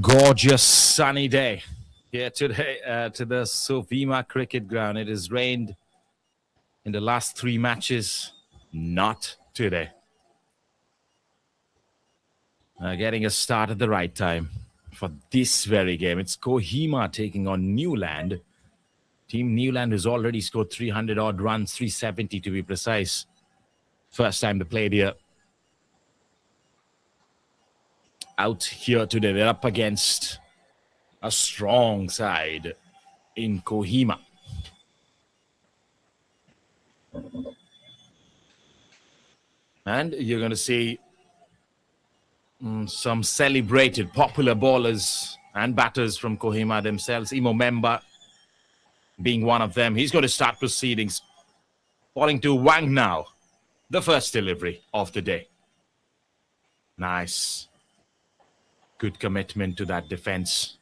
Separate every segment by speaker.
Speaker 1: Gorgeous sunny day here today to the SOVIMA cricket ground. It has rained in the last 3 matches, not today. Getting a start at the right time for this very game. It's Kohima taking on NIULAND. Team NIULAND has already scored 300 odd runs, 370 to be precise. First time they played here. Out here today, they're up against a strong side in Kohima. And you're going to see some celebrated popular bowlers and batters from Kohima themselves. Imo Member being one of them. He's going to start proceedings. Falling to Wang now. The first delivery of the day. Nice. Good commitment to that defense.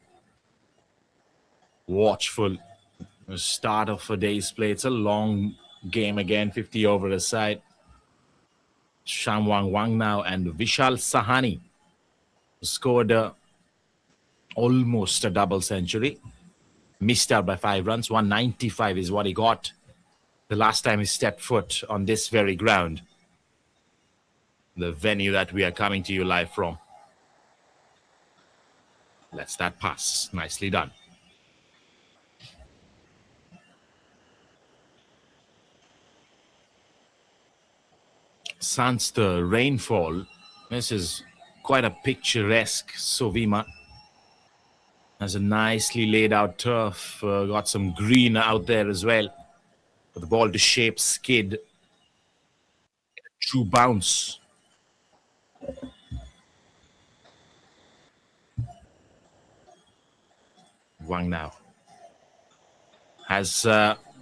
Speaker 1: Watchful. The start of a day's play. It's a long game again. 50 over a side. Shamwang Wang now and Vishal Sahani scored almost a double century. Missed out by 5 runs. 195 is what he got the last time he stepped foot on this very ground. The venue that we are coming to you live from. Let's that pass. Nicely done. Sans the rainfall, this is quite a picturesque SOVIMA. Has a nicely laid out turf, got some green out there as well. For the ball to shape, skid, true bounce. Wang now has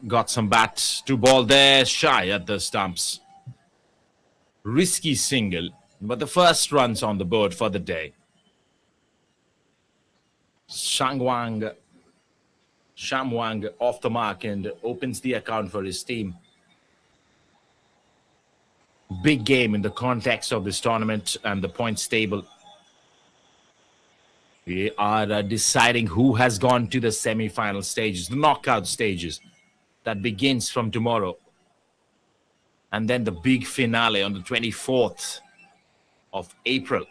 Speaker 1: got some bat to ball there, shy at the stumps. Risky single, but the first runs on the board for the day. Shamwang off the mark and opens the account for his team. Big game in the context of this tournament and the points table. We are deciding who has gone to the semi-final stages, the knockout stages. That begins from tomorrow. And then the big finale on the 24th of April.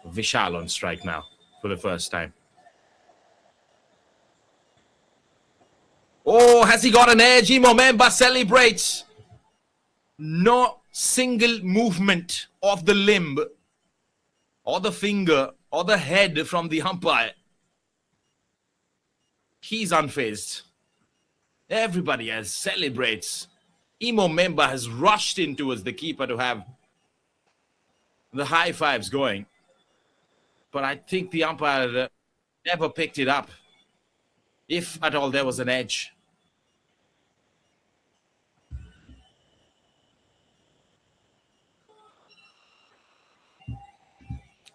Speaker 1: Vishal on strike now for the first time. Oh, has he got an edge? Imo Member celebrates. No single movement of the limb or the finger or the head from the umpire. He's unfazed. Everybody else celebrates. Imo Member has rushed in towards the keeper to have the high fives going. But I think the umpire never picked it up. If at all there was an edge.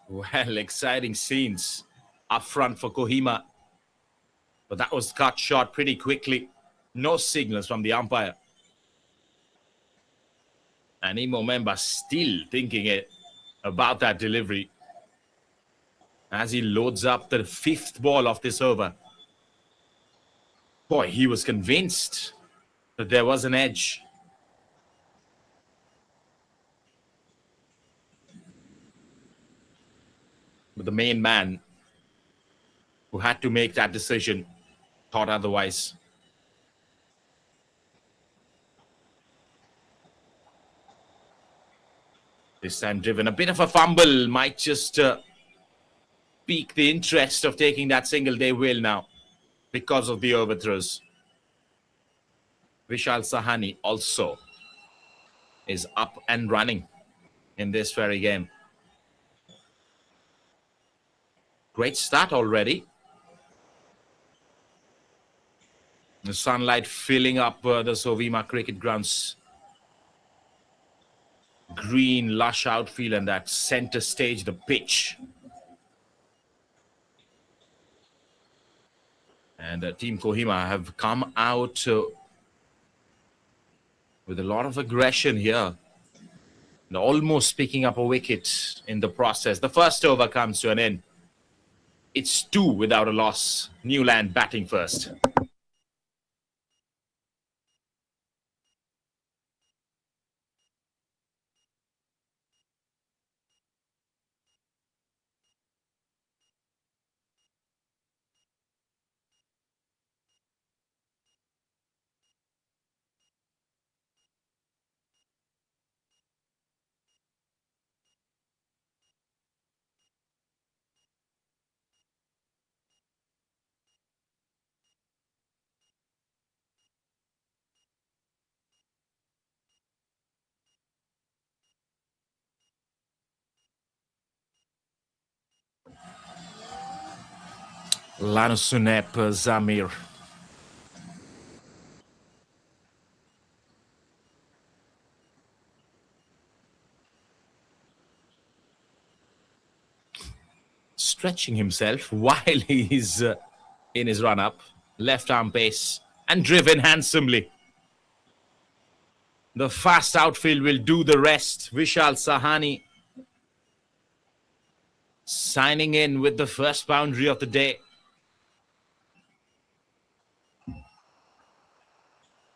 Speaker 1: Well, exciting scenes up front for Kohima. But that was cut short pretty quickly. No signals from the umpire. And Imo Member still thinking about that delivery. As he loads up the 5th ball of this over. Boy, he was convinced that there was an edge. But the main man who had to make that decision thought otherwise. This time driven. A bit of a fumble might just pique the interest of taking that single. They will now because of the overthrows. Vishal Sahani also is up and running in this very game. Great start already. The sunlight filling up the SOVIMA cricket grounds. Green, lush outfield and that center stage, the pitch. And Team Kohima have come out with a lot of aggression here, and almost picking up a wicket in the process. The first over comes to an end. It's 2 without a loss. Newland batting first. Lanusunep Zamir. Stretching himself while he's in his run up. Left arm pace and driven handsomely. The fast outfield will do the rest. Vishal Sahani signing in with the first boundary of the day.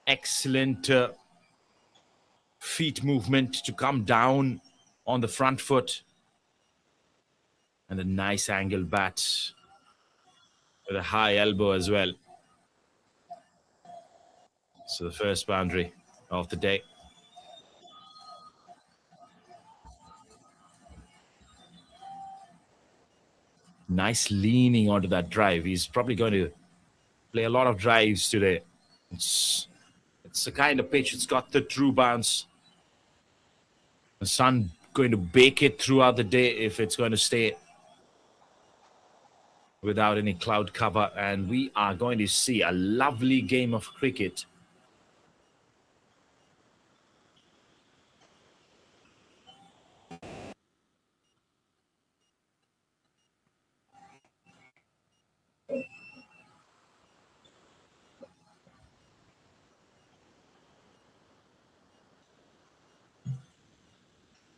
Speaker 1: Excellent feet movement to come down on the front foot. And a nice angle bat with a high elbow as well. So the first boundary of the day. Nice leaning onto that drive. He's probably going to play a lot of drives today. It's the kind of pitch, it's got the true bounce. The sun going to bake it throughout the day if it's going to stay without any cloud cover. And we are going to see a lovely game of cricket.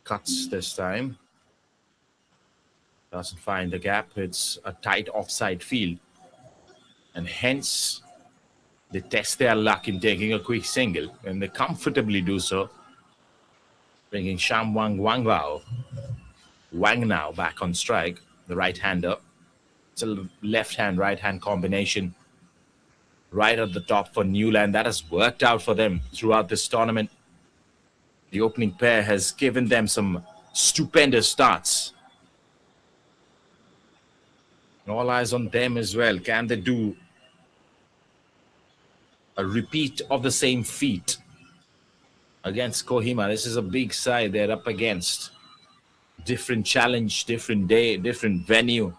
Speaker 1: Cuts this time. Doesn't find the gap. It's a tight offside field. And hence, they test their luck in taking a quick single. And they comfortably do so. Bringing Shamwang Wangbao. Wang now back on strike. The right-hander. It's a left-hand, right-hand combination. Right at the top for Newland. That has worked out for them throughout this tournament. The opening pair has given them some stupendous starts. All eyes on them as well. Can they do a repeat of the same feat against Kohima? This is a big side they're up against. Different challenge, different day, different venue.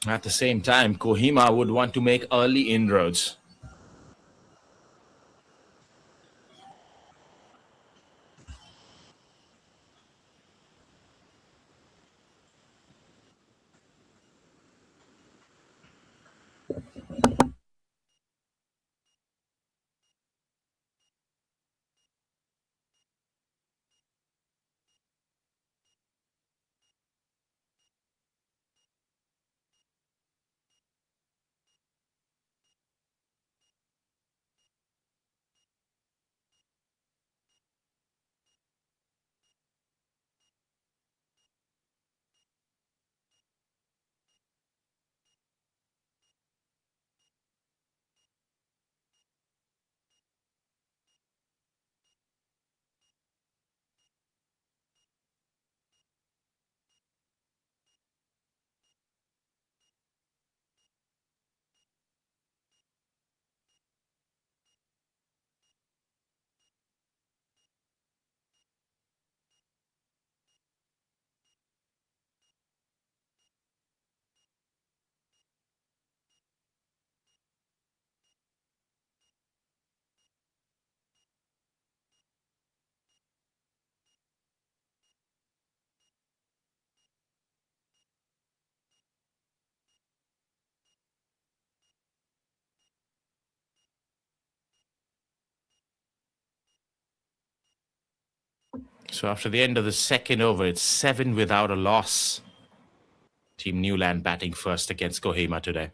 Speaker 1: At the same time, Kohima would want to make early inroads. So after the end of the second over, it's 7 without a loss. Team Newland batting first against Kohima today.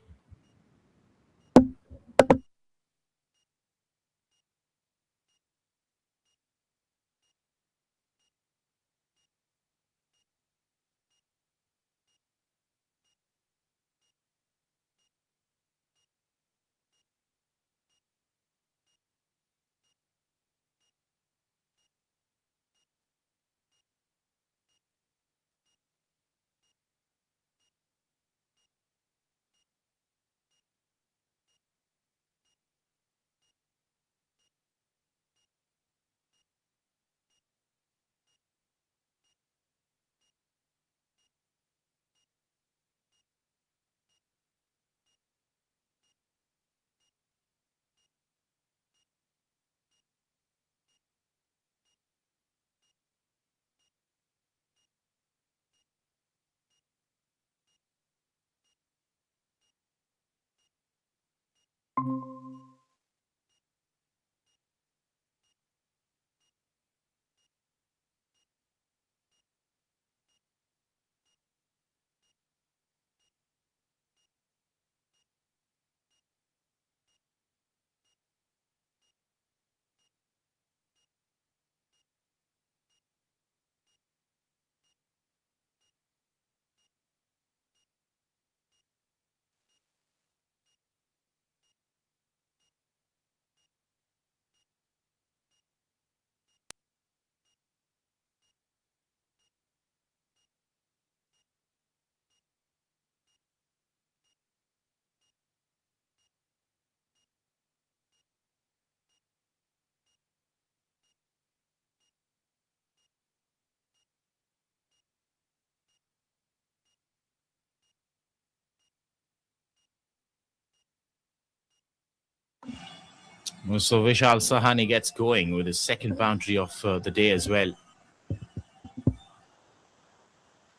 Speaker 1: So Vishal Sahani gets going with his second boundary of the day as well.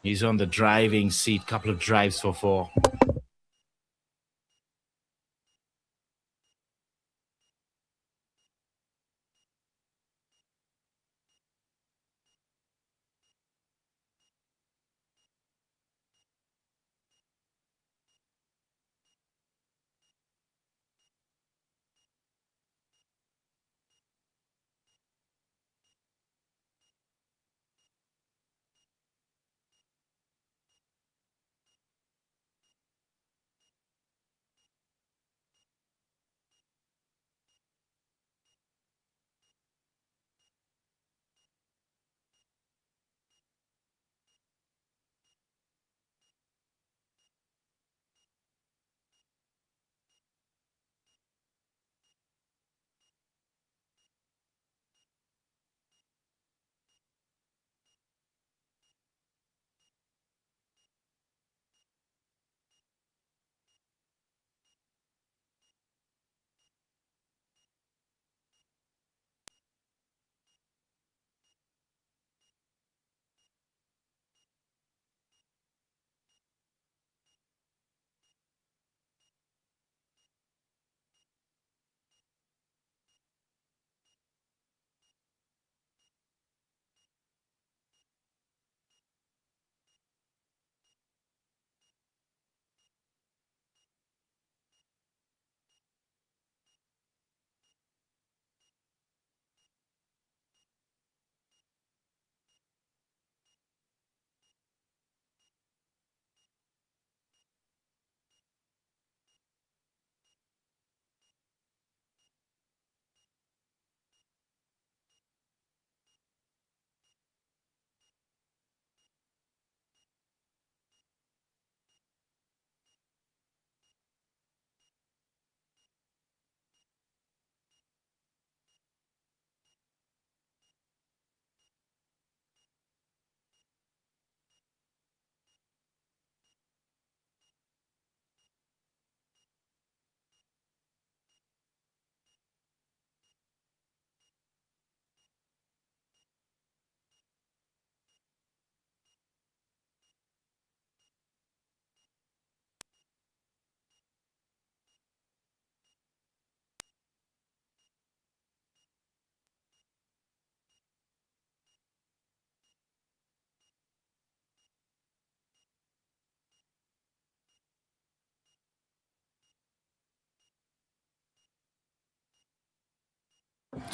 Speaker 1: He's on the driving seat, couple of drives for 4.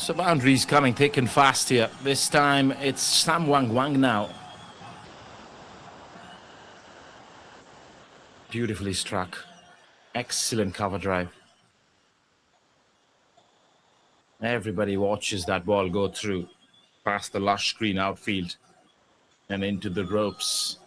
Speaker 1: So boundaries coming thick and fast here. This time it's Sam Wang Wang now. Beautifully struck. Excellent cover drive. Everybody watches that ball go through past the lush green outfield and into the ropes.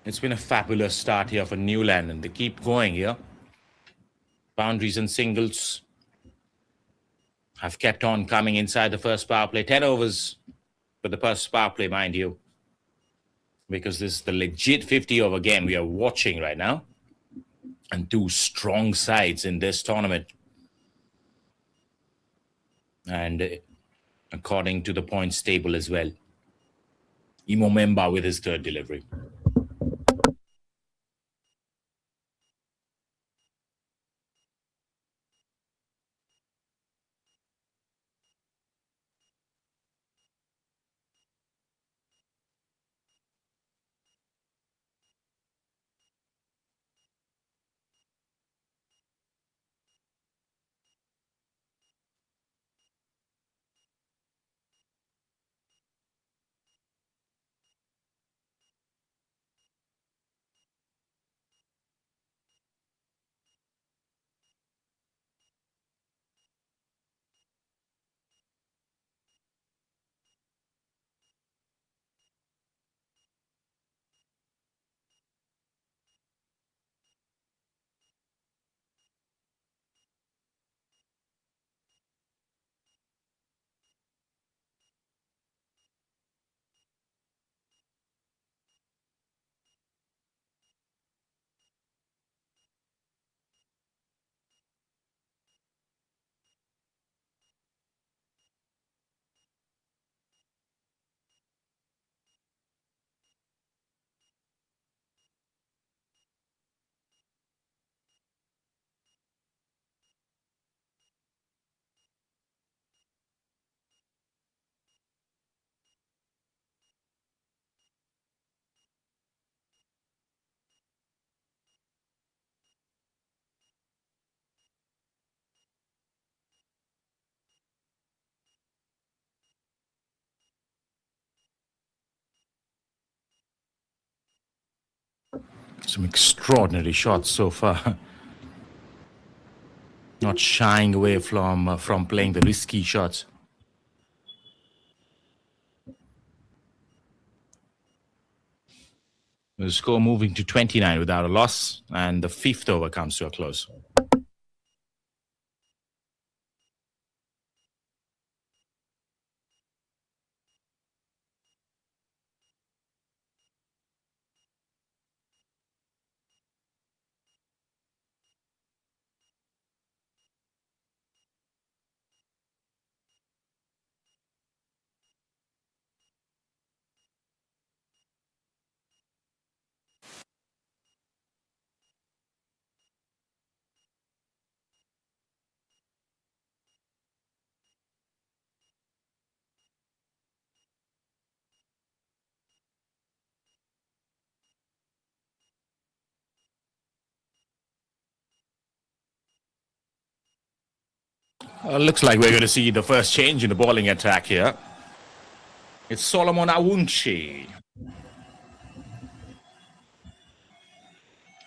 Speaker 1: It's been a fabulous start here for Newland, and they keep going here. Boundaries and singles have kept on coming inside the first power play. 10 overs for the first power play, mind you, because this is the legit 50-over game we are watching right now. And two strong sides in this tournament. And according to the points table as well. Imo Memba with his third delivery. Some extraordinary shots so far. Not shying away from playing the risky shots. The score moving to 29 without a loss, and the fifth over comes to a close. Looks like we're going to see the first change in the bowling attack here. It's Solomon Awunchi.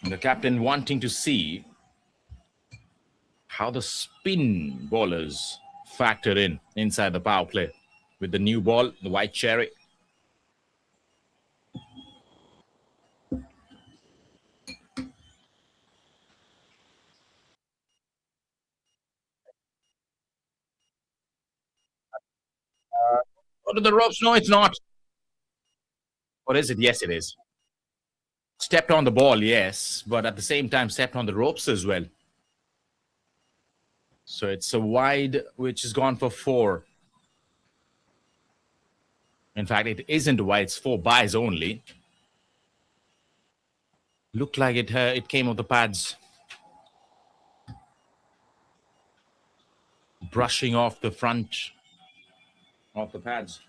Speaker 1: And the captain wanting to see how the spin bowlers factor in inside the power play with the new ball, the white cherry. Go to the ropes. No, it's not. Or is it? Yes, it is. Stepped on the ball, yes, but at the same time stepped on the ropes as well. So it's a wide which has gone for 4. In fact, it isn't wide, it's 4 byes only. Looked like it came off the pads. Brushing off the front of the pads.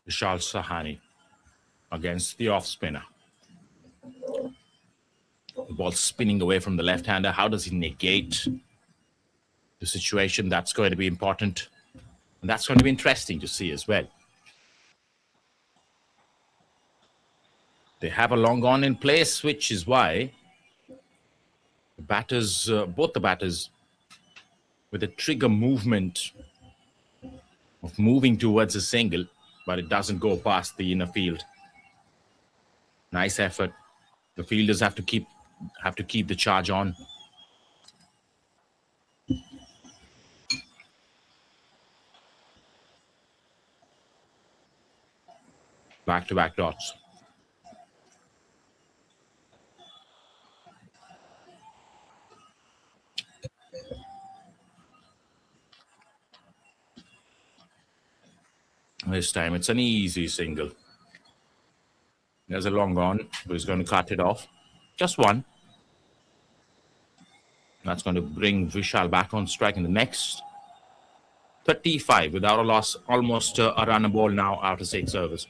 Speaker 1: Vishal Sahani against the off spinner. The ball spinning away from the left-hander. How does he negate the situation? That's going to be important. And that's going to be interesting to see as well. They have a long on in place, which is why the batters, both the batters, with a trigger movement of moving towards a single, but it doesn't go past the inner field. Nice effort. The fielders have to keep the charge on. Back-to-back dots. This time it's an easy single. There's a long on, but he's going to cut it off. Just one. That's going to bring Vishal back on strike in the next 35 without a loss. Almost a run a ball now after 6 overs.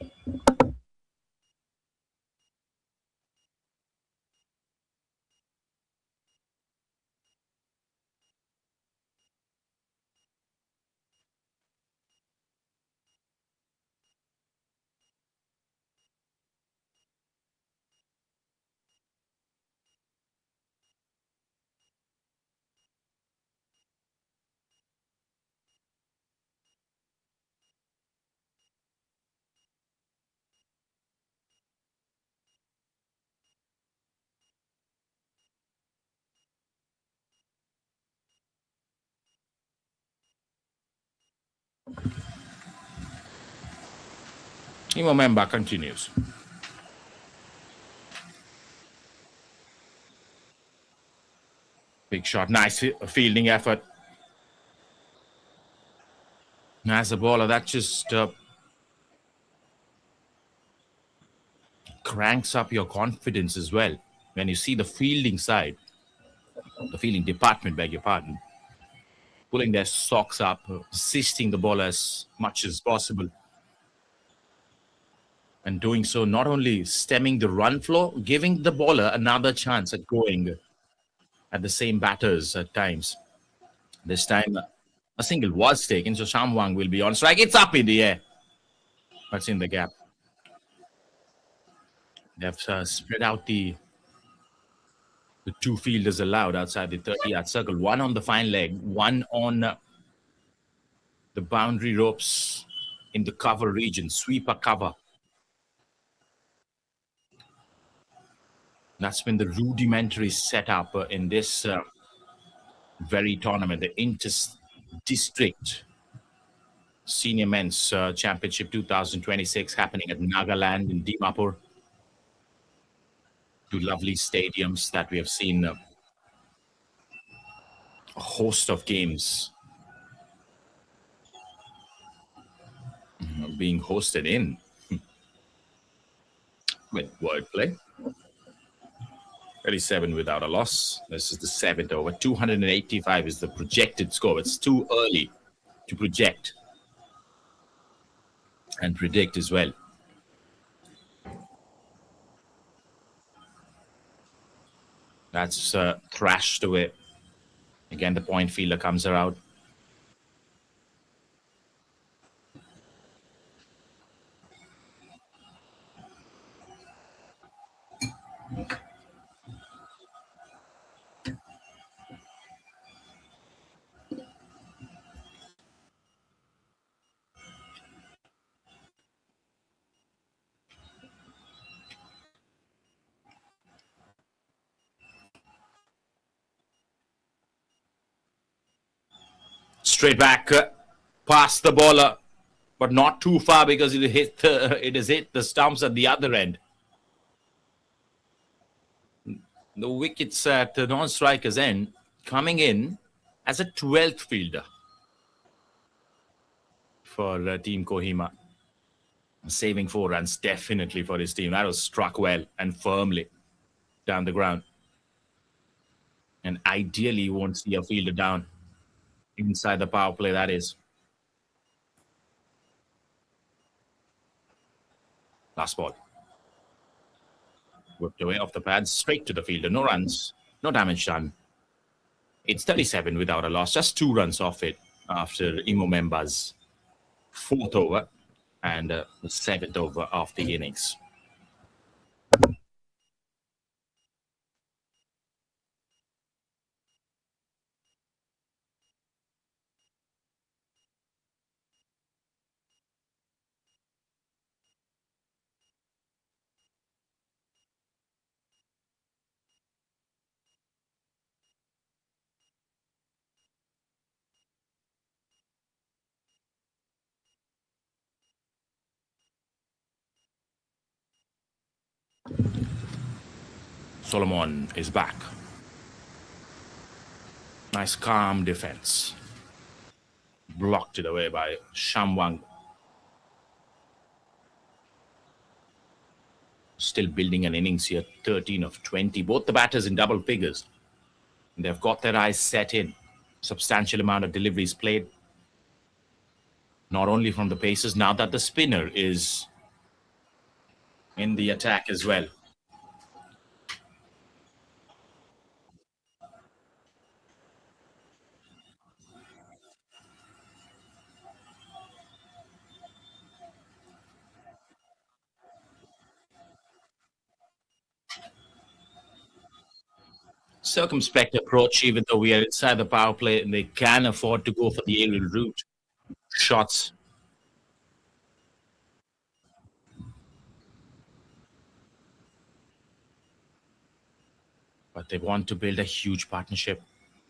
Speaker 1: Imo Memba continues. Big shot, nice fielding effort. As a bowler, that just cranks up your confidence as well. When you see the fielding side, the fielding department, beg your pardon, pulling their socks up, assisting the ball as much as possible. And doing so, not only stemming the run flow, giving the bowler another chance at going at the same batters at times. This time, a single was taken, so Shamwang will be on strike. It's up in the air. That's in the gap. They've spread out the two fielders allowed outside the 30-yard circle. One on the fine leg, one on the boundary ropes in the cover region, sweeper cover. That's been the rudimentary setup in this very tournament, the Inter-District Senior Men's Championship 2026 happening at Nagaland in Dimapur. Two lovely stadiums that we have seen a host of games being hosted in with wordplay. 37 without a loss. This is the 7th over. 285 is the projected score. It's too early to project and predict as well. That's thrashed away. Again, the point fielder comes around. Straight back, past the bowler, but not too far because it has hit the stumps at the other end. The wickets at the non-striker's end coming in as a 12th fielder for Team Kohima. Saving 4 runs definitely for his team. That was struck well and firmly down the ground. And ideally, you won't see a fielder down inside the power play, that is. Last ball. Whipped away off the pads, straight to the fielder. No runs, no damage done. It's 37 without a loss. Just 2 runs off it after Imo Memba's 4th over and the 7th over of the innings. Solomon is back. Nice calm defense. Blocked it away by Shamwang. Still building an innings here, 13 of 20. Both the batters in double figures. They've got their eyes set in. Substantial amount of deliveries played. Not only from the paces, now that the spinner is in the attack as well. Circumspect approach, even though we are inside the power play, and they can afford to go for the aerial route shots. But they want to build a huge partnership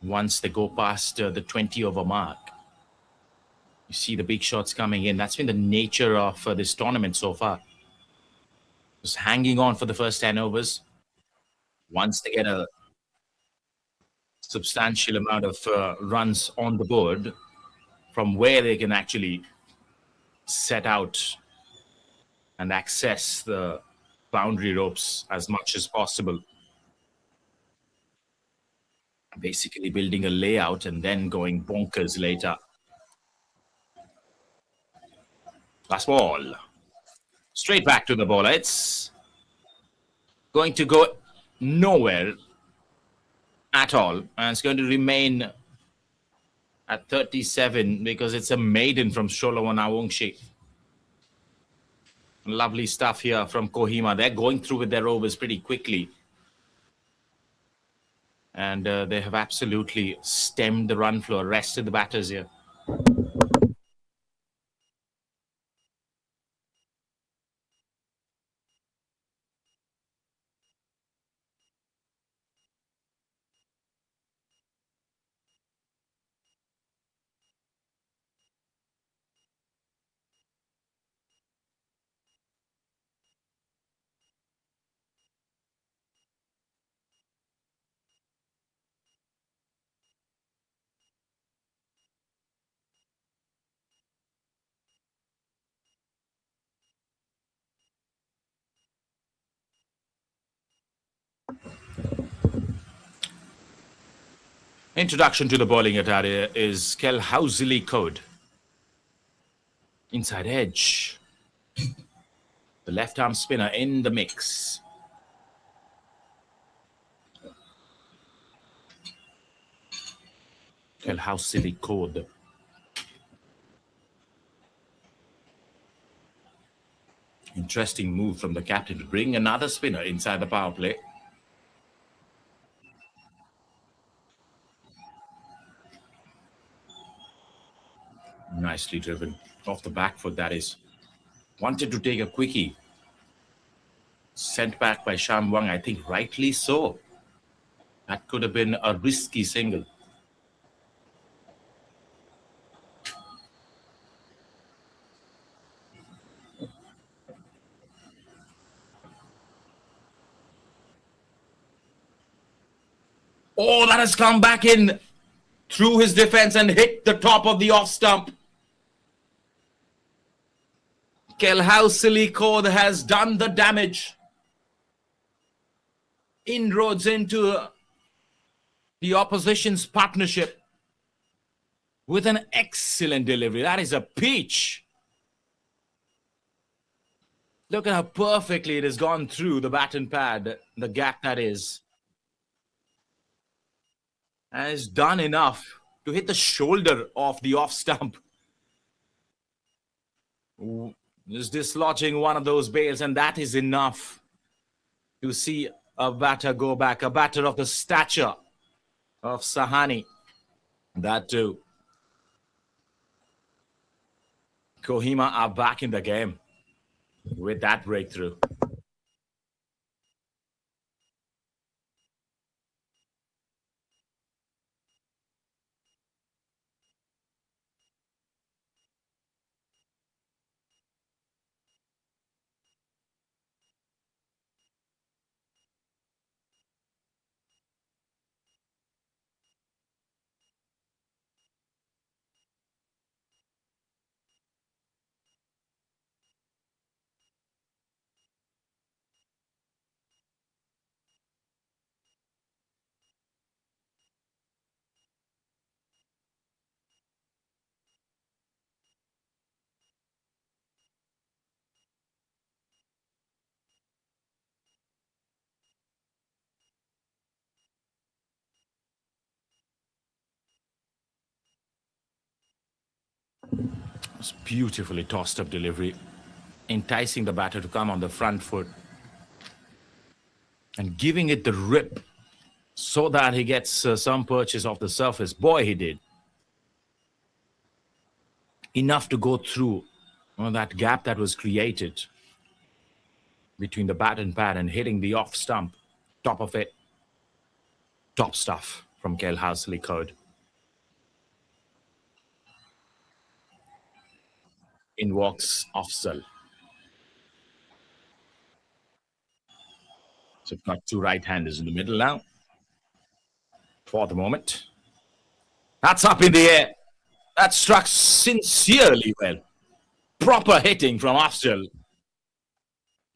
Speaker 1: once they go past the 20 over mark. You see the big shots coming in. That's been the nature of this tournament so far. Just hanging on for the first 10 overs. Once they get a substantial amount of runs on the board, from where they can actually set out and access the boundary ropes as much as possible. Basically building a layout and then going bonkers later. Last ball. Straight back to the bowler. It's going to go nowhere at all. And it's going to remain at 37 because it's a maiden from Sholowanawongshi. Lovely stuff here from Kohima. They're going through with their overs pretty quickly. And they have absolutely stemmed the run flow, arrested the batters here. Introduction to the bowling attack is Kelhausili Code. Inside edge. The left arm spinner in the mix. Kelhausili Code. Interesting move from the captain to bring another spinner inside the power play. Nicely driven. Off the back foot, that is. Wanted to take a quickie. Sent back by Sham Wang, I think rightly so. That could have been a risky single. Oh, that has come back in through his defense and hit the top of the off stump. Kelhausili Code has done the damage. Inroads into the opposition's partnership with an excellent delivery. That is a peach. Look at how perfectly it has gone through the bat and pad, the gap that is. And it's done enough to hit the shoulder of the off stump. Just dislodging one of those bails, and that is enough to see a batter go back, a batter of the stature of Sahani. That too. Kohima are back in the game with that breakthrough. It's beautifully tossed up delivery, enticing the batter to come on the front foot and giving it the rip so that he gets some purchase off the surface. Boy, he did. Enough to go through that gap that was created between the bat and pad and hitting the off stump. Top of it. Top stuff from Kelhausili Code. In walks Afzal. So we've got two right-handers in the middle now. For the moment. That's up in the air. That struck sincerely well. Proper hitting from Afzal.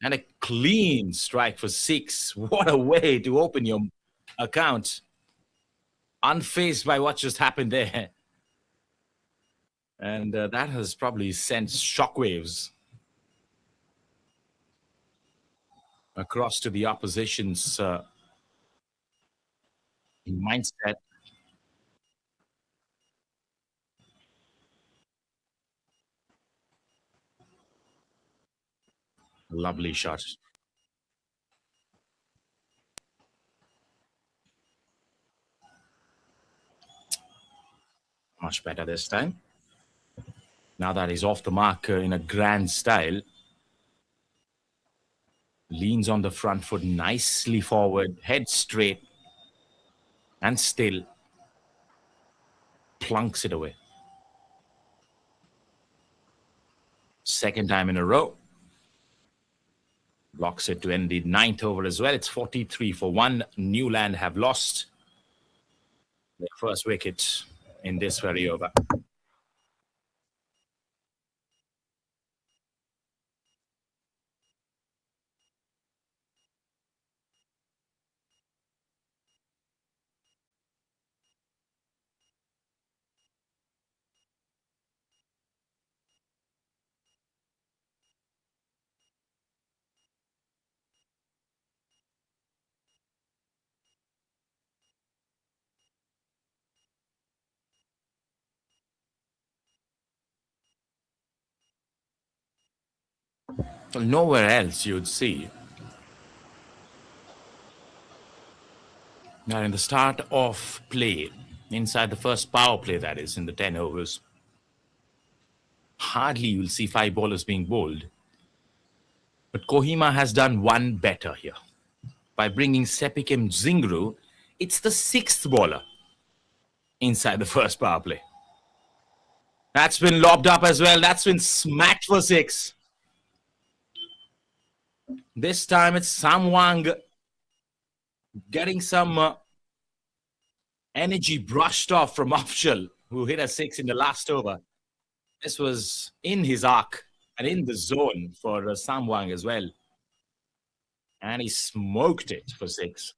Speaker 1: And a clean strike for six. What a way to open your account. Unfazed by what just happened there. And that has probably sent shockwaves across to the opposition's mindset. Lovely shot. Much better this time. Now that he's off the mark in a grand style, leans on the front foot nicely forward, head straight, and still plunks it away. Second time in a row. Blocks it to end the ninth over as well. It's 43 for 1. Newland have lost their first wicket in this very over. Well, nowhere else you'd see. Now, in the start of play, inside the first power play, that is, in the 10 overs, hardly you'll see five bowlers being bowled. But Kohima has done one better here. By bringing Sepikem Zingru, it's the sixth bowler inside the first power play. That's been lobbed up as well. That's been smacked for six. This time it's Samwang getting some energy brushed off from Afshal, who hit a six in the last over. This was in his arc and in the zone for Samwang as well. And he smoked it for six.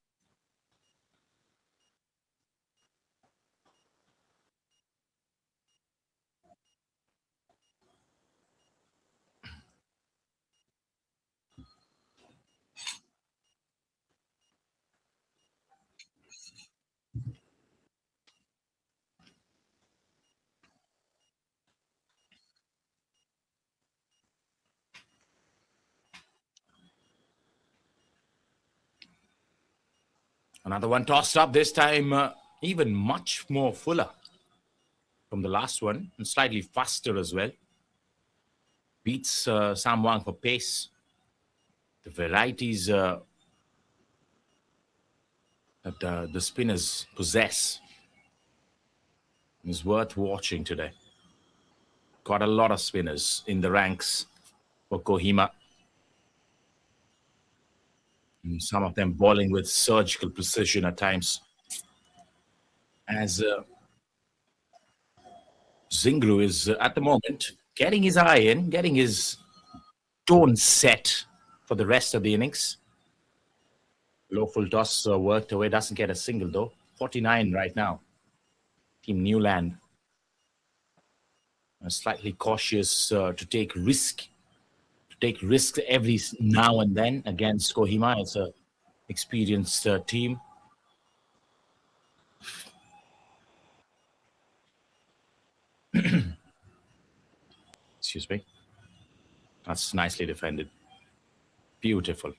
Speaker 1: Another one tossed up, this time even much more fuller from the last one, and slightly faster as well. Beats Samwang for pace. The varieties that the spinners possess is worth watching today. Got a lot of spinners in the ranks for Kohima. And some of them bowling with surgical precision at times. As Zingru is at the moment getting his eye in, getting his tone set for the rest of the innings. Low full toss worked away, doesn't get a single though. 49 right now. Team Newland slightly cautious to take risks every now and then against Kohima. It's a experienced team. Excuse me. That's nicely defended. Beautiful.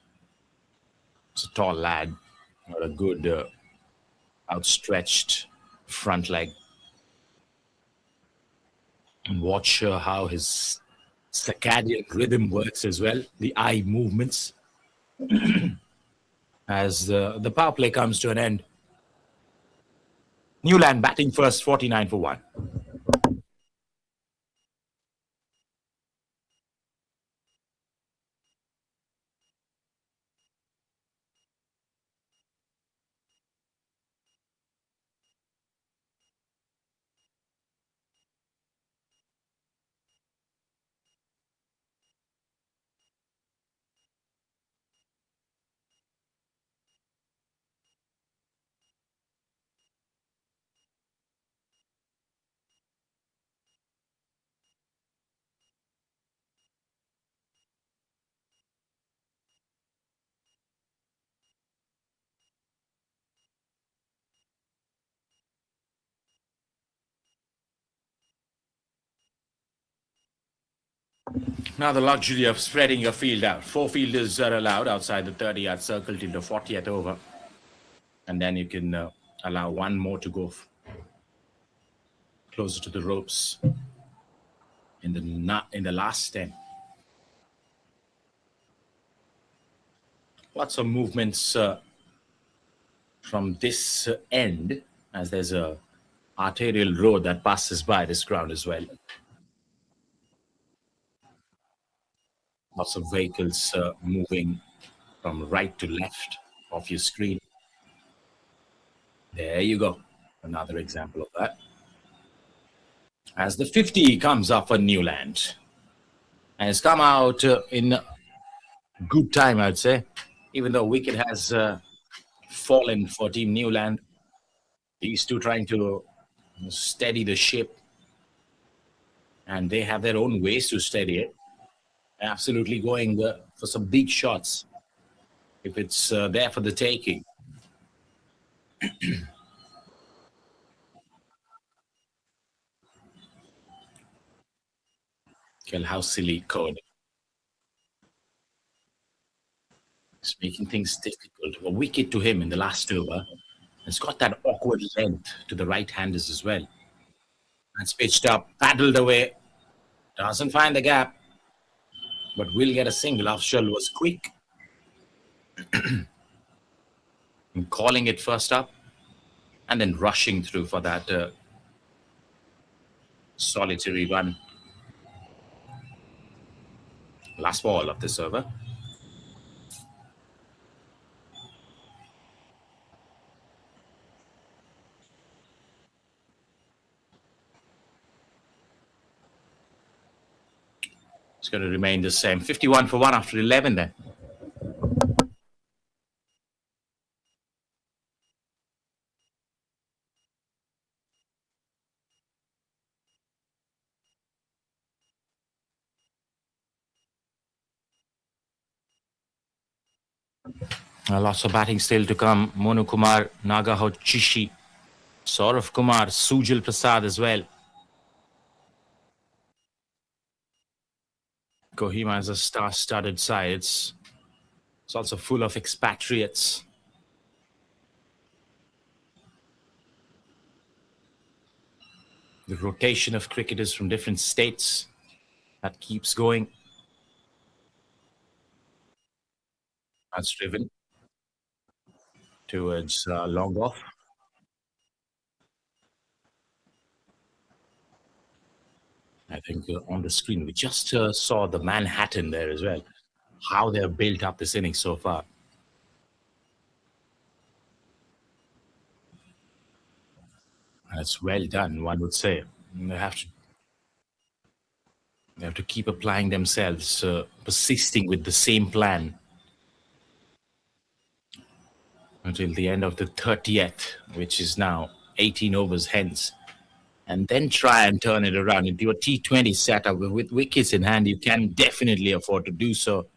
Speaker 1: It's a tall lad. Got a good outstretched front leg. And watch how his circadian rhythm works as well. The eye movements. As the power play comes to an end. Newland batting first, 49 for 1. Now the luxury of spreading your field out. 4 fielders are allowed outside the 30-yard circle till the 40th over. And then you can allow one more to go closer to the ropes in the last 10. Lots of movements from this end, as there's a arterial road that passes by this ground as well. Lots of vehicles moving from right to left of your screen. There you go. Another example of that. As the 50 comes up for Newland. And it's come out in good time, I'd say. Even though wicket has fallen for Team Newland, these two trying to steady the ship. And they have their own ways to steady it. Absolutely going for some big shots if it's there for the taking. How silly code. It's making things difficult. A wicket to him in the last over. It's got that awkward length to the right-handers as well. That's pitched up, paddled away. Doesn't find the gap. But will get a single. Afshal was quick. And calling it first up. And then rushing through for that solitary run. Last ball of this over. It's going to remain the same. 51 for 1 after 11 then. Lots of batting still to come. Monu Kumar, Nagaho Chishi, Saurav Kumar, Sujal Prasad as well. Kohima is a star-studded side. It's also full of expatriates. The rotation of cricketers from different states that keeps going. That's driven towards long off. I think on the screen, we just saw the Manhattan there as well. How they've built up this inning so far. And it's well done, one would say. They have to keep applying themselves, persisting with the same plan until the end of the 30th, which is now 18 overs hence. And then try and turn it around into a T20 setup with wickets in hand. You can definitely afford to do so.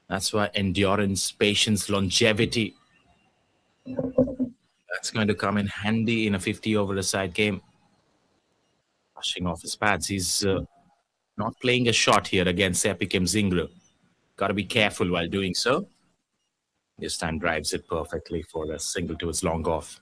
Speaker 1: That's why endurance, patience, longevity, that's going to come in handy in a 50-over-a-side game. Brushing off his pads. He's not playing a shot here against Epikem Zingru. Got to be careful while doing so. This time drives it perfectly for a single to its long off.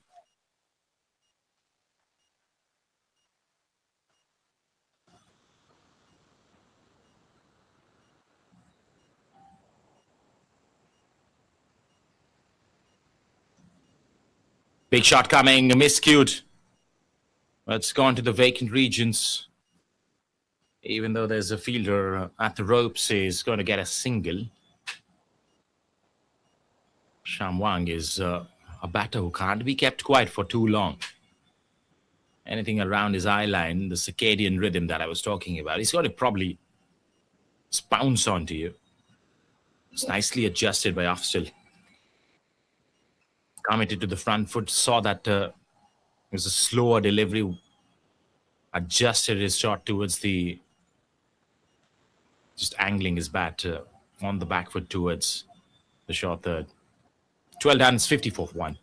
Speaker 1: Big shot coming, miscued. It's gone to the vacant regions. Even though there's a fielder at the ropes, he's going to get a single. Sham Wang is a batter who can't be kept quiet for too long. Anything around his eye line, the circadian rhythm that I was talking about, he's going to probably pounce onto you. It's nicely adjusted by Afsal. Committed to the front foot, saw that it was a slower delivery, adjusted his shot towards the, just angling his bat on the back foot towards the short third. 12 runs, 54 for 1.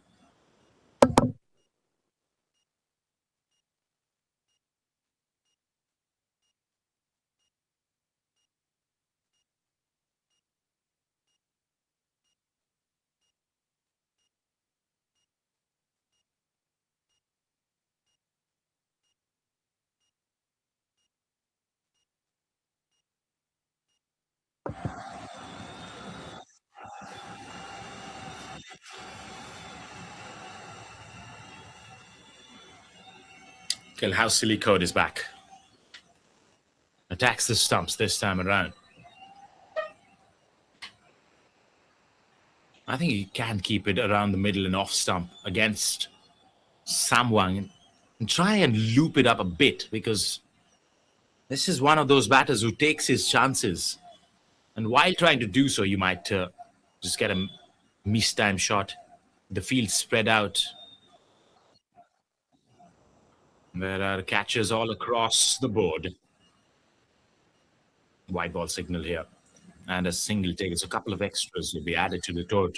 Speaker 1: Silly Code is back. Attacks the stumps this time around. I think he can keep it around the middle and off stump against Samwang and try and loop it up a bit, because this is one of those batters who takes his chances. And while trying to do so, you might just get a mistime shot. The field spread out. There are catches all across the board. White ball signal here. And a single take. It's a couple of extras will be added to the total.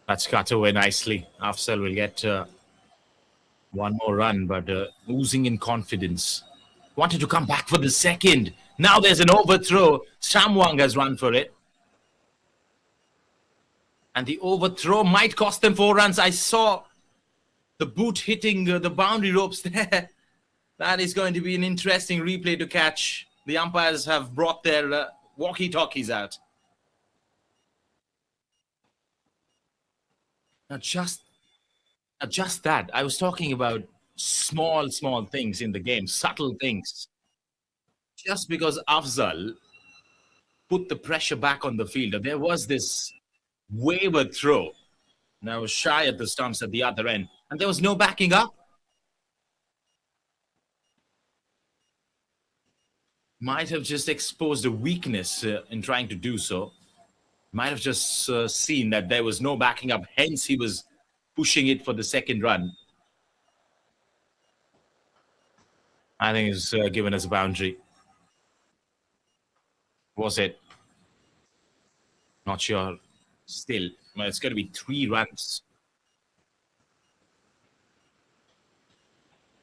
Speaker 1: That's cut away nicely. Afzal will get one more run, but oozing in confidence. Wanted to come back for the second. Now there's an overthrow. Samwang has run for it. And the overthrow might cost them 4 runs. I saw the boot hitting the boundary ropes there. That is going to be an interesting replay to catch. The umpires have brought their walkie-talkies out. Now just that. I was talking about small things in the game, subtle things. Just because Afzal put the pressure back on the fielder, there was this wayward throw. Now was shy at the stumps at the other end, and there was no backing up. Might have just exposed a weakness in trying to do so. Might have just seen that there was no backing up, hence he was pushing it for the second run. I think it's given us a boundary. Was it? Not sure. Still, well, it's going to be 3 runs.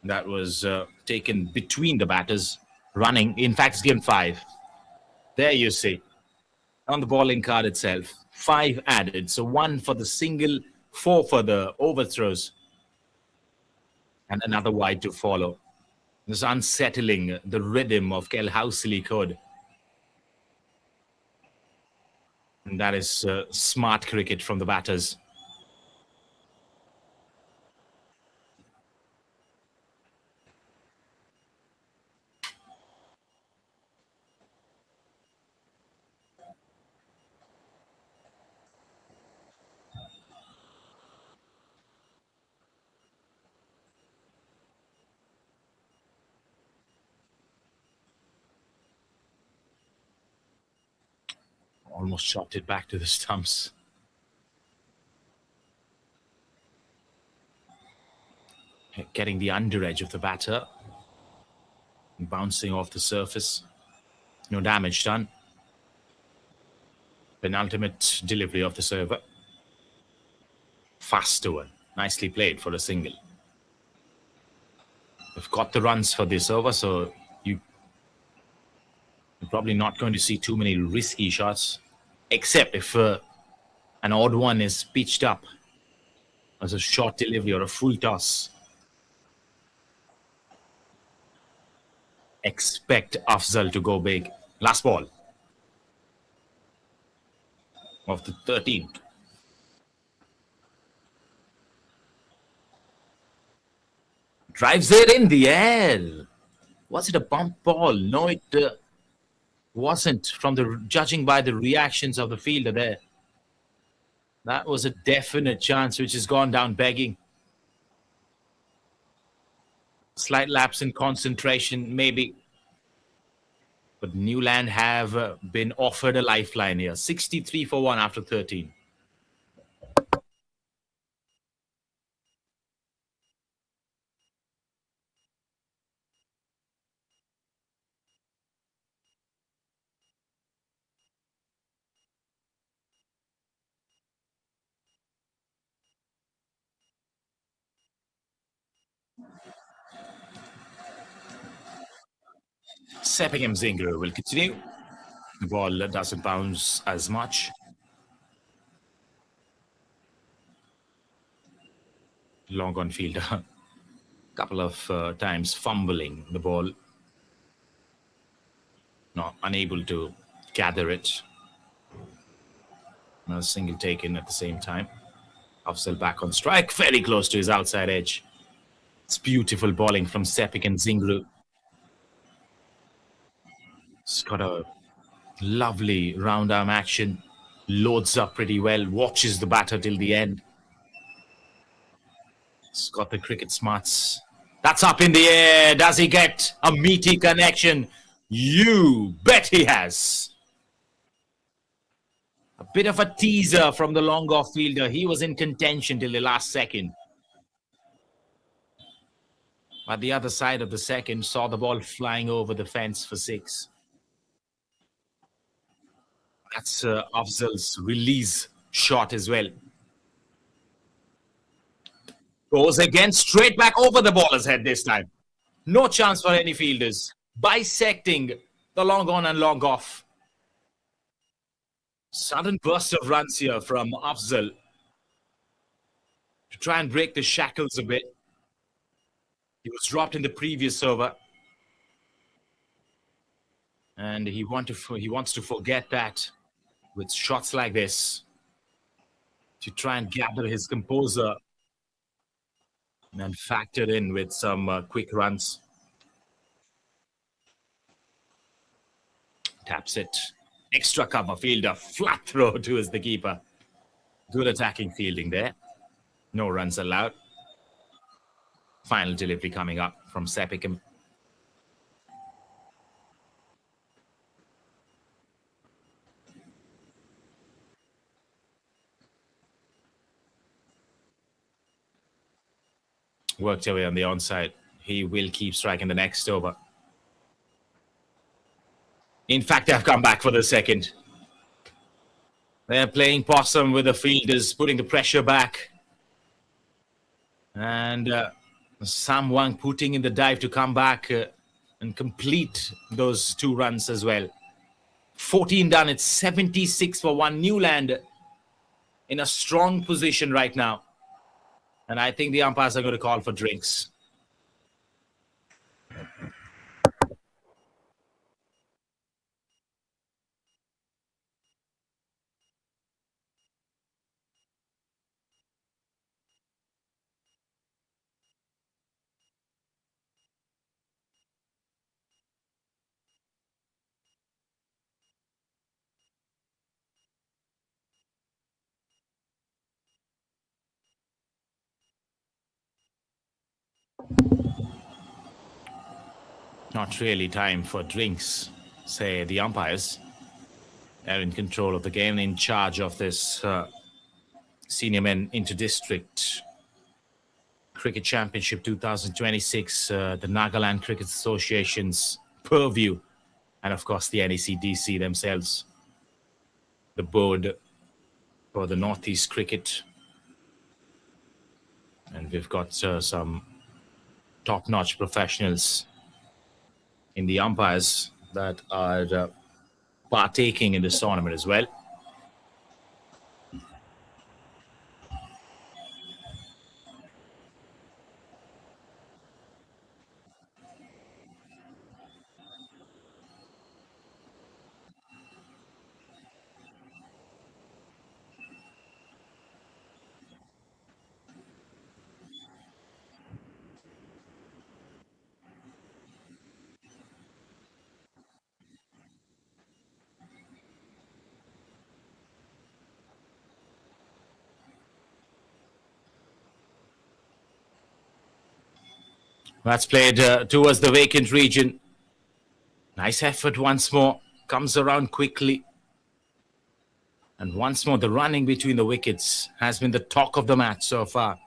Speaker 1: That was taken between the batters, running. In fact, it's given 5. There you see. On the bowling card itself, 5 added. So 1 for the single, 4 for the overthrows, and another wide to follow. This unsettling the rhythm of Silly Code. And that is smart cricket from the batters. Almost shot it back to the stumps. Getting the under edge of the batter. Bouncing off the surface. No damage done. Penultimate delivery of the server. Faster one. Nicely played for a single. We've got the runs for this over, so you're probably not going to see too many risky shots, except if an odd one is pitched up as a short delivery or a full toss. Expect Afzal to go big. Last ball of the 13th. Drives it in the air. Was it a bump ball? No, it wasn't, from the judging by the reactions of the fielder there. That was a definite chance which has gone down begging. Slight lapse in concentration, maybe. But Newland have been offered a lifeline here. 63 for 1 after 13. Sepingham Zinger will continue. The ball doesn't bounce as much. Long on fielder. couple of times fumbling the ball, not unable to gather it. A single taken at the same time. Afzal back on strike, very close to his outside edge. It's beautiful bowling from Sepik and Zingru. It's got a lovely round arm action, loads up pretty well, watches the batter till the end. It's got the cricket smarts. That's up in the air. Does he get a meaty connection? You bet he has. A bit of a teaser from the long off fielder. He was in contention till the last second. But the other side of the second saw the ball flying over the fence for 6. That's Afzal's release shot as well. Goes again, straight back over the baller's head this time. No chance for any fielders. Bisecting the long on and long off. Sudden burst of runs here from Afzal to try and break the shackles a bit. He was dropped in the previous over. And he wants to forget that with shots like this to try and gather his composure and factor in with some quick runs. Taps it. Extra cover fielder. Flat throw towards the keeper. Good attacking fielding there. No runs allowed. Final delivery coming up from Sepik. Worked away on the onside. He will keep striking the next over. In fact, they've come back for the second. They're playing possum with the fielders, putting the pressure back. And Sam Wang putting in the dive to come back and complete those 2 runs as well. 14 done. It's 76 for 1. Newland in a strong position right now. And I think the umpires are going to call for drinks. Not really time for drinks, say the umpires. They're in control of the game, in charge of this senior men inter-district cricket championship 2026, the Nagaland Cricket Association's purview, and of course the NECDC themselves, the board for the Northeast Cricket. And we've got some top-notch professionals in the umpires that are partaking in this tournament as well. That's played towards the vacant region. Nice effort once more. Comes around quickly. And once more, the running between the wickets has been the talk of the match so far.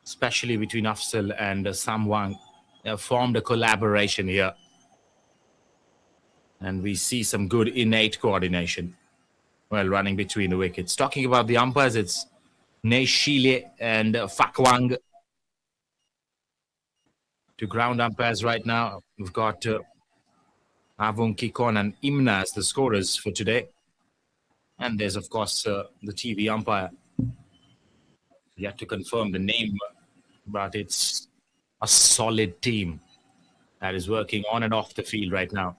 Speaker 1: Especially between Afzal and Sam Wang. They have formed a collaboration here. And we see some good innate coordination while running between the wickets. Talking about the umpires, it's Neishile and Fakwang. 2 ground umpires right now. We've got Avung Kikon and Imna as the scorers for today. And there's, of course, the TV umpire. Yet to confirm the name, but it's A solid team that is working on and off the field right now.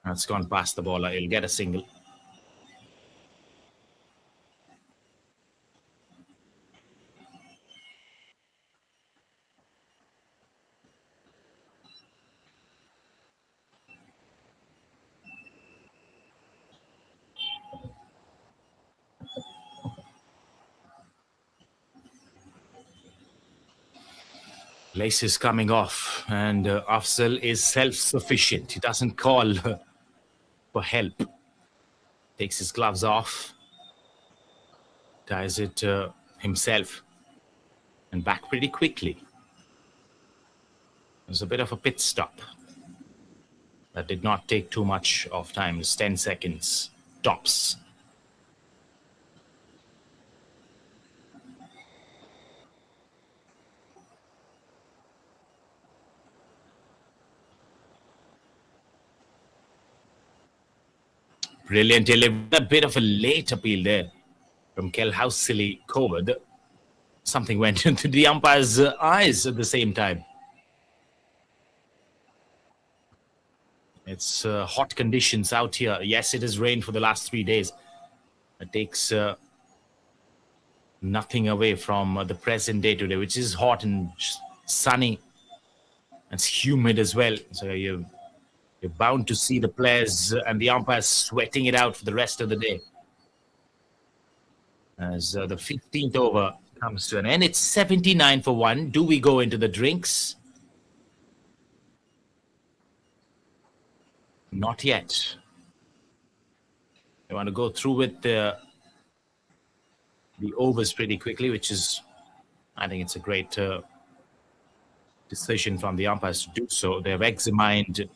Speaker 1: That's gone past the bowler. He'll get a single. Lace is coming off, and Afzal is self-sufficient. He doesn't call for help. Takes his gloves off, ties it himself, and back pretty quickly. There's a bit of a pit stop. That did not take too much of time. It's 10 seconds, tops. Brilliant delivery. A bit of a late appeal there from Kelhousely Covard. Something went into the umpire's eyes at the same time. It's hot conditions out here. Yes, it has rained for the last 3 days. It takes nothing away from the present day today, which is hot and sunny. It's humid as well. So you're bound to see the players and the umpires sweating it out for the rest of the day. As the 15th over comes to an end, it's 79 for 1. Do we go into the drinks? Not yet. I want to go through with the overs pretty quickly, which is, I think it's a great decision from the umpires to do so. They've examined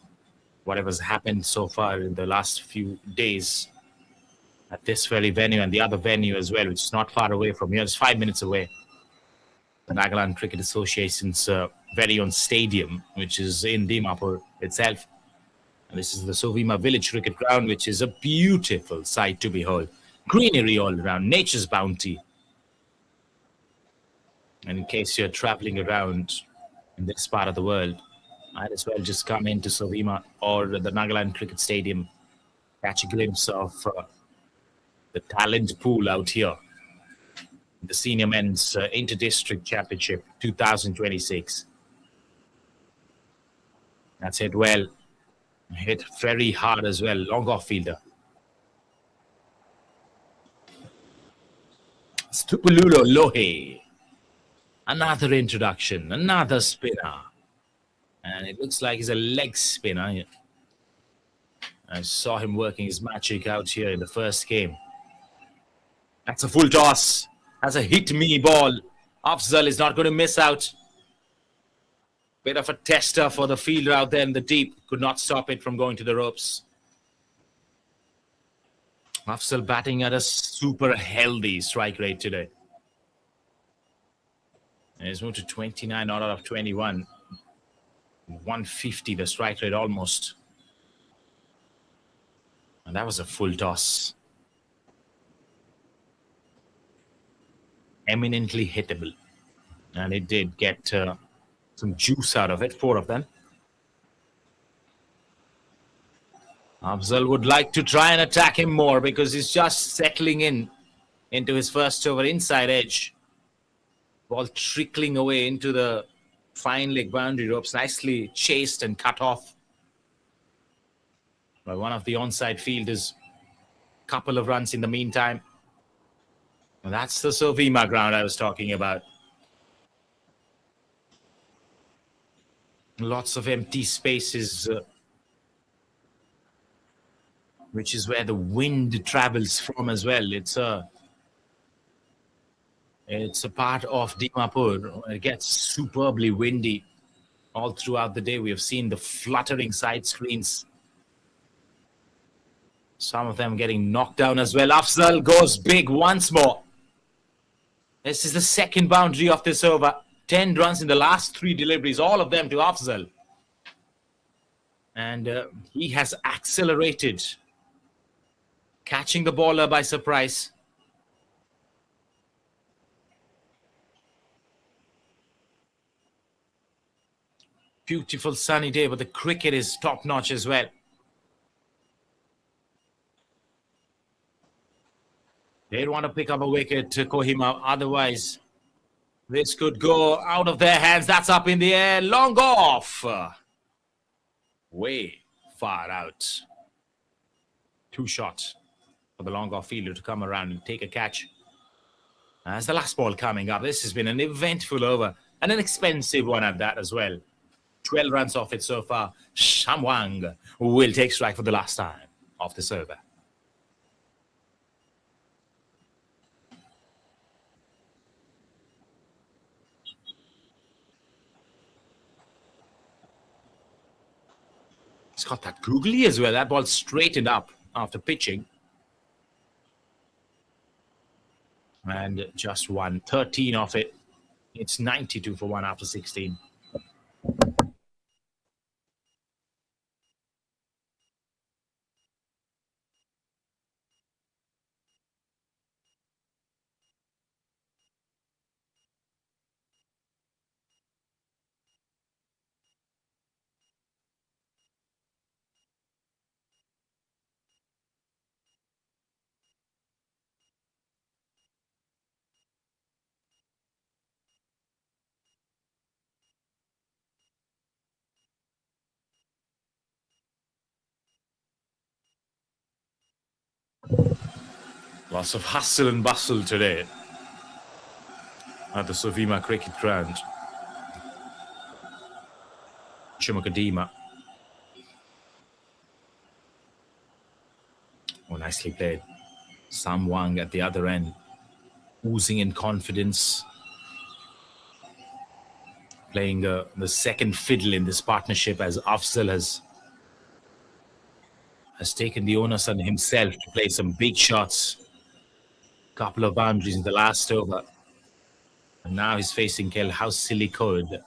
Speaker 1: whatever's happened so far in the last few days at this very venue and the other venue as well, which is not far away from here. It's 5 minutes away. The Nagaland Cricket Association's very own stadium, which is in Dimapur itself. And this is the SOVIMA Village Cricket Ground, which is a beautiful sight to behold. Greenery all around, nature's bounty. And in case you're traveling around in this part of the world, might as well just come into SOVIMA or the Nagaland Cricket Stadium, catch a glimpse of the talent pool out here. The Senior Men's Inter-District Championship 2026. That's hit well. Hit very hard as well. Long off fielder. Tupulu Lohe. Another introduction. Another spinner. And it looks like he's a leg spinner. I saw him working his magic out here in the first game. That's a full toss. That's a hit-me ball. Afzal is not going to miss out. Bit of a tester for the fielder out there in the deep. Could not stop it from going to the ropes. Afzal batting at a super healthy strike rate today. And he's moved to 29 out of 21. 150 the strike rate almost. And that was a full toss. Eminently hittable. And it did get some juice out of it, 4 of them. Afzal would like to try and attack him more because he's just settling into his first over inside edge. Ball trickling away into the fine leg boundary ropes, nicely chased and cut off by one of the onside fielders. Couple of runs in the meantime. And that's the SOVIMA ground I was talking about. Lots of empty spaces, which is where the wind travels from as well. It's a part of Dimapur. It gets superbly windy all throughout the day. We have seen the fluttering side screens. Some of them getting knocked down as well. Afzal goes big once more. This is the second boundary of this over. 10 runs in the last 3 deliveries, all of them to Afzal. And he has accelerated, catching the bowler by surprise. Beautiful sunny day, but the cricket is top-notch as well. They want to pick up a wicket to Kohima. Otherwise, this could go out of their hands. That's up in the air. Long off. Way far out. 2 shots for the long off fielder to come around and take a catch. As the last ball coming up, this has been an eventful over and an expensive one at that as well. 12 runs off it so far. Shamwang will take strike for the last time of this over. He's got that googly as well. That ball straightened up after pitching. And just 113 off it. It's 92 for 1 after 16. Lots of hustle and bustle today at the SOVIMA cricket ground. Chumakadima. Oh, nicely played. Sam Wang at the other end, oozing in confidence. Playing the second fiddle in this partnership as Afzal has taken the onus on himself to play some big shots. Couple of boundaries in the last over. And now he's facing Kelhouse Silicode,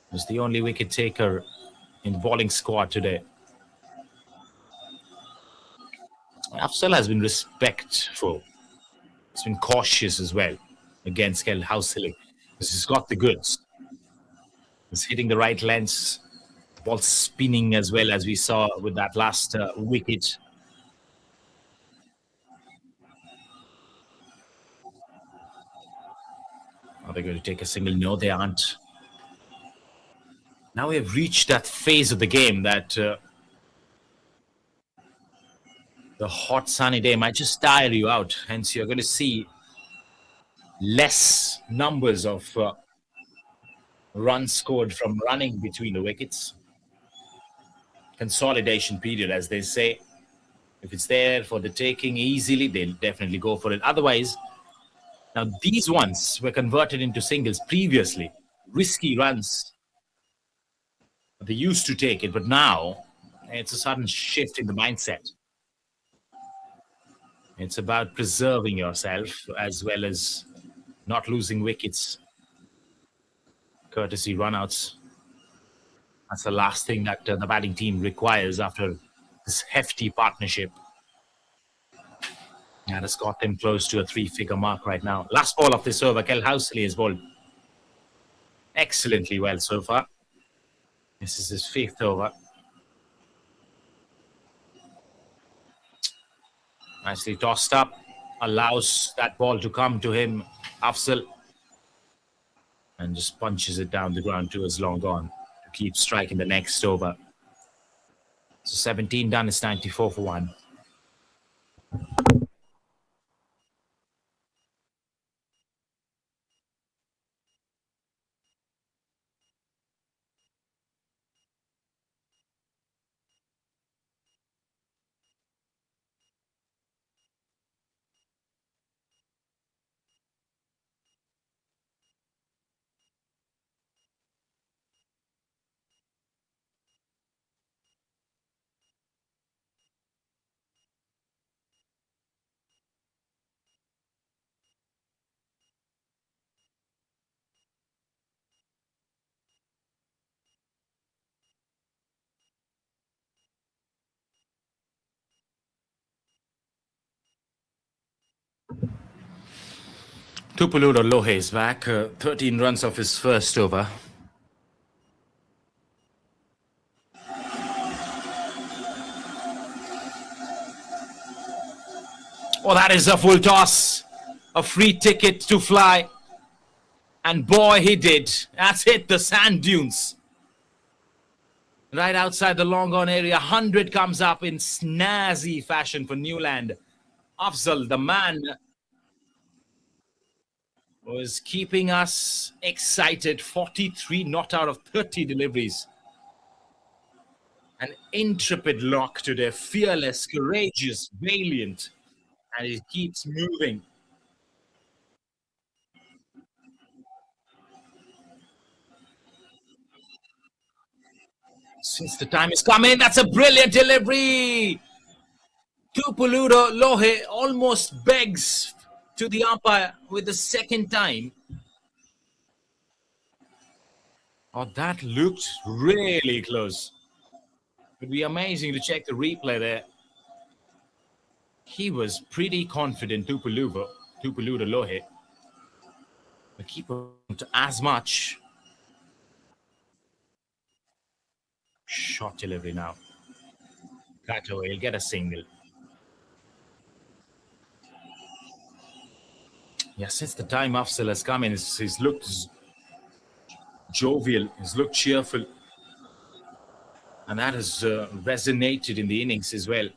Speaker 1: who's the only wicket taker in the bowling squad today. Afzal has been respectful. He's been cautious as well against Kelhouse Silicode because he's got the goods. He's hitting the right lengths, ball spinning as well as we saw with that last wicket. Are they going to take a single? No, they aren't. Now we have reached that phase of the game that the hot sunny day might just tire you out. Hence, you're going to see less numbers of runs scored from running between the wickets. Consolidation period, as they say. If it's there for the taking easily, they'll definitely go for it. Otherwise, now these ones were converted into singles previously. Risky runs. They used to take it, but now it's a sudden shift in the mindset. It's about preserving yourself as well as not losing wickets. Courtesy runouts. That's the last thing that the batting team requires after this hefty partnership. And has got them close to a 3-figure mark right now. Last ball of this over, Kelhouse has bowled excellently well so far. This is his 5th over. Nicely tossed up. Allows that ball to come to him, Afzal. And just punches it down the ground towards long gone to keep striking the next over. So 17 done, it's 94 for 1. Tupulu Lohe is back. 13 runs off his first over. Oh, that is a full toss. A free ticket to fly. And boy, he did. That's hit the sand dunes. Right outside the long on area. 100 comes up in snazzy fashion for Newland. Afzal, the man, was keeping us excited. 43 not out of 30 deliveries. An intrepid lock today. Fearless, courageous, valiant. And he keeps moving. Since the time is coming, that's a brilliant delivery. Tupulu Lohe almost begs to the umpire with the second time. Oh, that looked really close. It would be amazing to check the replay there. He was pretty confident, Tupulu Lohe. The keeper as much. Shot delivery now. Kato, he'll get a single. Yeah, since the time Afzal has come in, he's looked jovial, he's looked cheerful. And that has resonated in the innings as well.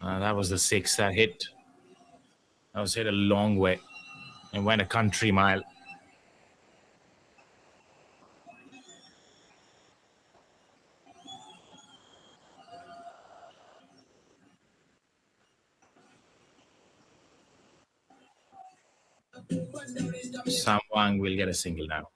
Speaker 1: That was the six that hit. That was hit a long way and went a country mile. Samwang will get a single now.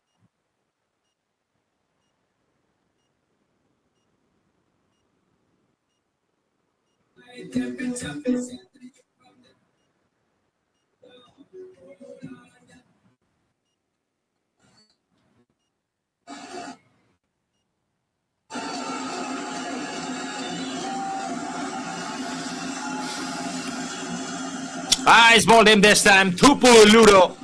Speaker 1: He's balled him this time. Tupulu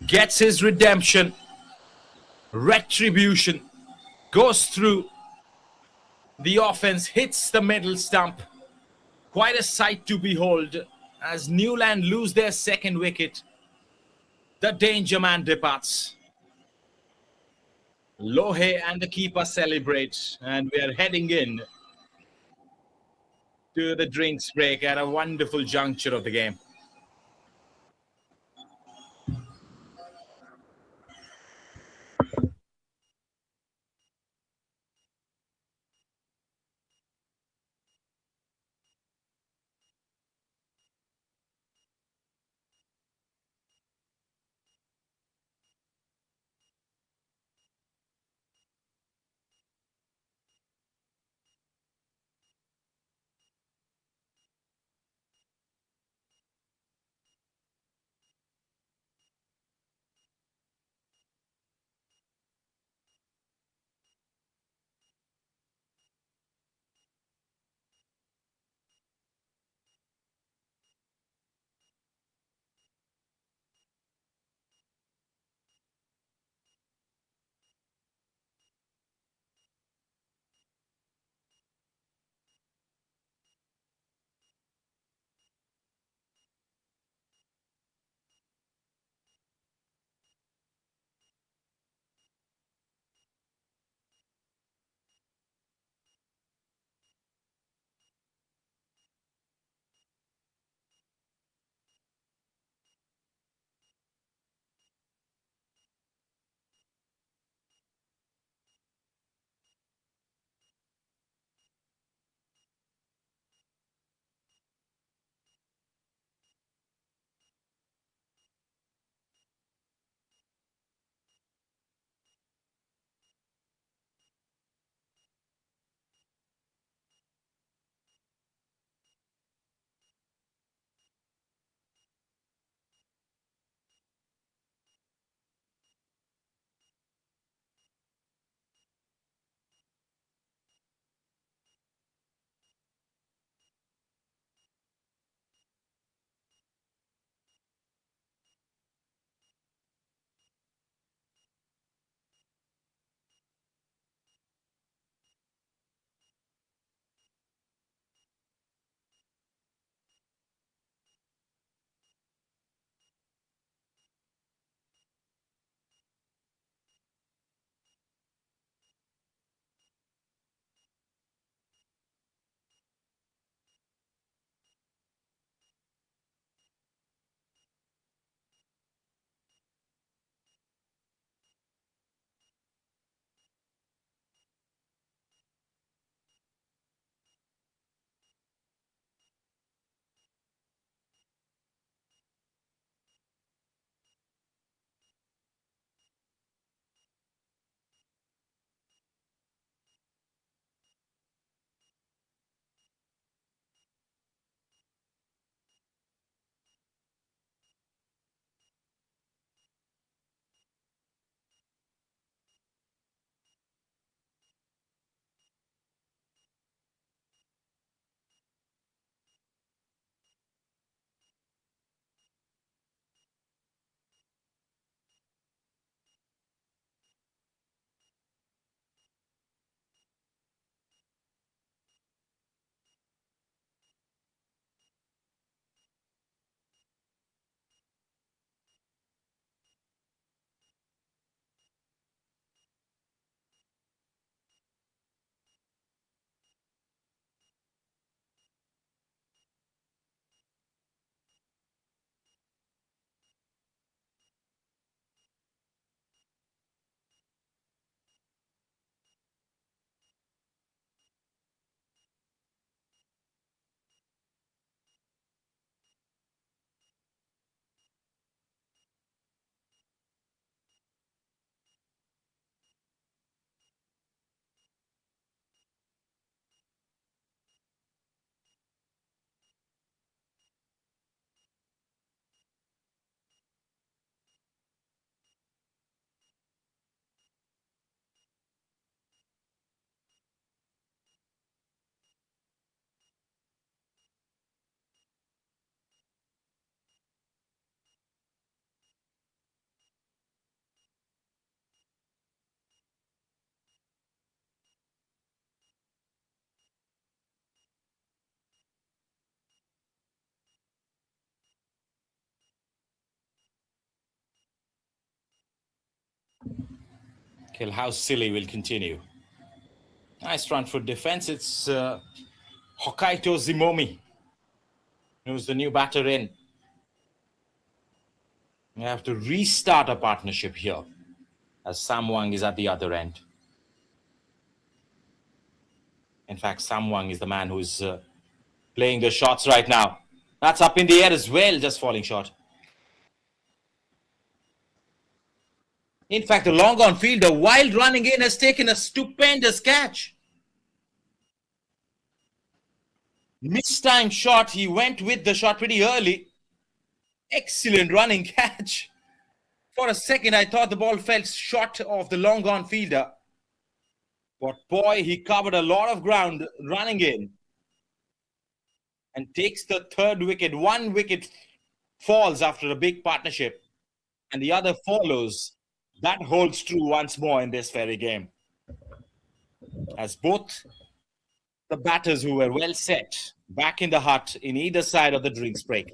Speaker 1: gets his redemption. Retribution goes through the offense, hits the middle stump. Quite a sight to behold as Newland lose their second wicket. The danger man departs. Lohe and the keeper celebrate, and we are heading in to the drinks break at a wonderful juncture of the game. till how silly will continue. Nice front foot defense. It's Hokaito Zimomi, who's the new batter in. We have to restart a partnership here, as Samwang is at the other end. In fact, Samwang is the man who's playing the shots right now. That's up in the air as well, just falling short. In fact, the long on fielder, while running in, has taken a stupendous catch. Mistimed shot. He went with the shot pretty early. Excellent running catch. For a second, I thought the ball fell short of the long on fielder. But boy, he covered a lot of ground running in and takes the third wicket. One wicket falls after a big partnership, and the other follows. That holds true once more in this very game, as both the batters who were well set back in the hut in either side of the drinks break.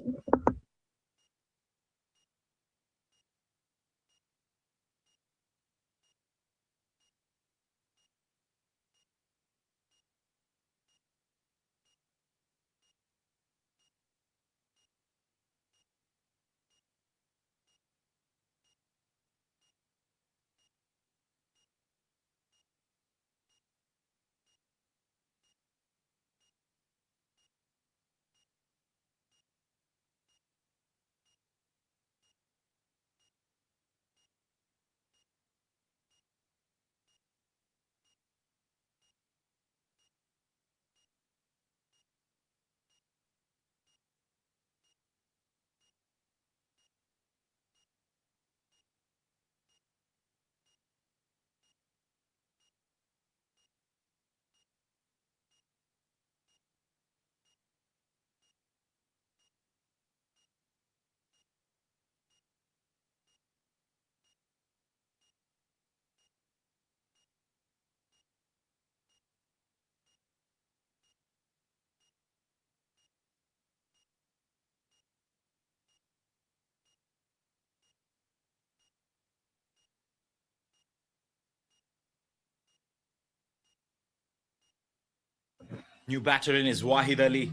Speaker 1: New batter in is Wahid Ali.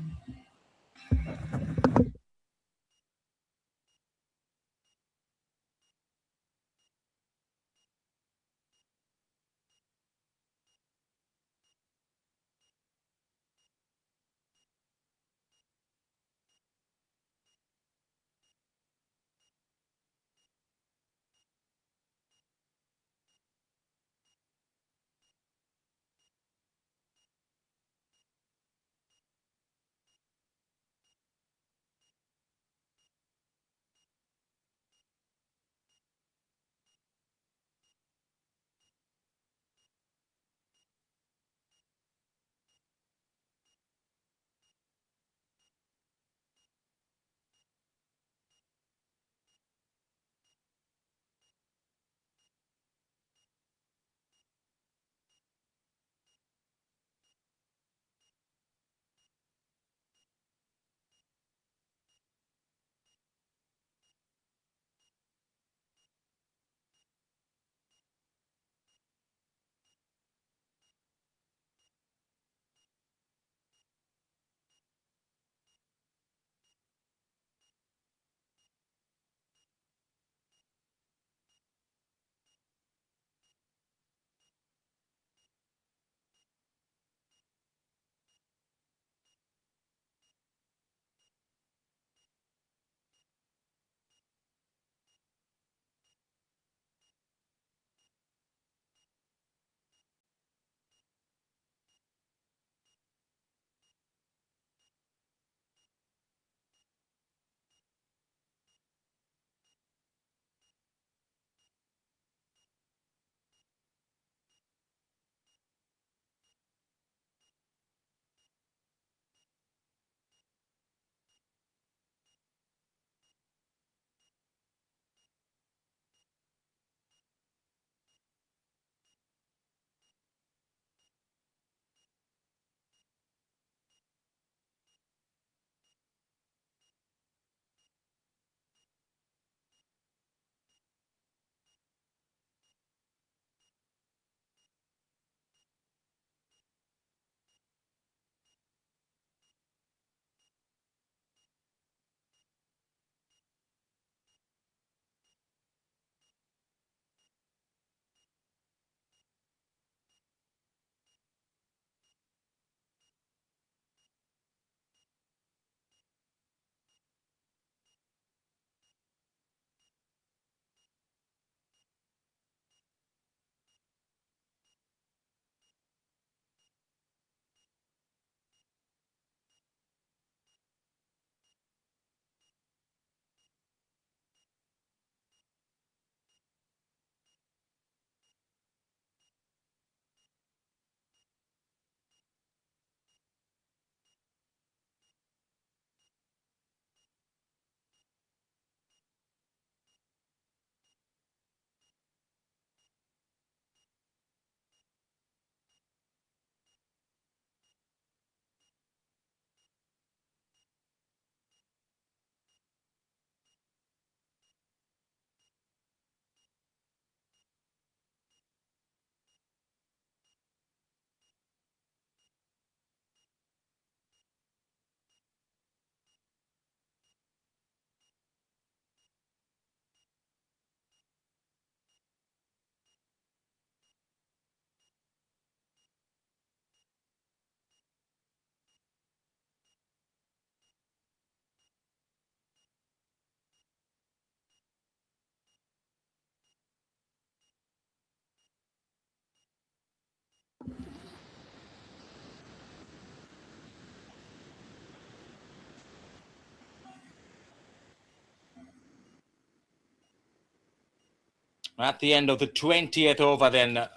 Speaker 1: At the end of the 20th over, then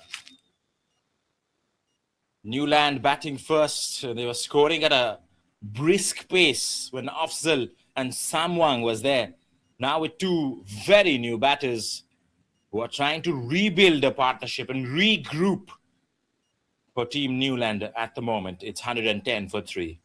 Speaker 1: Newland batting first. They were scoring at a brisk pace when Afzal and Samwang was there. Now with two very new batters who are trying to rebuild a partnership and regroup for Team Newland at the moment. It's 110 for 3.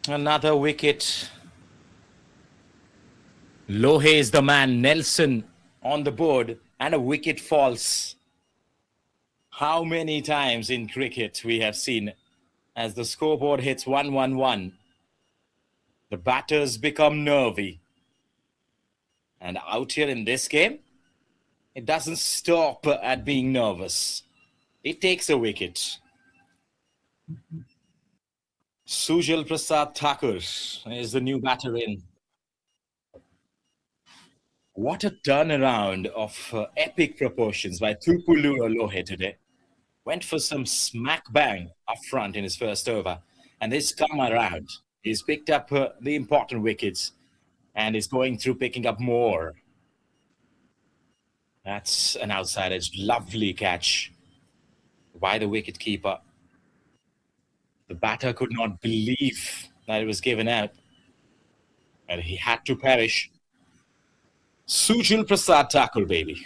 Speaker 1: Another wicket. Lohe is the man. Nelson on the board, and a wicket falls. How many times in cricket we have seen as the scoreboard hits 111, the batters become nervy. And out here in this game, It doesn't stop at being nervous. It takes a wicket. Sujal Prasad Thakur is the new batter in. What a turnaround of epic proportions by Tupulu Lohe today. Went for some smack bang up front in his first over. And this come around. He's picked up the important wickets and is going through picking up more. That's an outside edge. Lovely catch by the wicketkeeper. The batter could not believe that it was given out. And he had to perish. Sujal Prasad Thakur, baby.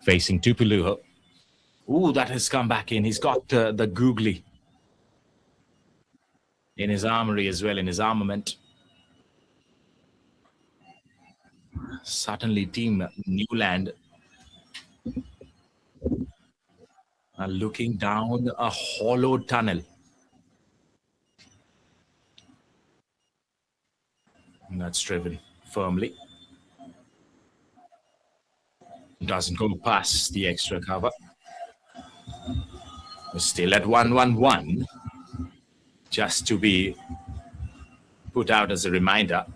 Speaker 1: Facing Tupulu. Ooh, that has come back in. He's got the googly in his armory as well, in his armament. Certainly team NIULAND are looking down a hollow tunnel. And that's driven firmly. Doesn't go past the extra cover. We're still at 1-1-1. Just to be put out as a reminder.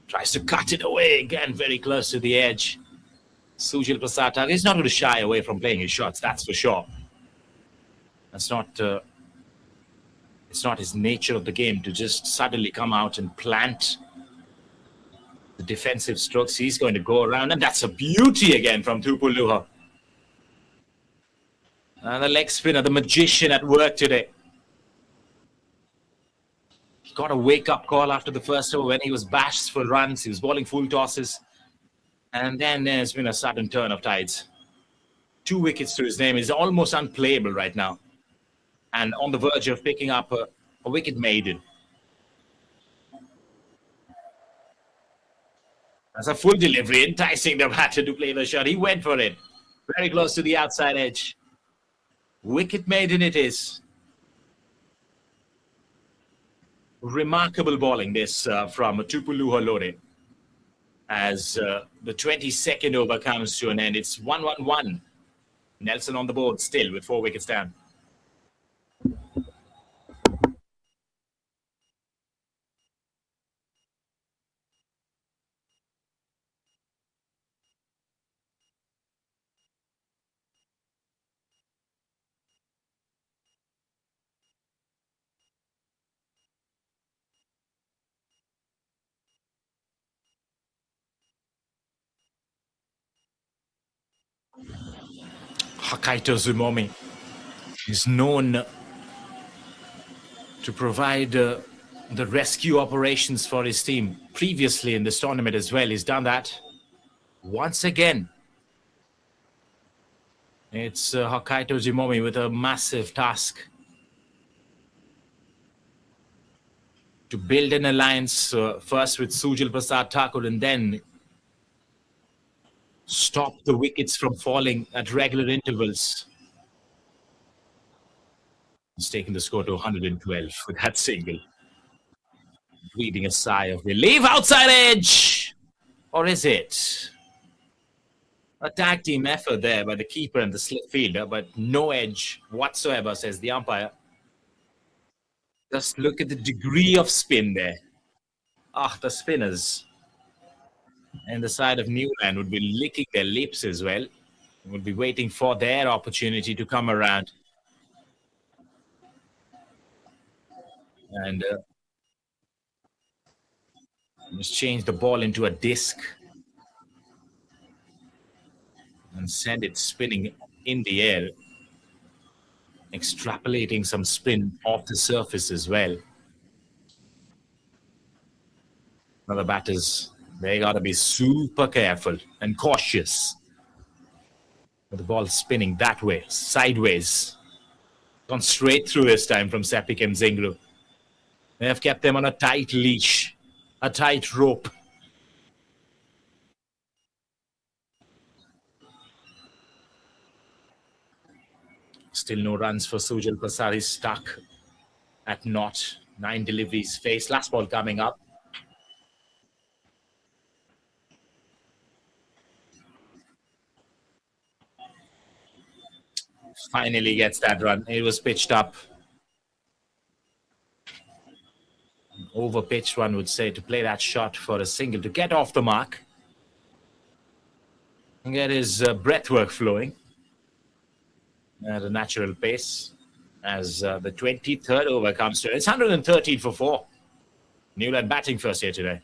Speaker 1: Tries to cut it away again, very close to the edge. Sujal Prasad Thakur is not going to shy away from playing his shots, that's for sure. That's not. It's not his nature of the game to just suddenly come out and plant the defensive strokes. He's going to go around, and that's a beauty again from Tupulu Lohe. And the leg spinner, the magician at work today. He got a wake-up call after the first over when he was bashed for runs. He was bowling full tosses. And then there's been a sudden turn of tides. 2 wickets to his name. He's almost unplayable right now. And on the verge of picking up a wicket maiden. That's a full delivery, enticing the batter to play the shot. He went for it. Very close to the outside edge. Wicket maiden it is. Remarkable bowling this from Tupulu Lohe. As the 22nd over comes to an end. It's 1-1-1. Nelson on the board still with 4 wickets down. Hakaito Zumomi is known to provide the rescue operations for his team previously in this tournament as well. He's done that once again. It's Hakaito Zumomi with a massive task to build an alliance first with Sujal Prasad Thakur and then stop the wickets from falling at regular intervals. He's taken the score to 112 with that single. Breathing a sigh of relief. Outside edge! Or is it? A tag team effort there by the keeper and the slip fielder, but no edge whatsoever, says the umpire. Just look at the degree of spin there. The spinners and the side of NIULAND would be licking their lips as well. Would be waiting for their opportunity to come around. And just change the ball into a disc and send it spinning in the air, extrapolating some spin off the surface as well. Now the batters, they got to be super careful and cautious with the ball spinning that way, sideways. Gone straight through this time from Sepik Mzingru. They have kept them on a tight leash, a tight rope. Still no runs for Sujal Prasad. He's stuck at naught. 9 deliveries faced. Last ball coming up. Finally gets that run. It was pitched up. Over pitched, one would say, to play that shot for a single, to get off the mark and get his breath work flowing at a natural pace as the 23rd over comes to it. It's 113 for 4. Newland batting first here today.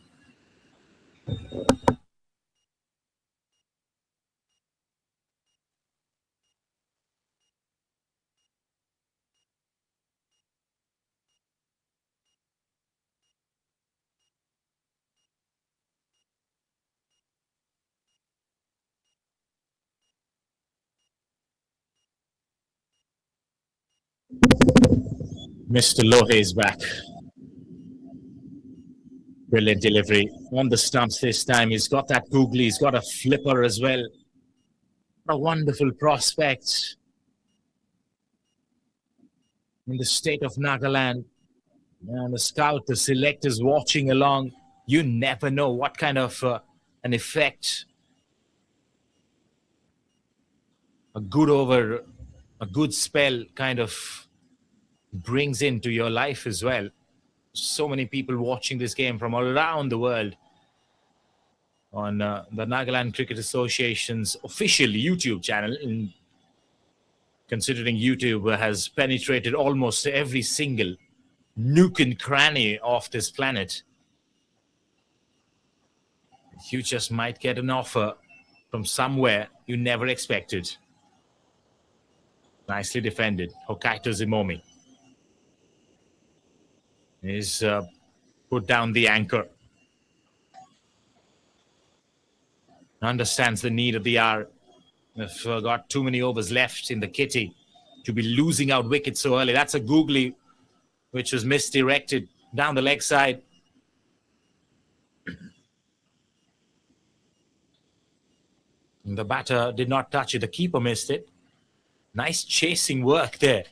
Speaker 1: Mr. Lohe is back. Brilliant delivery on the stumps this time. He's got that googly. He's got a flipper as well. What a wonderful prospect in the state of Nagaland. And the scout, the selectors watching along. You never know what kind of an effect a good over, a good spell kind of brings into your life as well. So many people watching this game from all around the world on the Nagaland Cricket Association's official YouTube channel. And considering YouTube has penetrated almost every single nook and cranny of this planet, you just might get an offer from somewhere you never expected. Nicely defended. Hokaito Zimomi is put down the anchor. Understands the need of the hour. We've got too many overs left in the kitty to be losing out wickets so early. That's a googly which was misdirected down the leg side. And the batter did not touch it. The keeper missed it. Nice chasing work there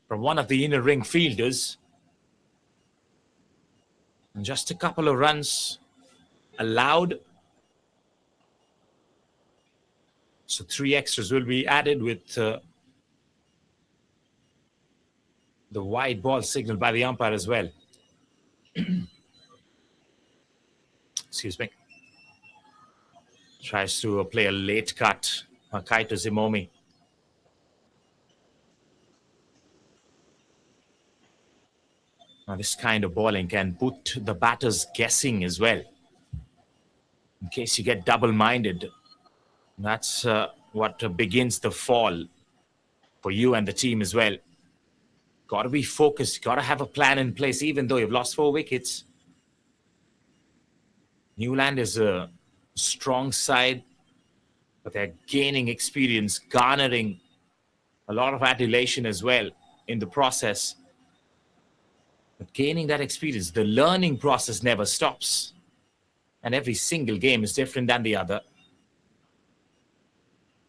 Speaker 1: from one of the inner ring fielders. And just a couple of runs allowed. So 3 extras will be added with the wide ball signal by the umpire as well. Excuse me. Tries to play a late cut. Kaito Zimomi. Now this kind of bowling can put the batters guessing as well. In case you get double-minded, that's what begins the fall for you and the team as well. Got to be focused. Got to have a plan in place, even though you've lost 4 wickets. Newland is a strong side, but they're gaining experience, garnering a lot of adulation as well in the process. But gaining that experience, the learning process never stops. And every single game is different than the other.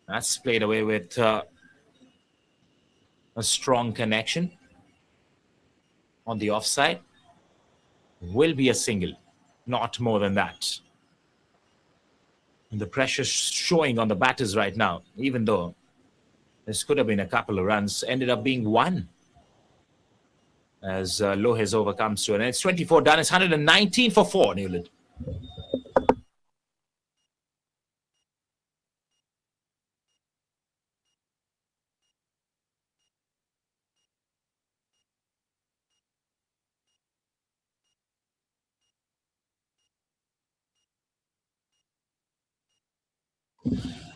Speaker 1: That's played away with a strong connection on the offside. Will be a single, not more than that. And the pressure showing on the batters right now, even though this could have been a couple of runs, ended up being 1. As Lohe's over comes to an end. It's 24 done. It's 119 for 4, Newland.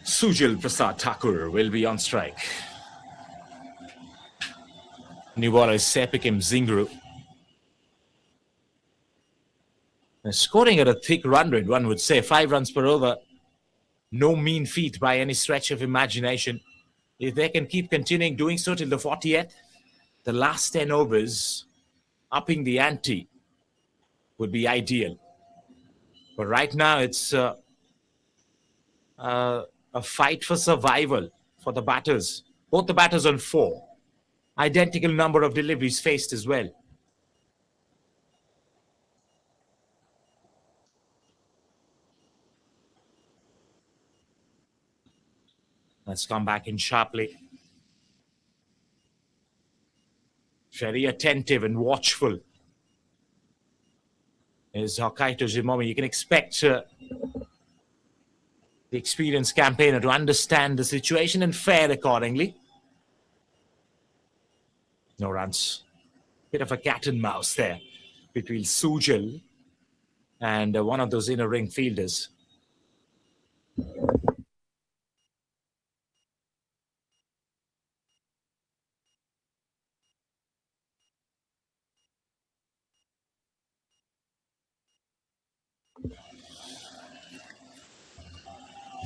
Speaker 1: Sujal Prasad Thakur will be on strike. New bowler is Sepikim Zingru. Scoring at a thick run rate, one would say. 5 runs per over. No mean feat by any stretch of imagination. If they can keep continuing doing so till the 40th, the last 10 overs, upping the ante would be ideal. But right now, it's a fight for survival for the batters. Both the batters on 4. Identical number of deliveries faced as well. Let's come back in sharply. Very attentive and watchful is Hokaito Jimomi. You can expect the experienced campaigner to understand the situation and fare accordingly. No runs. Bit of a cat and mouse there between Sujal and one of those inner ring fielders.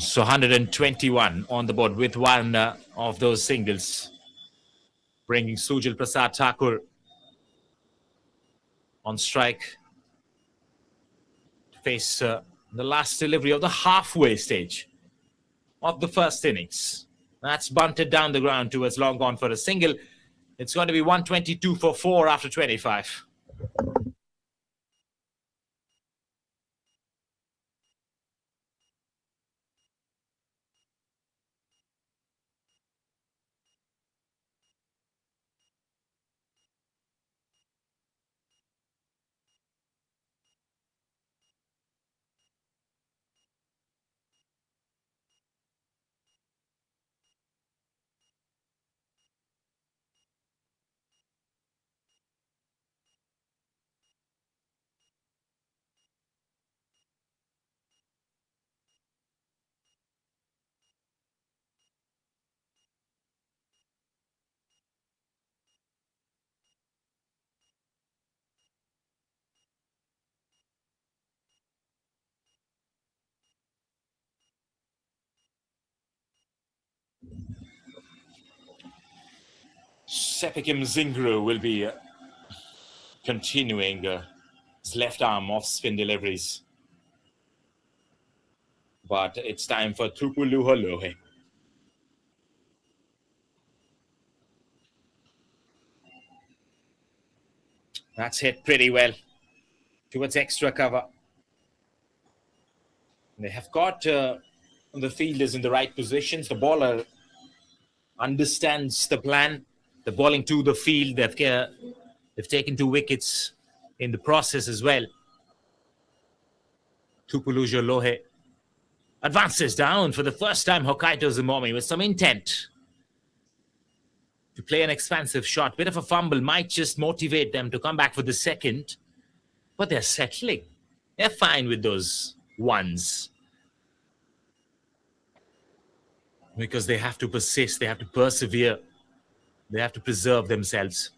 Speaker 1: So 121 on the board with one of those singles, bringing Sujal Prasad Thakur on strike to face the last delivery of the halfway stage of the first innings. That's bunted down the ground towards long gone for a single. It's going to be 122 for 4 after 25. Sepikim Zingru will be continuing his left arm off spin deliveries. But it's time for Tupulu Lohe. That's hit pretty well towards extra cover. They have got the fielders in the right positions. The bowler understands the plan. The bowling to the field. They've taken 2 wickets in the process as well. Tupulu Lohe advances down for the first time. Hokaito Jimomi with some intent to play an expansive shot. Bit of a fumble might just motivate them to come back for the second. But they're settling. They're fine with those ones. Because they have to persist. They have to persevere. They have to preserve themselves.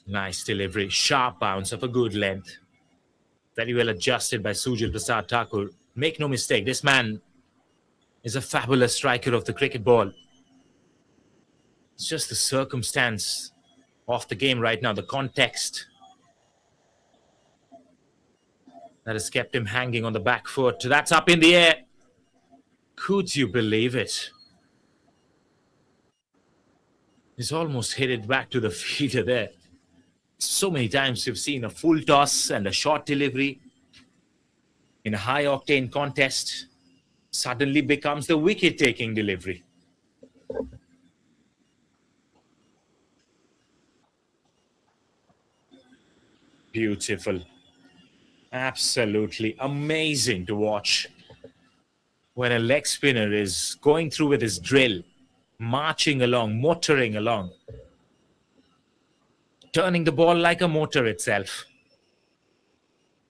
Speaker 1: Nice delivery. Sharp bounce of a good length. Very well adjusted by Sujal Prasad Thakur. Make no mistake, this man is a fabulous striker of the cricket ball. It's just the circumstance of the game right now, the context that has kept him hanging on the back foot. That's up in the air. Could you believe it? He's almost hit it back to the fielder there. So many times you've seen a full toss and a short delivery in a high-octane contest suddenly becomes the wicket-taking delivery. Beautiful. Absolutely amazing to watch when a leg spinner is going through with his drill, marching along, motoring along, turning the ball like a motor itself.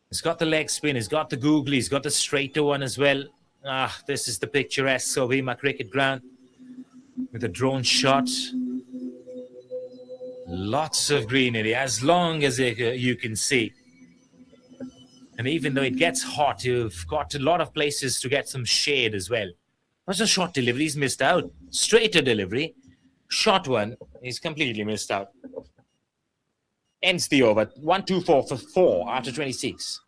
Speaker 1: He's got the leg spin, he's got the googly, he's got the straighter one as well. This is the picturesque SOVIMA cricket ground with a drone shot. Lots of greenery, as long as you can see. And even though it gets hot, you've got a lot of places to get some shade as well. That's a short delivery, he's missed out. Straighter delivery, short one, he's completely missed out. Ends the over. 1-2-4 for 4 after 26.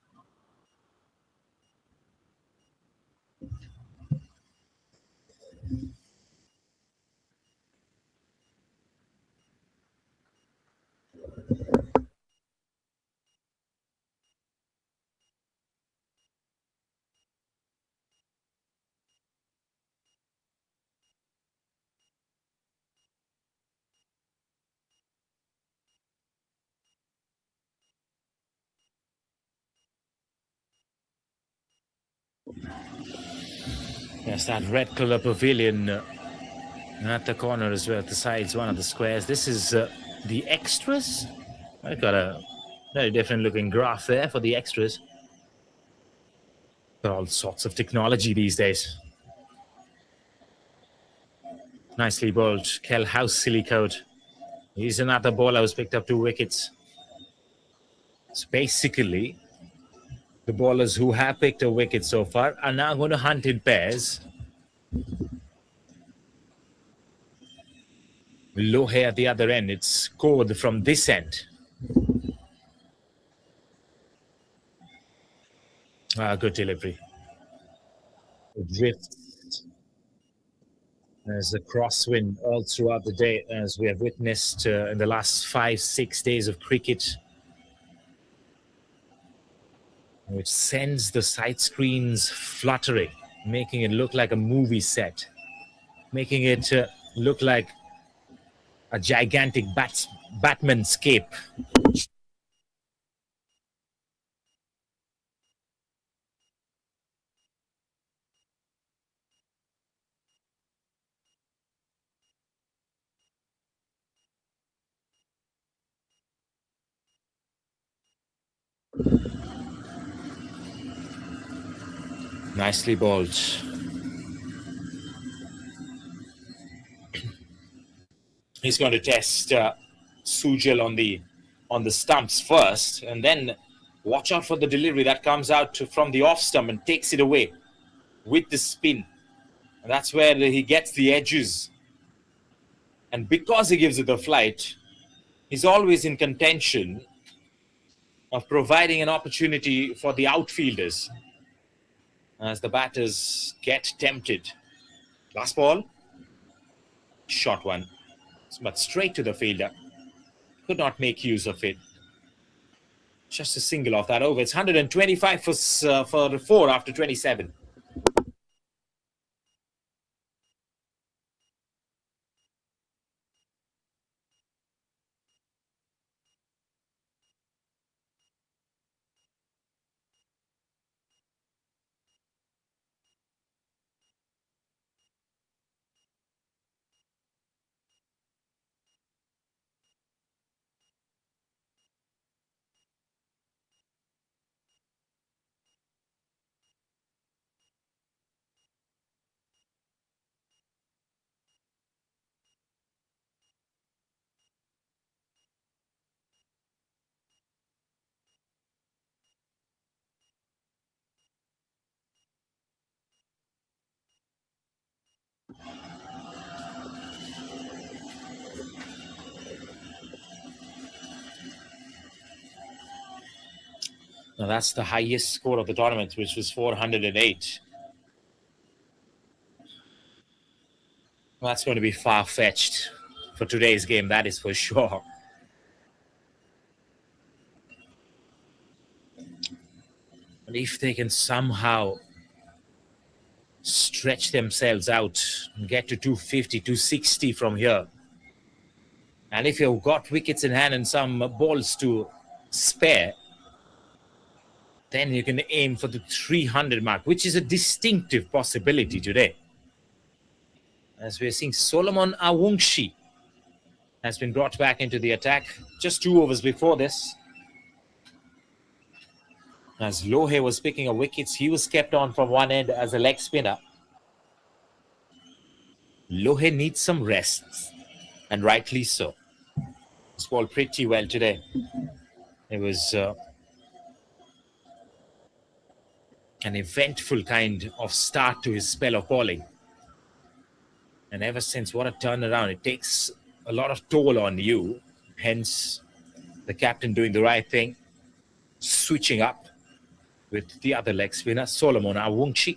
Speaker 1: Yes, that red color pavilion at the corner as well, at the sides, one of the squares. This is the extras. I got a very different looking graph there for the extras. Got all sorts of technology these days. Nicely bowled. Kel House silly code. He's another bowler who's picked up 2 wickets. So basically, the bowlers who have picked a wicket so far are now going to hunt in pairs. Lohe at the other end. It's scored from this end. Good delivery. Drift. There's a crosswind all throughout the day, as we have witnessed in the last 5-6 days of cricket, which sends the side screens fluttering, making it look like a movie set, making it look like a gigantic Batman's cape. Nicely bowled. He's going to test Sujal on the stumps first, and then watch out for the delivery that comes out from the off stump and takes it away with the spin. And that's where he gets the edges. And because he gives it the flight, he's always in contention of providing an opportunity for the outfielders as the batters get tempted. Last ball, short one, but straight to the fielder. Could not make use of it. Just a single off that over. It's 125 for 4 after 27. Now that's the highest score of the tournament, which was 408. Well, that's going to be far-fetched for today's game, that is for sure. And if they can somehow stretch themselves out and get to 250, 260 from here, and if you've got wickets in hand and some balls to spare, then you can aim for the 300 mark, which is a distinctive possibility today. As we're seeing, Solomon Awungshi has been brought back into the attack just 2 overs before this. As Lohe was picking up wickets, he was kept on from one end as a leg spinner. Lohe needs some rest, and rightly so. He's bowled pretty well today. It was an eventful kind of start to his spell of bowling. And ever since, what a turnaround. It takes a lot of toll on you. Hence, the captain doing the right thing, switching up with the other leg spinner, Solomon Awungshi.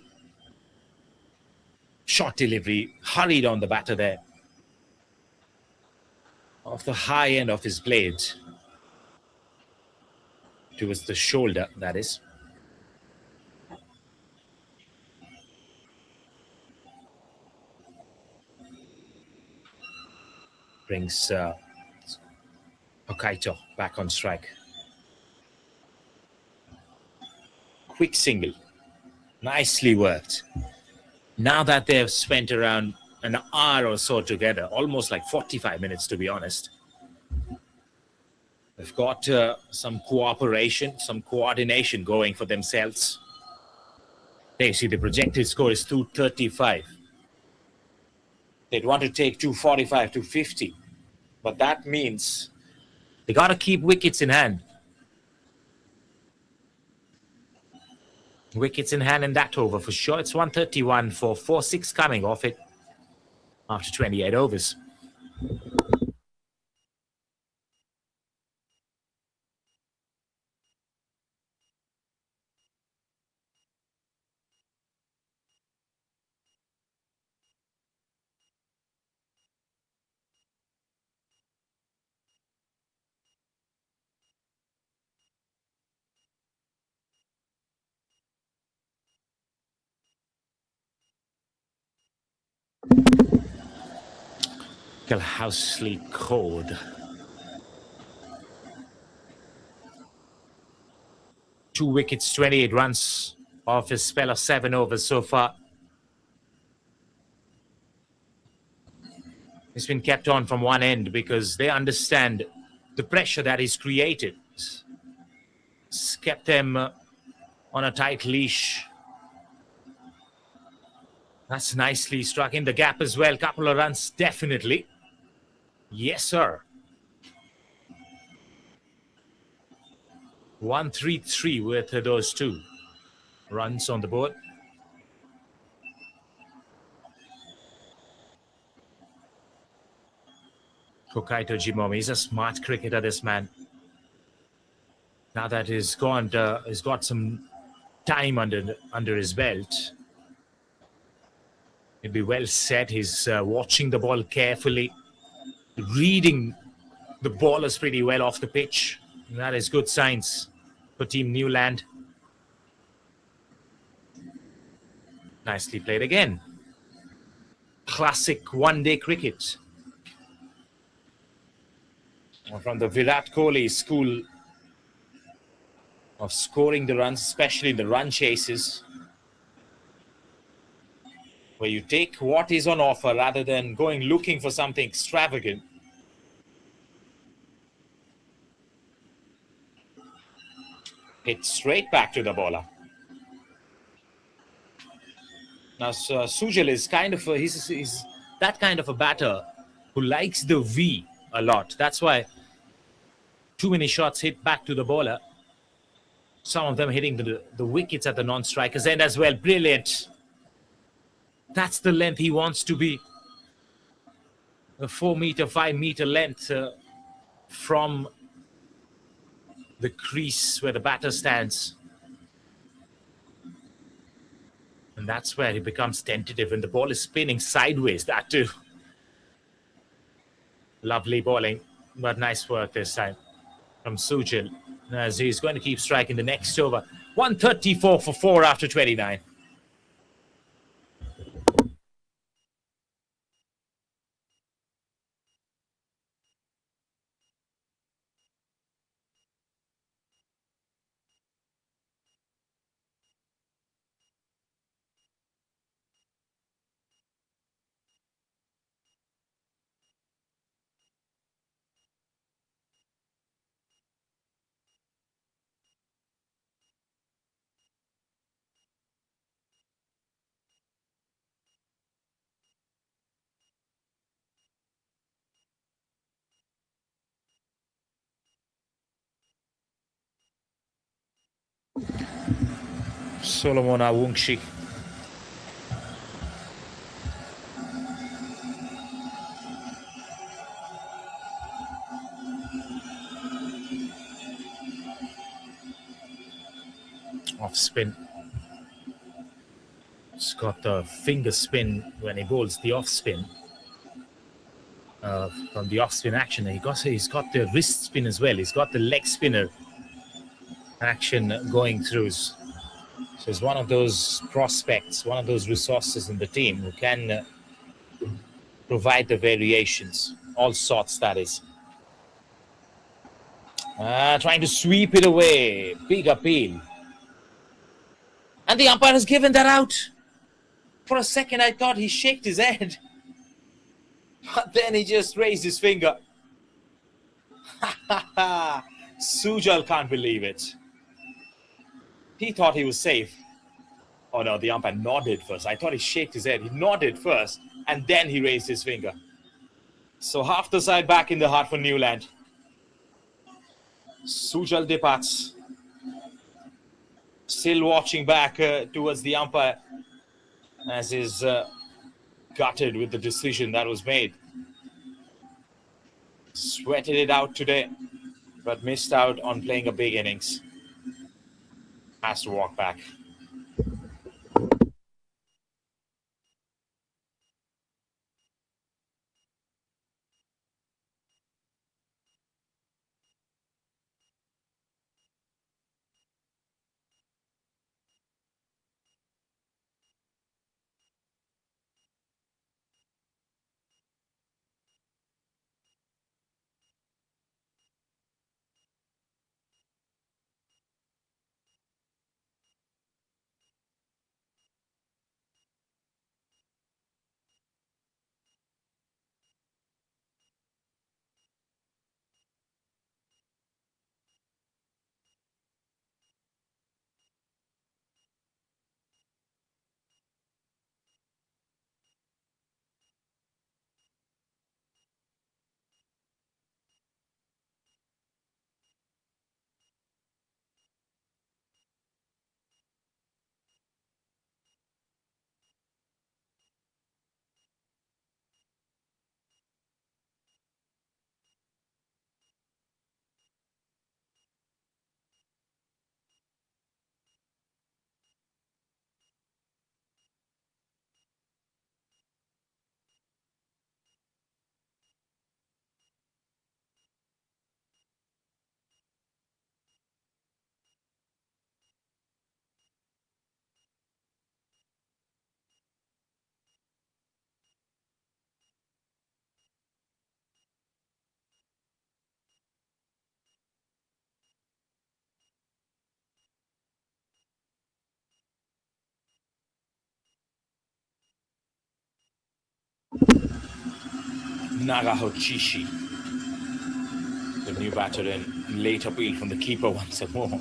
Speaker 1: Short delivery, hurried on the batter there. Off the high end of his blade. Towards the shoulder, that is. Brings Hokaito back on strike. Quick single. Nicely worked. Now that they've spent around an hour or so together, almost like 45 minutes to be honest, they've got some cooperation, some coordination going for themselves. There you see the projected score is 235. They'd want to take 245, 250. But that means they got to keep wickets in hand. Wickets in hand in that over for sure. It's 131 for 4-6 coming off it after 28 overs. Housely cold. 2 wickets, 28 runs off his spell of 7 overs so far. It's been kept on from one end because they understand the pressure that is created. It's kept them on a tight leash. That's nicely struck in the gap as well. Couple of runs, definitely. Yes, sir. 133 with those 2 runs on the board. Hokaito Jimomi, he's a smart cricketer, this man. Now that he's got some time under his belt, he'll be well set. He's watching the ball carefully, reading the ballers pretty well off the pitch. And that is good signs for Team Newland. Nicely played again. Classic one-day cricket. From the Virat Kohli school of scoring the runs, especially in the run chases, where you take what is on offer rather than going looking for something extravagant. Hit straight back to the bowler. Now, Sujal is kind of he's that kind of a batter who likes the V a lot. That's why too many shots hit back to the bowler. Some of them hitting the wickets at the non-strikers end as well. Brilliant. That's the length he wants to be. A 4-meter, 5-meter length from the crease where the batter stands. And that's where he becomes tentative when the ball is spinning sideways, that too. Lovely bowling, but nice work this time from Sujal, as he's going to keep striking the next over. 134 for 4 after 29. Solomon Awungshi. Off spin. He's got the finger spin when he bowls the off spin. From the off spin action, he's got the wrist spin as well. He's got the leg spinner action going through. So he's one of those prospects, one of those resources in the team who can provide the variations, all sorts, that is. Trying to sweep it away. Big appeal. And the umpire has given that out. For a second, I thought he shook his head. But then he just raised his finger. Sujal can't believe it. He thought he was safe. Oh no, the umpire nodded first. I thought he shook his head. He nodded first, and then he raised his finger. So half the side back in the heart for Newland. Sujal departs. Still watching back towards the umpire as he's gutted with the decision that was made. Sweated it out today, but missed out on playing a big innings. Has to walk back. Nagahochishi, the new batter in late appeal from the keeper once more.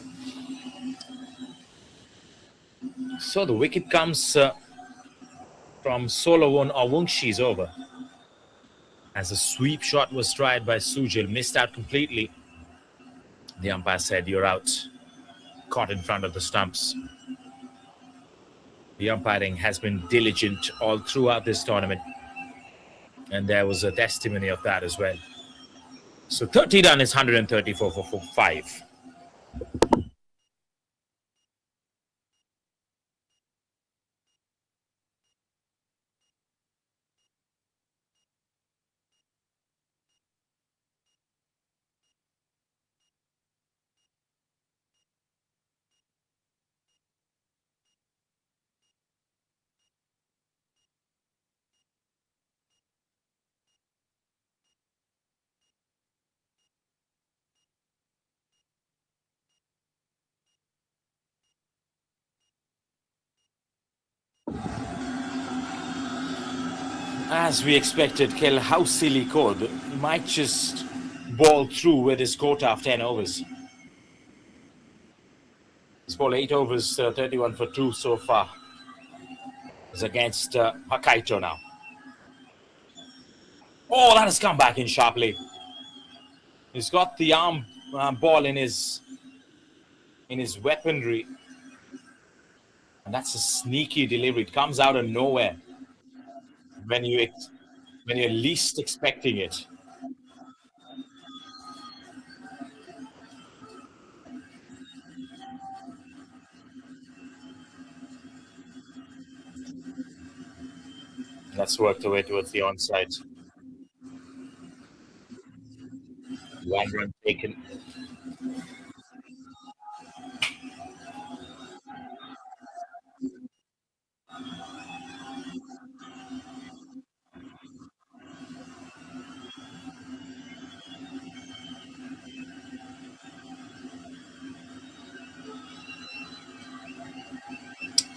Speaker 1: So the wicket comes from Solowon Awungshi's over. As a sweep shot was tried by Sujil, missed out completely. The umpire said, "You're out." Caught in front of the stumps. The umpiring has been diligent all throughout this tournament, and there was a testimony of that as well. So 30 done is 134 for 5. As we expected, Kel, how silly called. He might just ball through with his quota of 10 overs. He's bowled 8 overs, 31 for 2 so far. It's against Hokkaido now. Oh, that has come back in sharply. He's got the arm ball in his weaponry. And that's a sneaky delivery. It comes out of nowhere when you're least expecting it. That's worked away towards the onside. 1 run taken.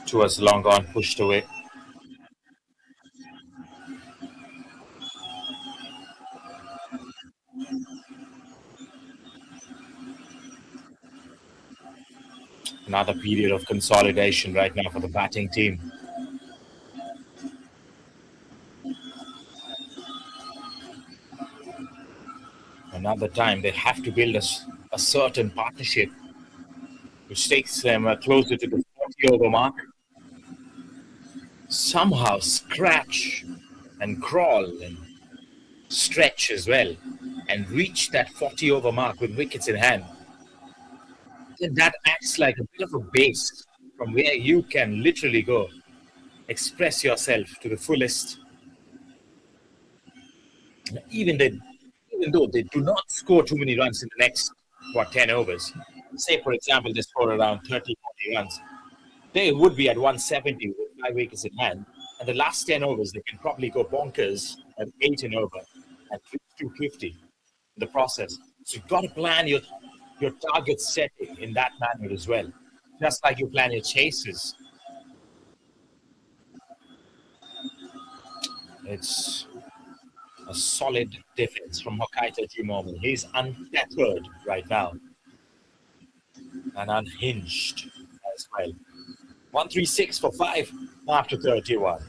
Speaker 1: towards long on, pushed away. Another period of consolidation right now for the batting team. Another time they have to build a certain partnership which takes them closer to the 40 over mark. Somehow scratch and crawl and stretch as well and reach that 40 over mark with wickets in hand. Then that acts like a bit of a base from where you can literally go express yourself to the fullest. Even though they do not score too many runs in the next 10 overs, say for example they score around 30, 40 runs, they would be at 170 with 5 wickets in hand, and the last 10 overs they can probably go bonkers at 8 and over and 250 in the process. So you've got to plan your target setting in that manner as well, just like you plan your chases. It's a solid defense from Hokaita Jimomo. He's untethered right now and unhinged as well. 136 for 5 after 31.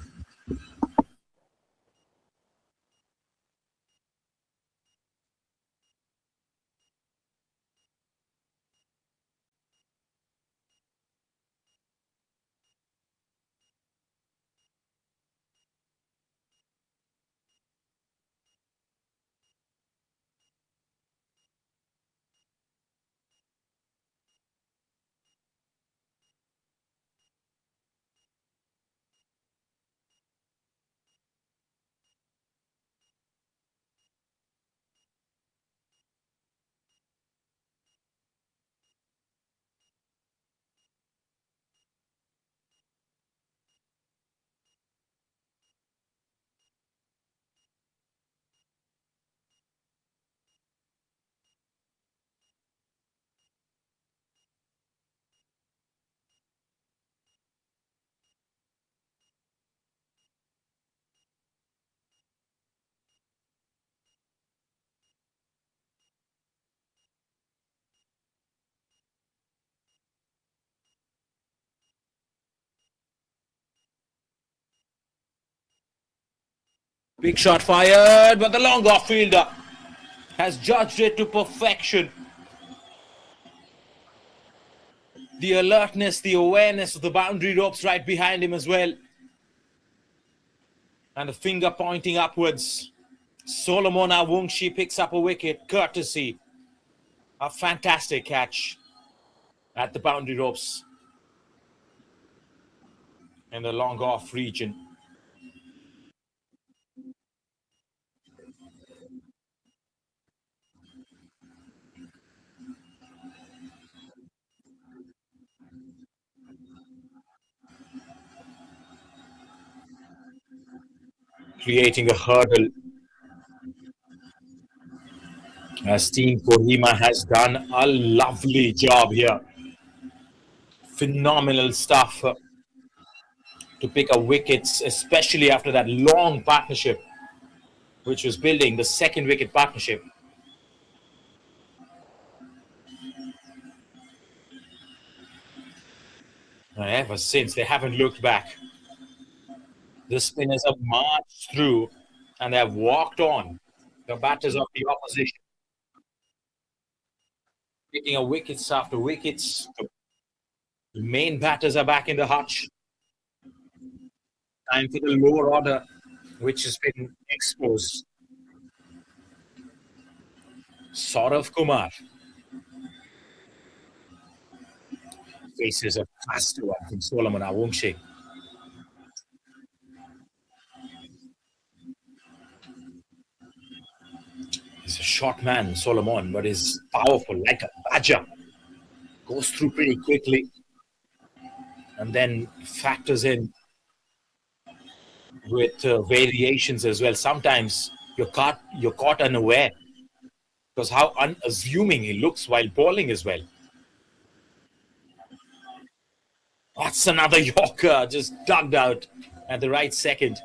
Speaker 1: Big shot fired, but the long off fielder has judged it to perfection. The alertness, the awareness of the boundary ropes right behind him as well. And the finger pointing upwards. Solomon Awungshi picks up a wicket, courtesy. A fantastic catch at the boundary ropes in the long off region. Creating a hurdle. As Team Kohima has done a lovely job here. Phenomenal stuff to pick up wickets, especially after that long partnership, which was building the second wicket partnership. And ever since, they haven't looked back. The spinners have marched through and they have walked on the batters of the opposition, picking up wickets after wickets. The main batters are back in the hutch. Time for the lower order, which has been exposed. Saurav Kumar faces a faster one from Solomon Awungshi. He's a short man, Solomon, but he's powerful like a badger. Goes through pretty quickly and then factors in with variations as well. Sometimes you're caught unaware because how unassuming he looks while bowling as well. That's another Yorker just ducked out at the right second.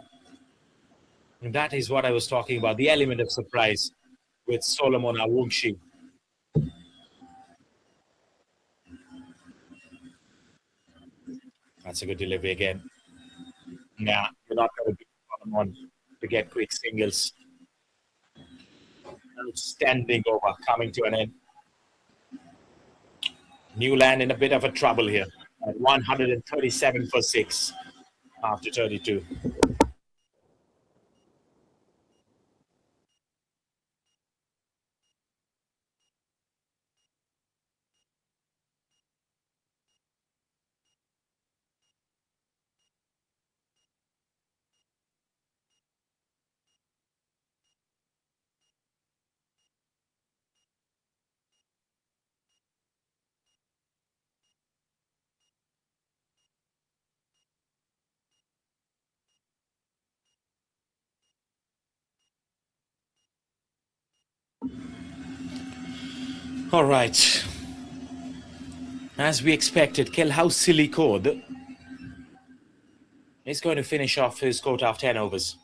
Speaker 1: And that is what I was talking about, the element of surprise with Solomon Awungshi. That's a good delivery again. Nah, you're not going to beat Solomon to get quick singles. Standing over, coming to an end. Newland in a bit of a trouble here at 137 for 6 after 32. All right. As we expected, Kelhausili Code is going to finish off his quota of 10 overs.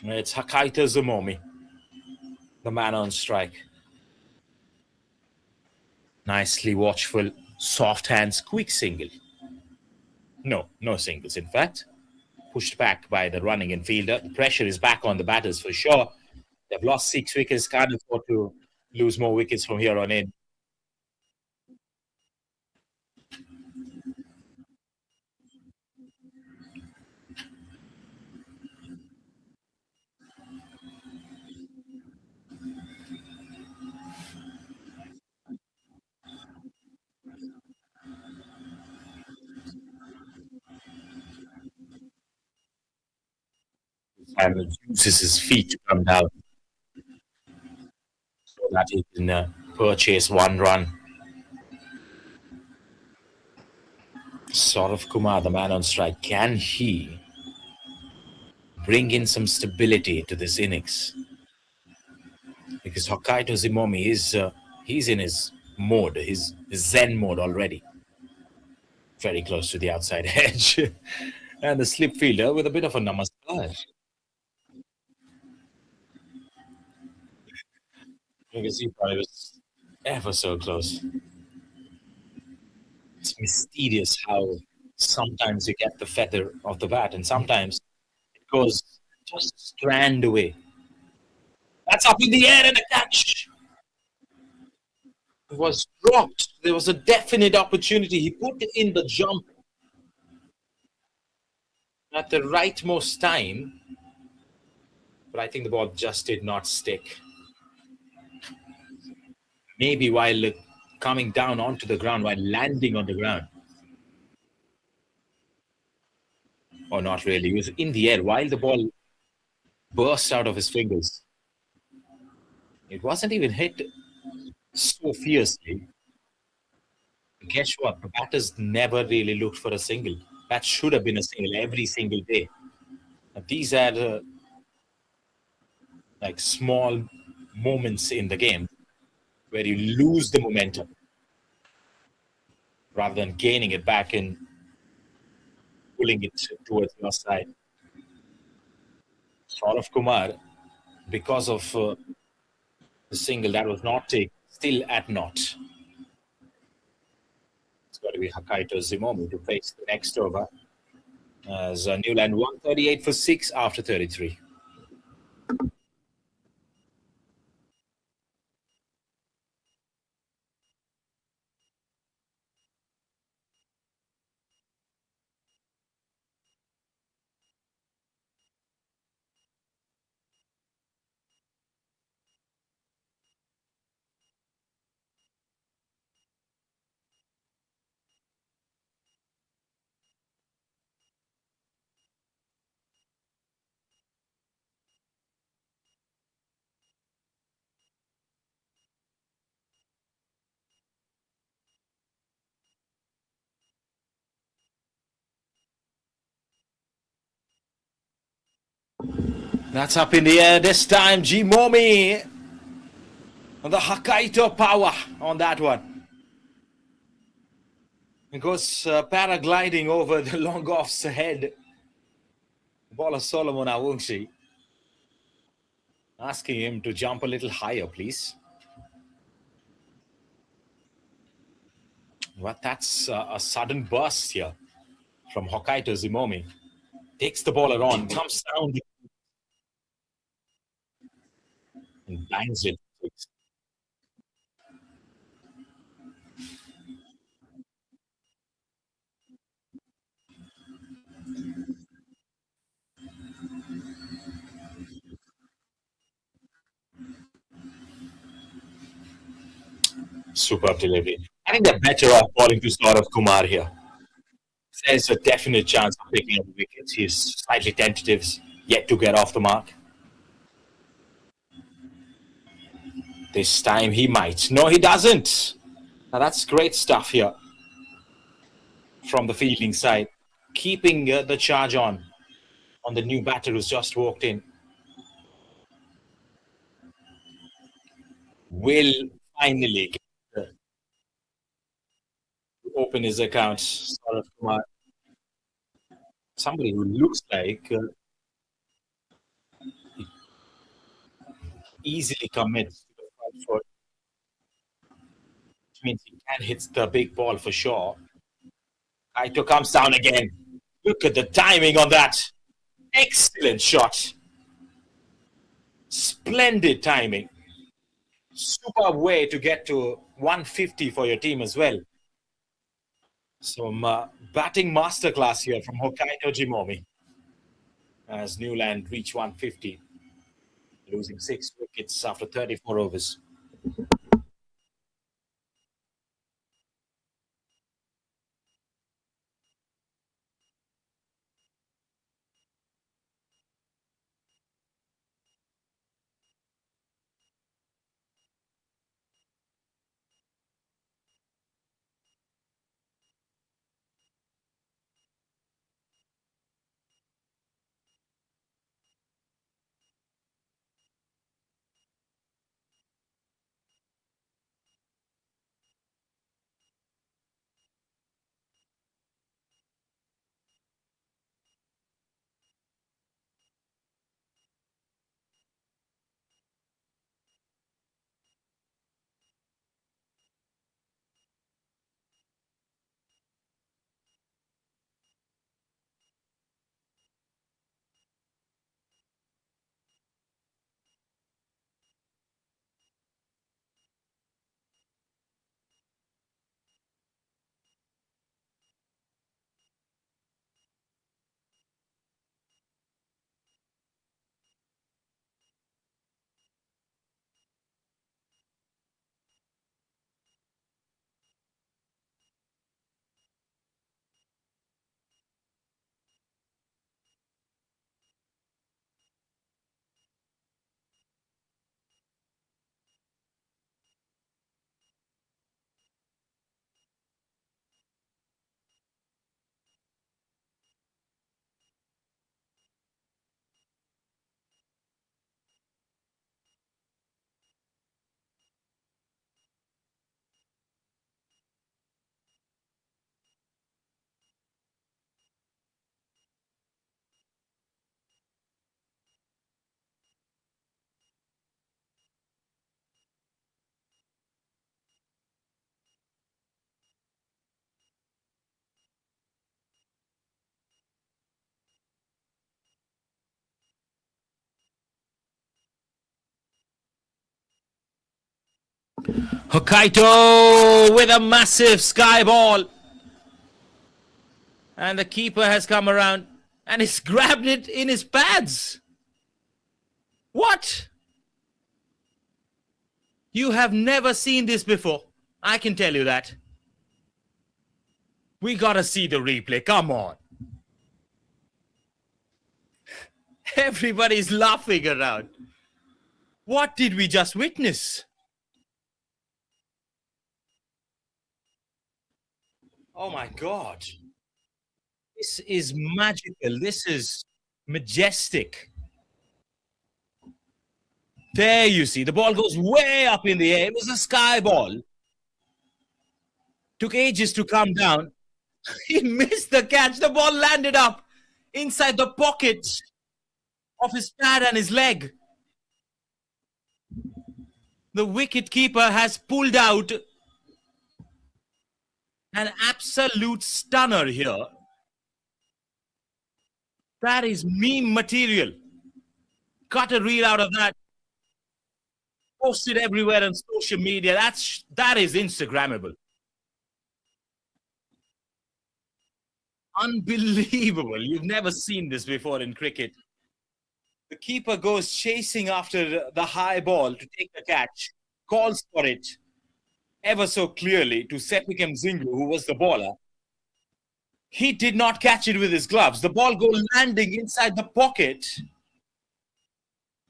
Speaker 1: It's Hakaita Zumomi, the man on strike. Nicely watchful, soft hands, quick single. No singles, in fact. Pushed back by the running infielder. The pressure is back on the batters for sure. They've lost 6 wickets, can't afford to lose more wickets from here on in. And uses his feet to come down so that he can purchase 1 run. Saurav Kumar, the man on strike, can he bring in some stability to this innings? Because Hokkaido Zimomi is he's in his mode, his zen mode already. Very close to the outside edge. And the slip fielder with a bit of a namaskar. You can see probably was ever so close. It's mysterious how sometimes you get the feather of the bat and sometimes it goes just a strand away. That's up in the air and a catch. It was dropped. There was a definite opportunity. He put in the jump at the rightmost time, but I think the ball just did not stick. Maybe while coming down onto the ground, while landing on the ground. Or not really. He was in the air while the ball burst out of his fingers. It wasn't even hit so fiercely. Guess what? The batters never really looked for a single. That should have been a single every single day. But these are like small moments in the game where you lose the momentum rather than gaining it back and pulling it towards your side. Saurav Kumar, because of the single that was not taken, still at naught. It's got to be Hokkaido Zimomi to face the next over as Newland 138 for 6 after 33. That's up in the air this time. Jimomi. The Hokkaido power on that one. It goes paragliding over the long off's head. Bowler Solomon Awungsi asking him to jump a little higher, please. But that's a sudden burst here from Hokkaido Zimomi. Takes the bowler on, comes down and bangs it. Superb delivery. I think they're better off bowling to Saurav Kumar here. There's a definite chance of picking up the wickets. He's slightly tentative, yet to get off the mark. This time he might. No, he doesn't. Now that's great stuff here from the fielding side. Keeping the charge on the new batter who's just walked in. Will finally get to open his account. Saurav Kumar. Somebody who looks like easily commits to the front foot, which means he can hit the big ball for sure. Kaito comes down again. Look at the timing on that. Excellent shot. Splendid timing. Superb way to get to 150 for your team as well. Some batting masterclass here from Hokkaido Jimomi as Newland reach 150, losing 6 wickets after 34 overs. Hokkaido with a massive sky ball. And the keeper has come around and he's grabbed it in his pads. What? You have never seen this before. I can tell you that. We gotta see the replay. Come on. Everybody's laughing around. What did we just witness? Oh my God. This is magical. This is majestic. There you see, the ball goes way up in the air. It was a sky ball. Took ages to come down. He missed the catch. The ball landed up inside the pocket of his pad and his leg. The wicket keeper has pulled out an absolute stunner here. That is meme material. Cut a reel out of that. Post it everywhere on social media. That is Instagrammable. Unbelievable. You've never seen this before in cricket. The keeper goes chasing after the high ball to take the catch, calls for it ever so clearly to Sepikam Zinglu, who was the bowler. He did not catch it with his gloves. The ball goes landing inside the pocket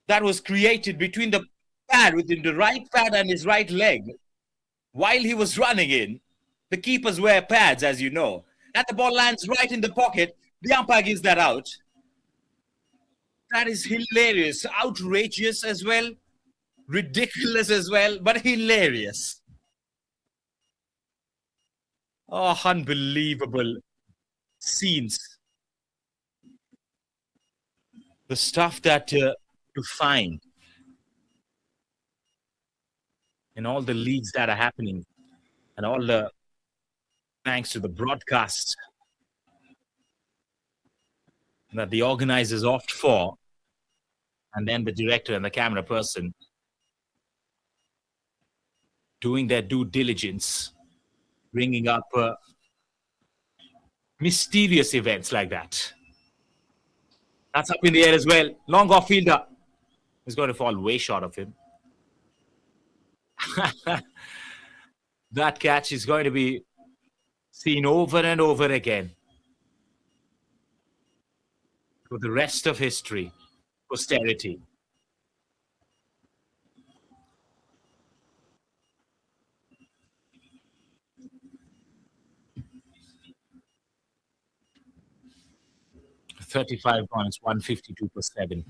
Speaker 1: that was created between the pad, within the right pad and his right leg. While he was running in, the keepers wear pads, as you know, and the ball lands right in the pocket. The umpire gives that out. That is hilarious, outrageous as well, ridiculous as well, but hilarious. Oh, unbelievable scenes. The stuff that you find in all the leagues that are happening, and all the thanks to the broadcast that the organizers opt for, and then the director and the camera person doing their due diligence, bringing up mysterious events like that. That's up in the air as well. Long off fielder is going to fall way short of him. That catch is going to be seen over and over again for the rest of history, posterity. $35, 152 per 7.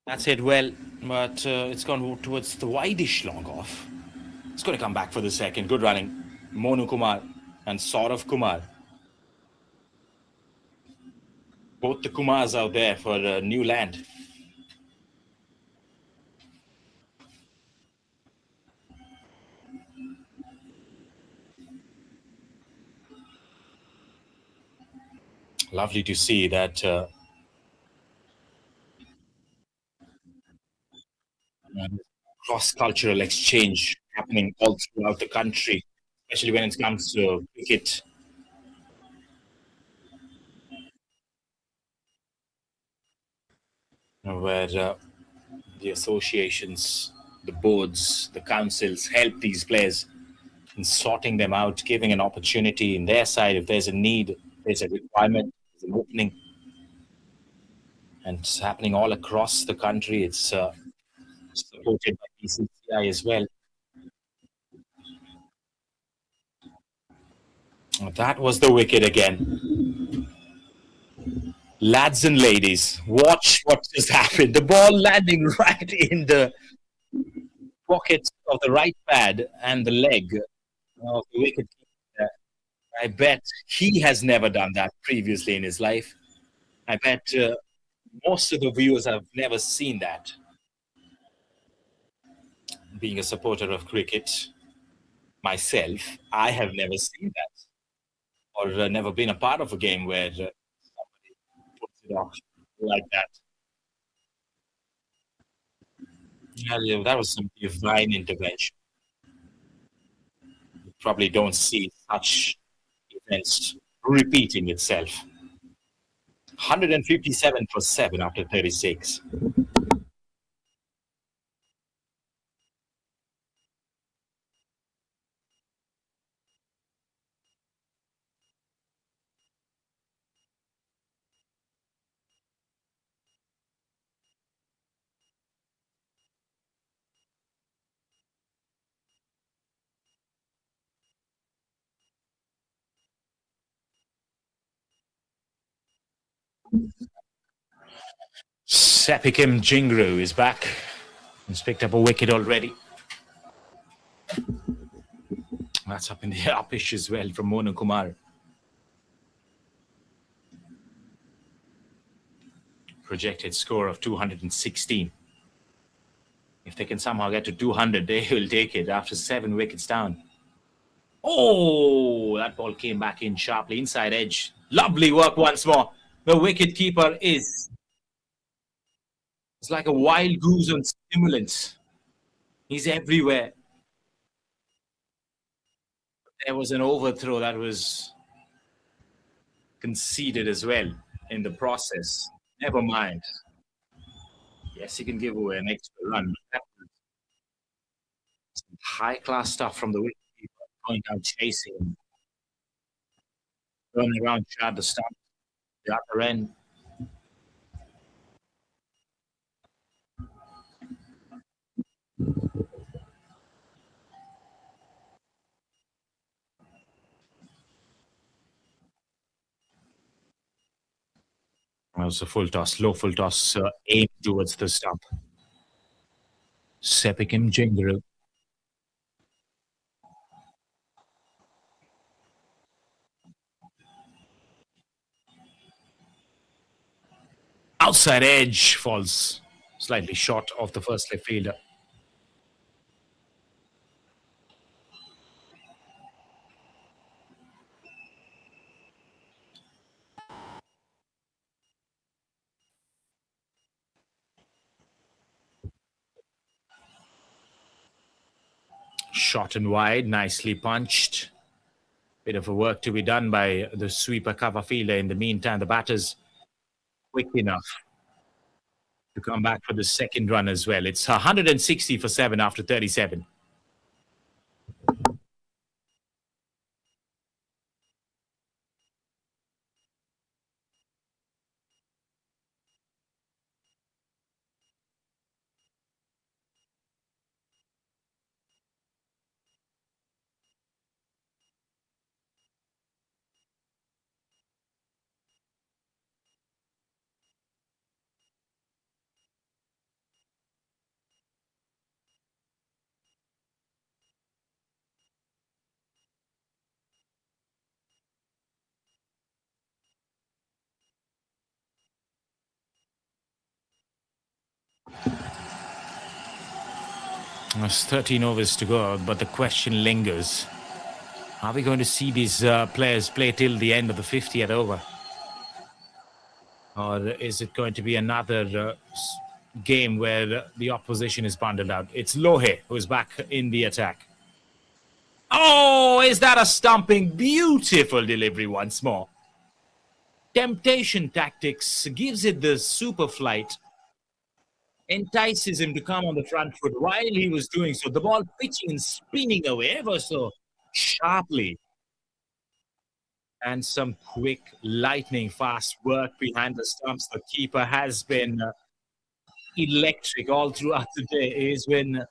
Speaker 1: That's it well, but it's gone towards the wideish long off. It's going to come back for the second. Good running. Monu Kumar and Saurav Kumar. Both the Kumars out there for Newland. Lovely to see that cross-cultural exchange happening all throughout the country, especially when it comes to cricket. Where the associations the boards, the councils help these players in sorting them out, giving an opportunity in their side if there's a need, there's a requirement, there's an opening. And it's happening all across the country. It's supported by BCCI as well. That was the wicket again. Lads and ladies, watch what just happened. The ball landing right in the pocket of the right pad and the leg of the wicket. I bet he has never done that previously in his life. I bet most of the viewers have never seen that. Being a supporter of cricket myself, I have never seen that, or never been a part of a game where somebody puts it off like that. Yeah, that was some divine intervention. You probably don't see such events repeating itself. 157 for 7 after 36. Sepikim Jingru is back. He's picked up a wicket already. That's up in the uppish as well from Monu Kumar. Projected score of 216. If they can somehow get to 200, they will take it after 7 wickets down. Oh, that ball came back in sharply, inside edge. Lovely work once more. The wicket keeper is... It's like a wild goose on stimulants. He's everywhere. There was an overthrow that was conceded as well in the process. Never mind. Yes, he can give away an extra run. High-class stuff from the wicketkeeper, going down chasing. Turning around, shot the stump, the upper end. That was a full toss, low full toss, aimed towards the stump. Sepikim Jingru. Outside edge falls slightly short of the first left fielder. Short and wide, nicely punched. Bit of a work to be done by the sweeper cover fielder. In the meantime, the batter's quick enough to come back for the second run as well. It's 160 for 7 after 37. There's 13 overs to go, but the question lingers. Are we going to see these players play till the end of the 50th over? Or is it going to be another game where the opposition is bundled out? It's Lohe who's back in the attack. Oh, is that a stumping? Beautiful delivery once more. Temptation tactics gives it the super flight. entices him to come on the front foot. While he was doing so, the ball pitching and spinning away ever so sharply. And some quick, lightning fast work behind the stumps. The keeper has been electric all throughout the day. He's been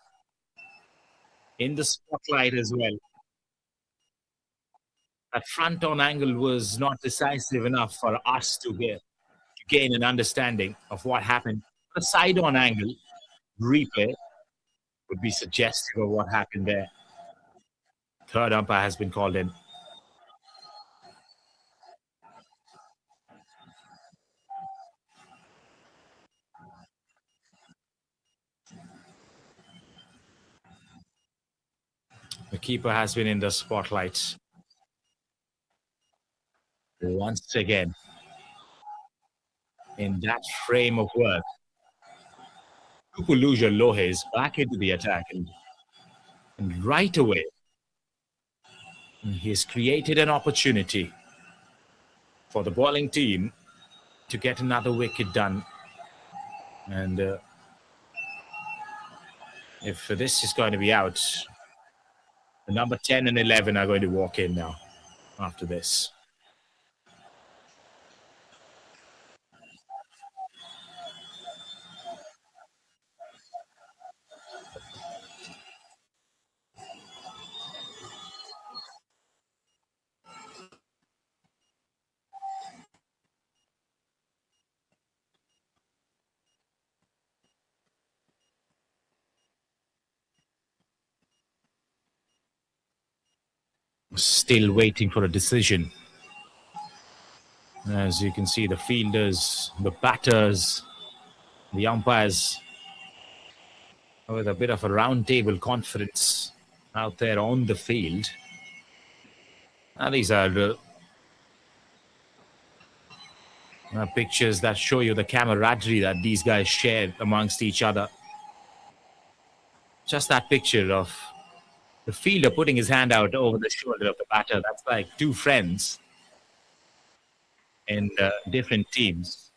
Speaker 1: in the spotlight as well. That front-on angle was not decisive enough for us to gain an understanding of what happened. A side-on angle replay would be suggestive of what happened there. Third umpire has been called in. The keeper has been in the spotlight once again. In that frame of work, Tupulu Lohe is back into the attack, and right away, he has created an opportunity for the bowling team to get another wicket done. And if this is going to be out, the number 10 and 11 are going to walk in now after this. Still waiting for a decision. As you can see, the fielders, the batters, the umpires with a bit of a round table conference out there on the field. And these are pictures that show you the camaraderie that these guys shared amongst each other. Just that picture of the fielder putting his hand out over the shoulder of the batter. That's like two friends in different teams.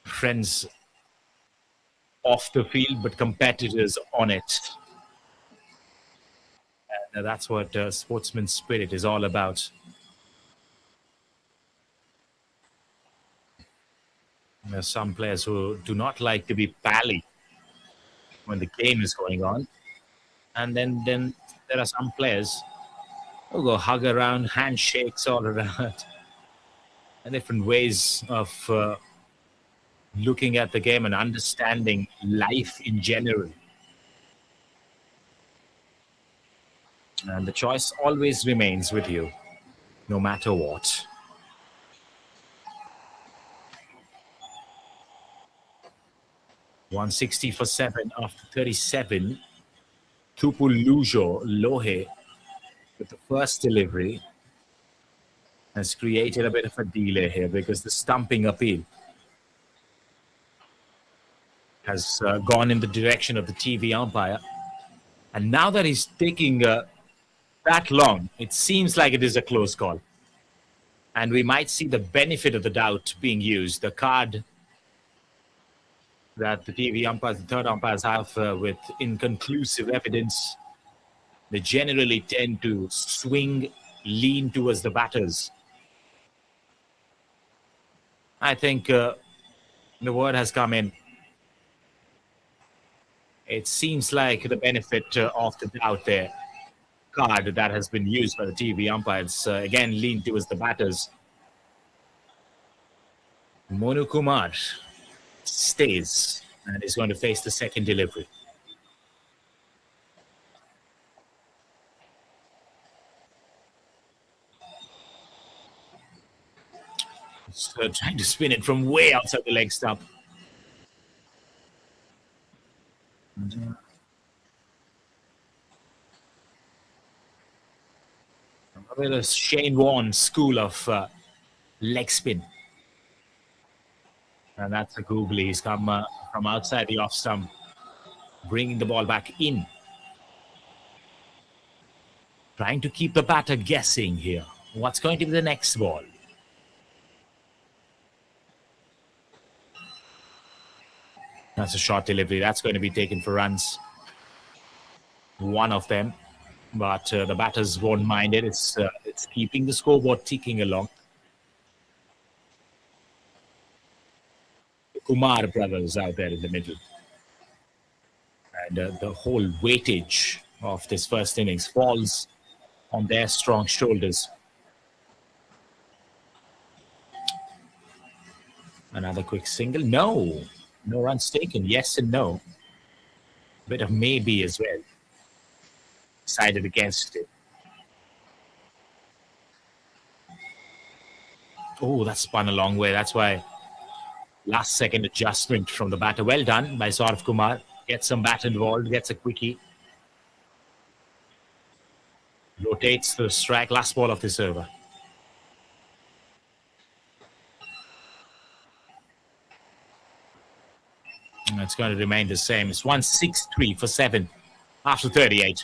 Speaker 1: Friends off the field, but competitors on it. And that's what sportsman spirit is all about. There are some players who do not like to be pally when the game is going on. And then there are some players who go hug around, handshakes all around, and different ways of looking at the game and understanding life in general. And the choice always remains with you, no matter what. .160 for 7 after 37. Tupulu Lohe with the first delivery has created a bit of a delay here because the stumping appeal has gone in the direction of the TV umpire. And now that he's taking that long, it seems like it is a close call. And we might see the benefit of the doubt being used. The card that the TV umpires, the third umpires have with inconclusive evidence, they generally tend to swing, lean towards the batters. I think the word has come in. It seems like the benefit of the doubt there card that has been used by the TV umpires again lean towards the batters. Monu Kumar stays and is going to face the second delivery. So trying to spin it from way outside the leg stump. A bit of Shane Warne school of leg spin. And that's a googly. He's come from outside the off stump, bringing the ball back in. Trying to keep the batter guessing here. What's going to be the next ball? That's a short delivery. That's going to be taken for runs. One of them. But the batters won't mind it. It's keeping the scoreboard ticking along. The Kumar brothers out there in the middle. And the whole weightage of this first innings falls on their strong shoulders. Another quick single. No. No runs taken. Yes and no. Bit of maybe as well. Decided against it. Oh, that spun a long way. That's why last second adjustment from the batter. Well done by Saurav Kumar. Gets some bat involved. Gets a quickie. Rotates the strike. Last ball of this over. And it's going to remain the same. It's 163 for 7 after 38.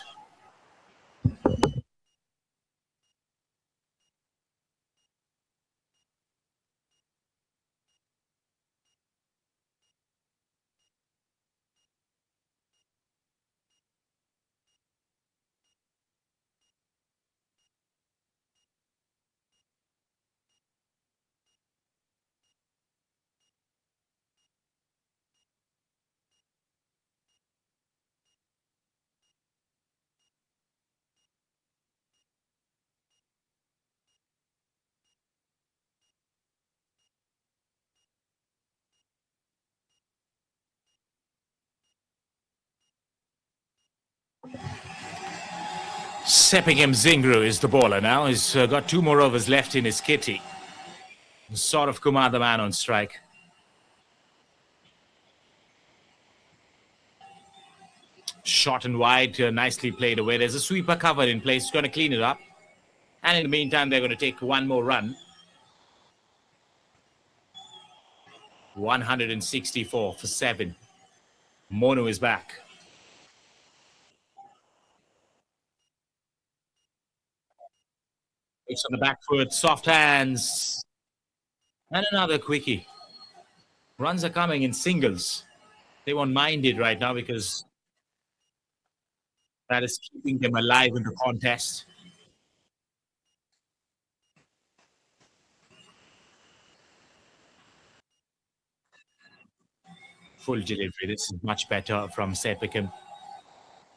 Speaker 1: Sepingham Zingru is the bowler now. He's got 2 more overs left in his kitty. Saurav Kumar, the man on strike. Short and wide, nicely played away. There's a sweeper cover in place. He's going to clean it up. And in the meantime, they're going to take one more run. 164 for 7. Monu is back. It's on the back foot, soft hands. And another quickie. Runs are coming in singles. They won't mind it right now because that is keeping them alive in the contest. Full delivery. This is much better from Sepingham.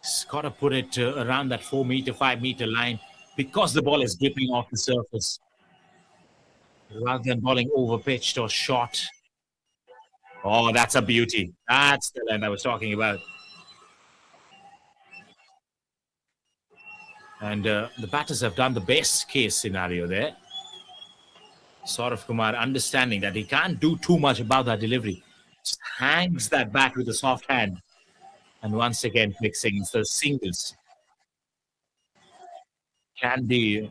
Speaker 1: He's got to put it around that 4 meter, 5 meter line because the ball is gripping off the surface. Rather than bowling over pitched or short. Oh, that's a beauty. That's the length I was talking about. And the batters have done the best case scenario there. Saurav Kumar understanding that he can't do too much about that delivery. Just hangs that bat with a soft hand. And once again, fixing the singles. Can be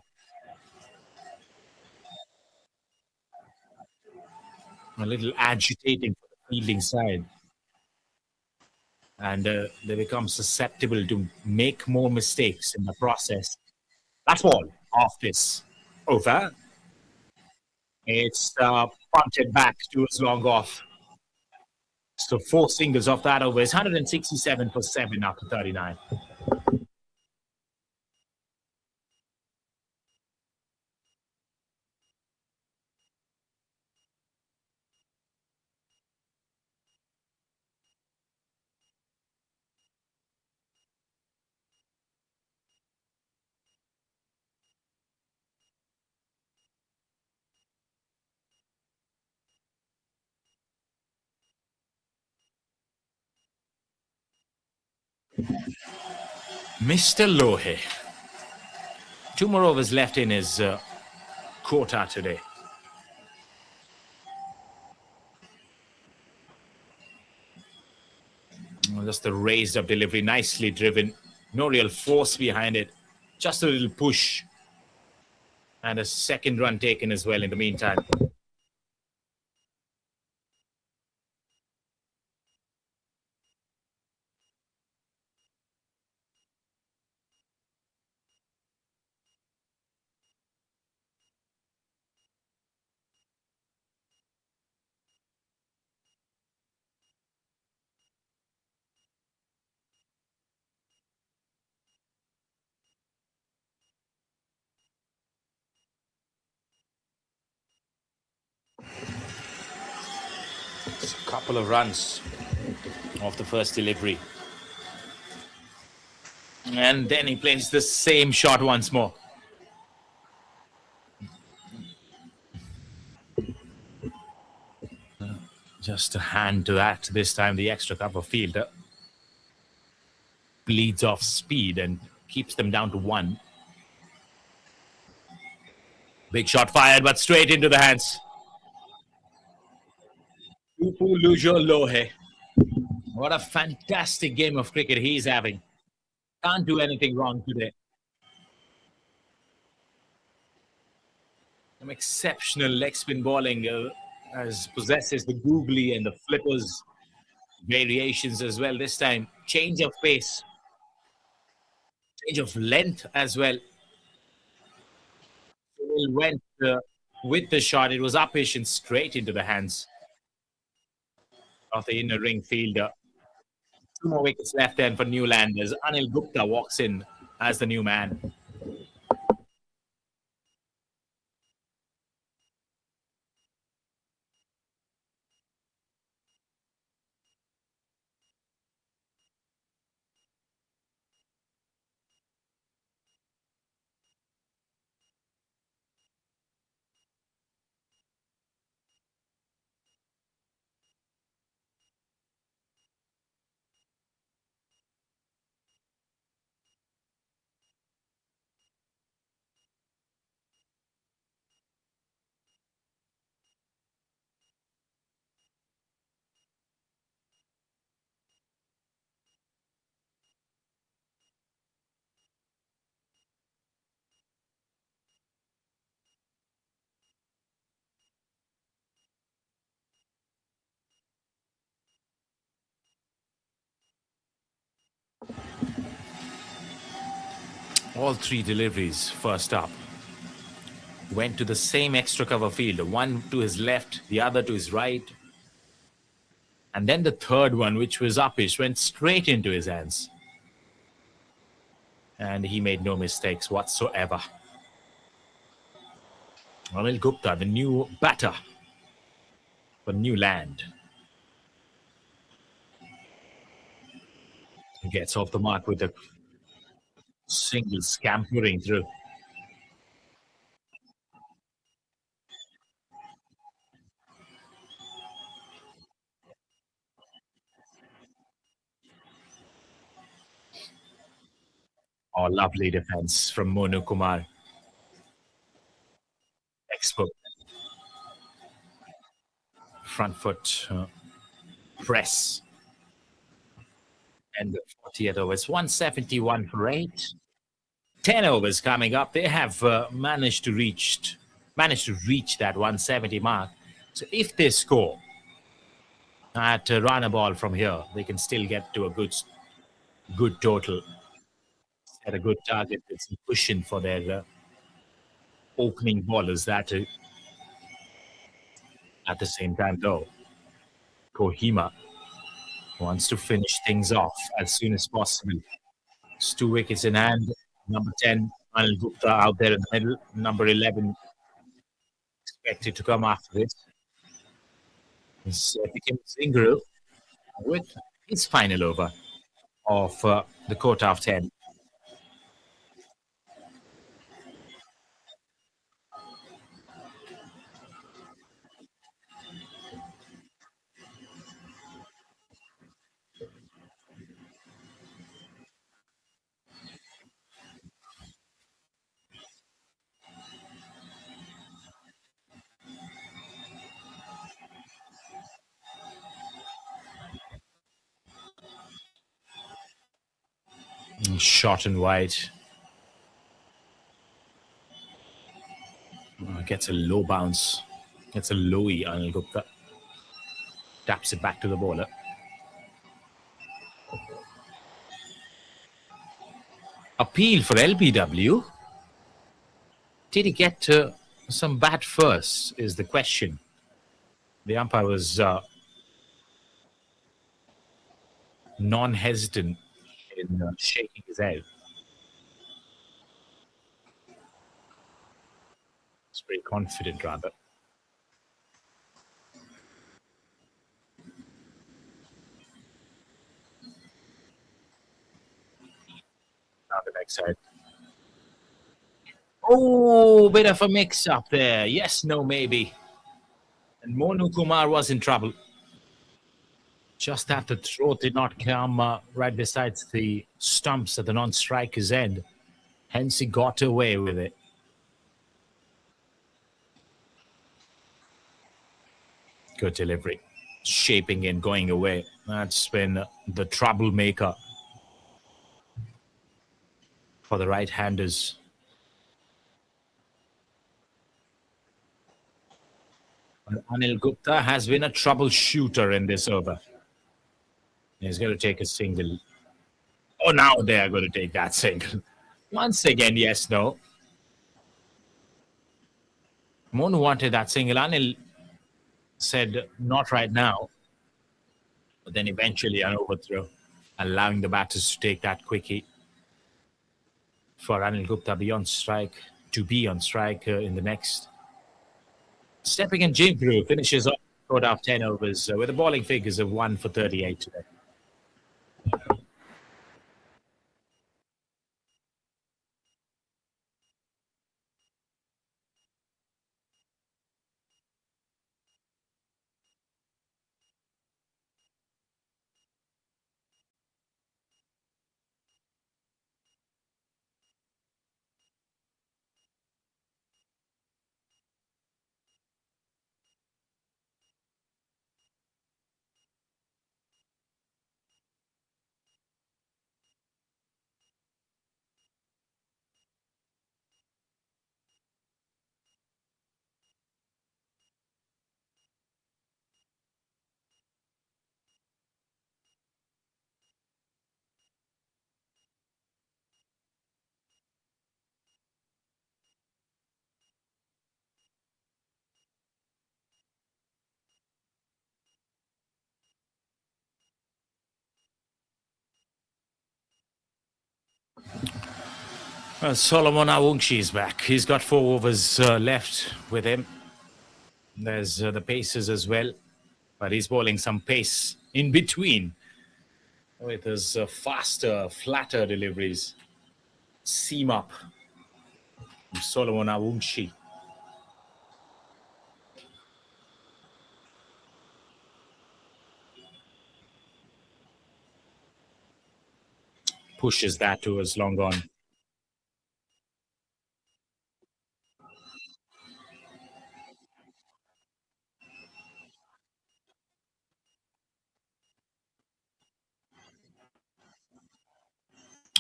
Speaker 1: a little agitating for the fielding side. And they become susceptible to make more mistakes in the process. That's all of this over. It's punted back to his long off. So 4 singles off that over. It's 167 for 7 after 39. Mr. Lohe. 2 more overs left in his quota today. Just the raised up delivery, nicely driven. No real force behind it. Just a little push. And a second run taken as well in the meantime. A couple of runs off the first delivery. And then he plays the same shot once more. Just a hand to that. This time the extra cover fielder bleeds off speed and keeps them down to 1. Big shot fired, but straight into the hands. Tupulu Lohe. What a fantastic game of cricket he's having. Can't do anything wrong today. Some exceptional leg spin bowling as possesses the googly and the flippers variations as well. This time, change of pace, change of length as well. He went with the shot. It was uppish and straight into the hands of the inner ring fielder. 2 more wickets left then for Newland as Anil Gupta walks in as the new man. All 3 deliveries first up went to the same extra cover fielder, one to his left, the other to his right. And then the third one, which was uppish, went straight into his hands. And he made no mistakes whatsoever. Anil Gupta, the new batter for Newland, gets off the mark with a single scampering through. Oh, lovely defense from Monu Kumar. Expert. Front foot press. And the 40th over. It's 171 for 8. 10 overs coming up. They have managed to reach that 170 mark. So if they score at run a ball from here, they can still get to a good total. Set a good target with some cushion for their opening bowlers. That at the same time, though, Kohima wants to finish things off as soon as possible. It's 2 wickets in hand. Number 10, Anil Gupta out there in the middle. Number 11 expected to come after this. It's became Zingru with his final over of the quota of 10. Shot and wide. Gets a low bounce. Gets a lowy Anil Gupta. Taps it back to the bowler. Appeal for LBW. Did he get some bat first is the question. The umpire was non-hesitant in shaking his head. He's very confident, rather. the leg side. Oh, bit of a mix-up there. Yes, no, maybe. And Monu Kumar was in trouble. Just that the throw did not come right beside the stumps at the non-striker's end. Hence, he got away with it. Good delivery. Shaping in, going away. That's been the troublemaker for the right-handers. But Anil Gupta has been a troubleshooter in this over. He's going to take a single. Oh, now they are going to take that single. Once again, yes, no. Monu wanted that single. Anil said, not right now. But then eventually an overthrow, allowing the batters to take that quickie. For Anil Gupta beyond strike, to be on strike in the next. Stepping in Jinkru finishes off out of 10 overs with the bowling figures of 1 for 38 today. Solomon Awungshi is back. He's got 4 overs left with him. There's the paces as well, but he's bowling some pace in between with his faster, flatter deliveries. Seam up. Solomon Awungshi. Pushes that towards long on.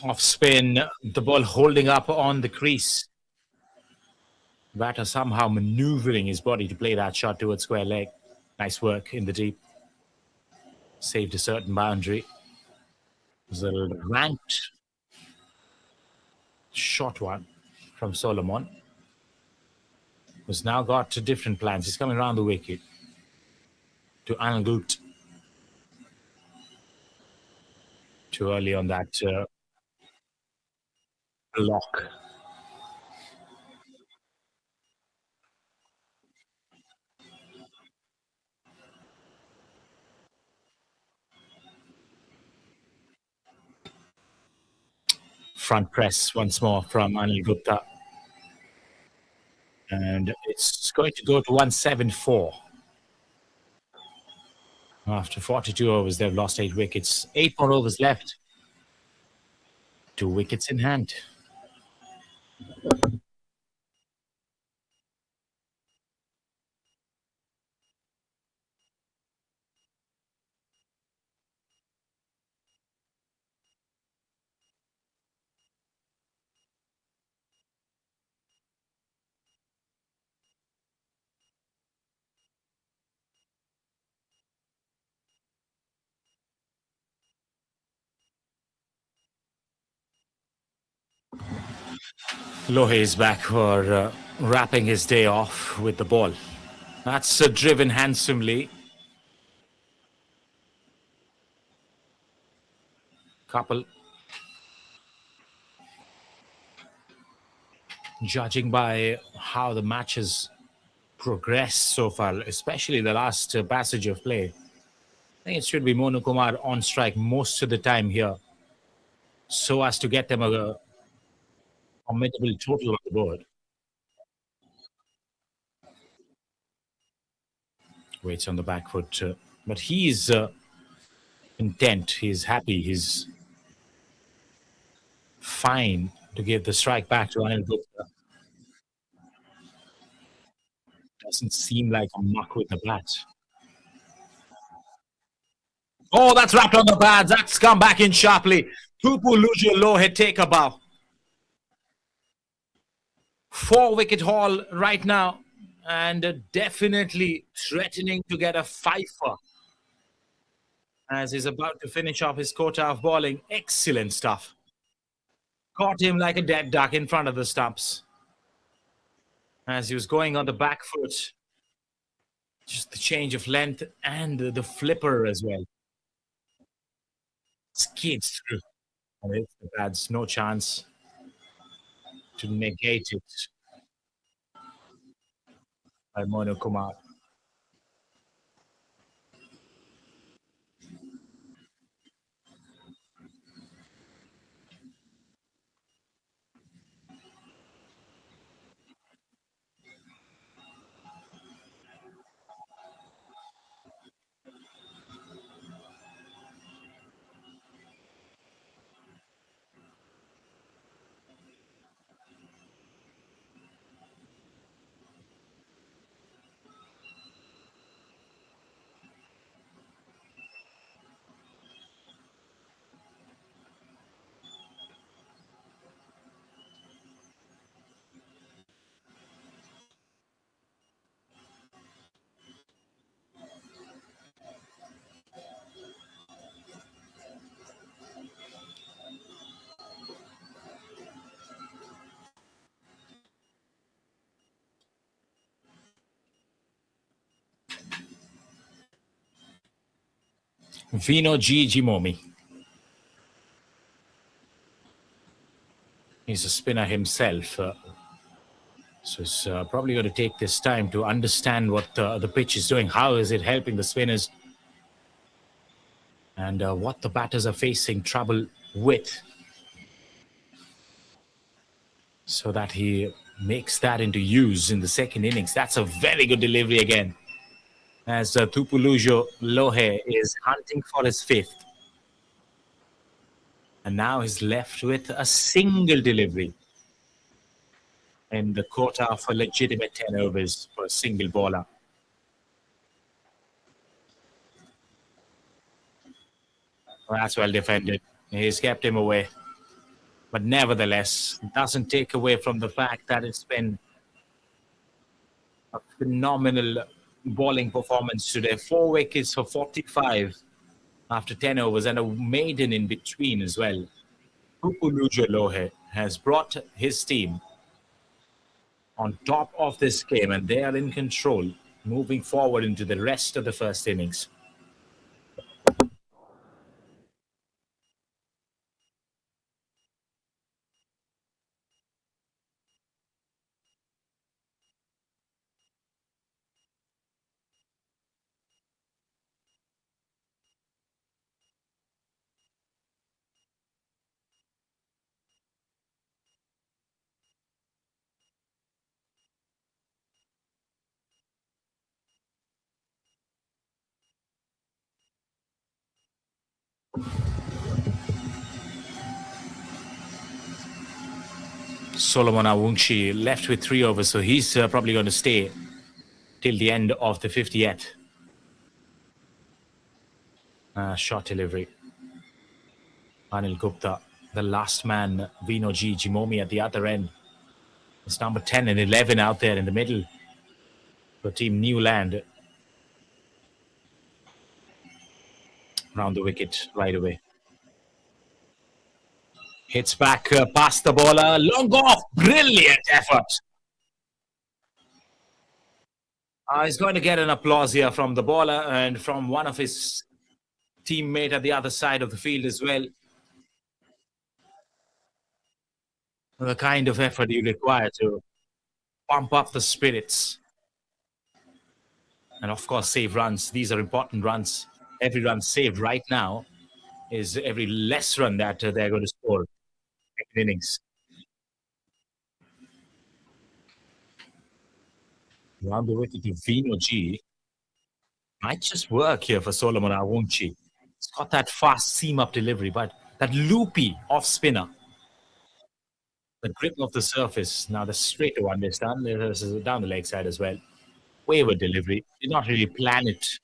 Speaker 1: Off spin, the ball holding up on the crease. Batter somehow maneuvering his body to play that shot towards square leg. Nice work in the deep. Saved a certain boundary. It was a ranked short one from Solomon. Who's now got different plans. He's coming around the wicket to Anil Gupta. Too early on that block. Front press once more from Anil Gupta. And it's going to go to 174. After 42 overs, they've lost 8 wickets. 8 more overs left. 2 wickets in hand. Lohe is back for wrapping his day off with the ball. That's driven handsomely. Couple. Judging by how the match has progressed so far, especially the last passage of play, I think it should be Monu Kumar on strike most of the time here, so as to get them a Formidable total on the board. Waits on the back foot, but he's content. He's happy. He's fine to give the strike back to Anil Gupta. Doesn't seem like a muck with the bat. Oh, that's wrapped on the pads. That's come back in sharply. Tupulu Lohe take a bow. 4-wicket haul right now, and definitely threatening to get a fifer as he's about to finish off his quota of bowling. Excellent stuff. Caught him like a dead duck in front of the stumps as he was going on the back foot. Just the change of length and the flipper as well. Skids through. And it's the pads, no chance to negate it by Monu Kumar. Vino Jimomi. He's a spinner himself. So he's probably going to take this time to understand what the pitch is doing. How is it helping the spinners? And what the batters are facing trouble with. So that he makes that into use in the second innings. That's a very good delivery again. As Tupulu Lohe is hunting for his fifth. And now he's left with a single delivery in the quota for legitimate 10 overs for a single bowler. Well, that's well defended. He's kept him away. But nevertheless, doesn't take away from the fact that it's been a phenomenal bowling performance today. 4 wickets for 45 after 10 overs and a maiden in between as well. Tupulu Lohe has brought his team on top of this game, and they are in control moving forward into the rest of the first innings. Solomon Awungshi left with 3 overs, so he's probably going to stay till the end of the 50th. Short delivery. Anil Gupta, the last man, Vino Jimomi at the other end. It's number 10 and 11 out there in the middle for Team NIULAND. Round the wicket right away. Hits back past the bowler. Long off. Brilliant effort. He's going to get an applause here from the bowler and from one of his teammate at the other side of the field as well. The kind of effort you require to pump up the spirits. And of course, save runs. These are important runs. Every run saved right now is every less run that they're going to score in innings. Around the wicket to Vino G. Might just work here for Solomon Awunchi. It's got that fast seam-up delivery, but that loopy off-spinner. The grip of the surface. Now the straight one is done. This is down the leg side as well. Wayward delivery. Did not really plan it.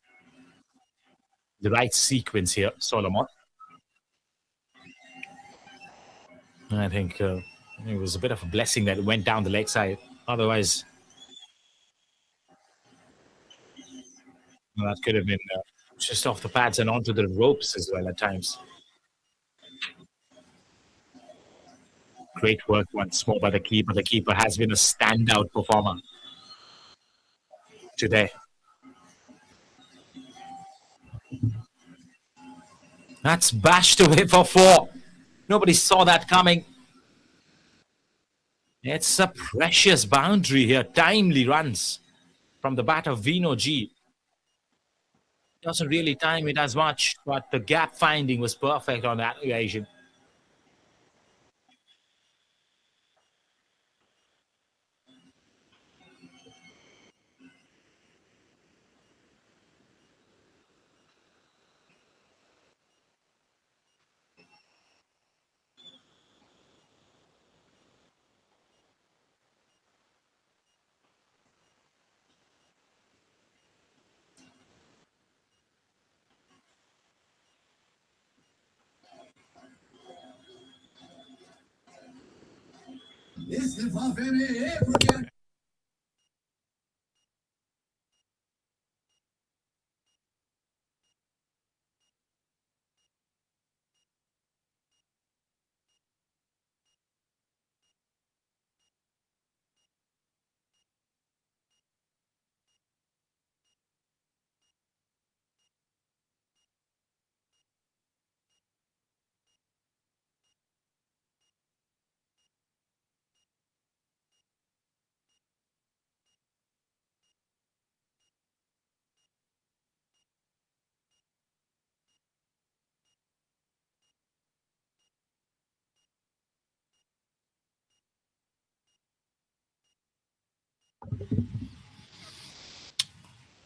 Speaker 1: The right sequence here, Solomon. I think it was a bit of a blessing that it went down the leg side. Otherwise, that could have been just off the pads and onto the ropes as well at times. Great work once more by the keeper. The keeper has been a standout performer today. That's bashed away for 4. Nobody saw that coming. It's a precious boundary here. Timely runs from the bat of Vino G. Doesn't really time it as much, but the gap finding was perfect on that occasion.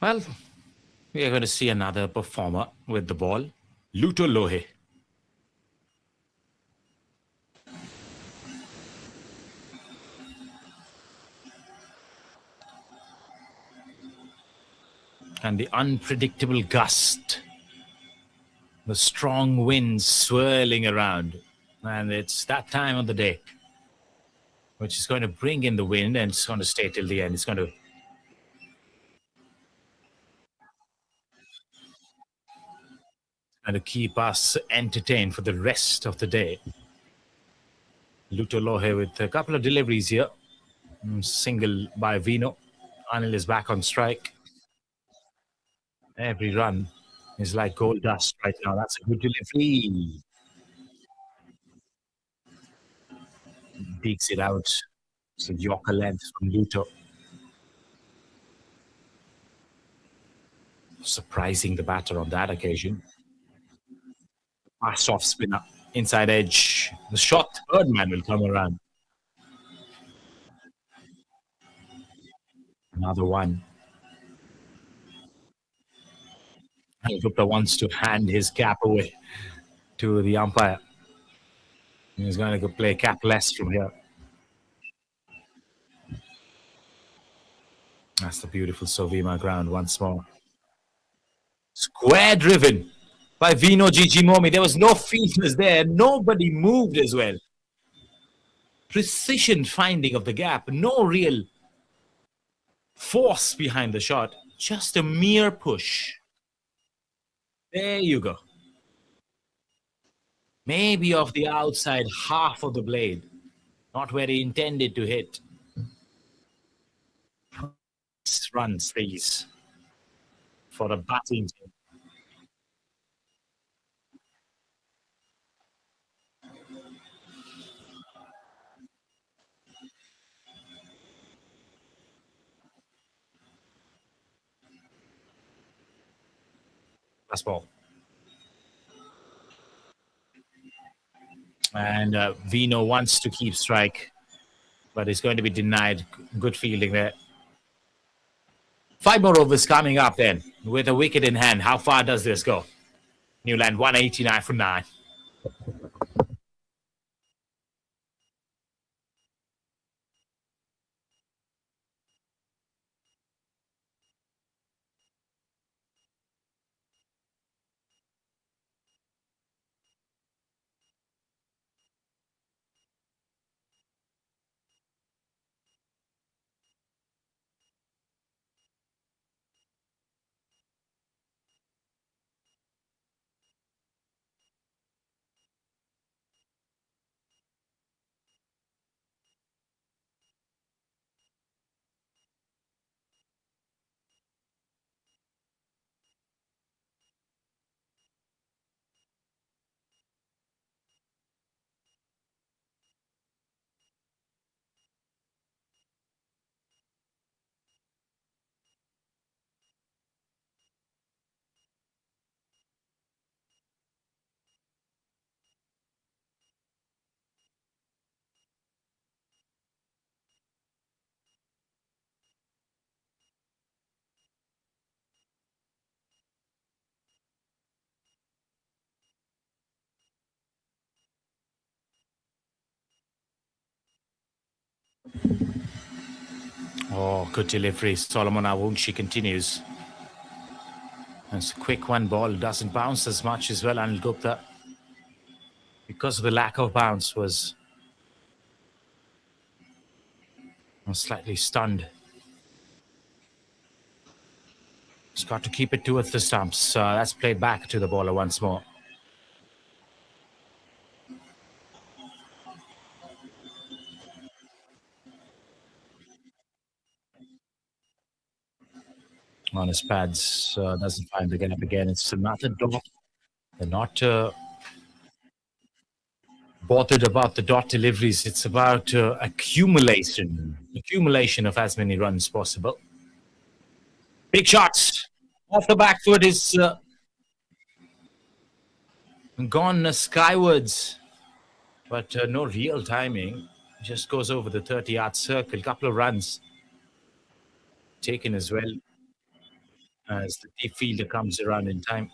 Speaker 1: Well, we are going to see another performer with the ball, Tupulu Lohe. And the unpredictable gust, the strong winds swirling around. And it's that time of the day which is going to bring in the wind, and it's going to stay till the end. It's going to keep us entertained for the rest of the day. Tupulu Lohe with a couple of deliveries here. Single by Vino. Anil is back on strike. Every run is like gold dust right now. That's a good delivery. Digs it out. It's a Yorker length from Luto. Surprising the batter on that occasion. Fast off spinner. Inside edge. The shot third man will come around. Another one. And Gupta wants to hand his cap away to the umpire. He's going to go play capless from here. That's the beautiful SOVIMA ground once more. Square driven by Vino Gigimomi. There was no fielders there. Nobody moved as well. Precision finding of the gap. No real force behind the shot. Just a mere push. There you go. Maybe off the outside half of the blade. Not where he intended to hit. Runs these for the batting team. Last ball. And Vino wants to keep strike, but it's going to be denied. Good fielding there. 5 more overs coming up then with a wicket in hand. How far does this go? Newland 189 for 9. Oh, good delivery. Solomon Awunshi continues. It's a quick one ball. Doesn't bounce as much as well. Anil Gupta, because of the lack of bounce, was slightly stunned. He's got to keep it towards the stumps. That's played back to the bowler once more. On his pads, doesn't find the gap again. It's another dot. They're not bothered about the dot deliveries. It's about accumulation of as many runs possible. Big shots off the back foot is gone skywards, but no real timing. Just goes over the 30-yard circle. Couple of runs taken as well as the deep fielder comes around in time.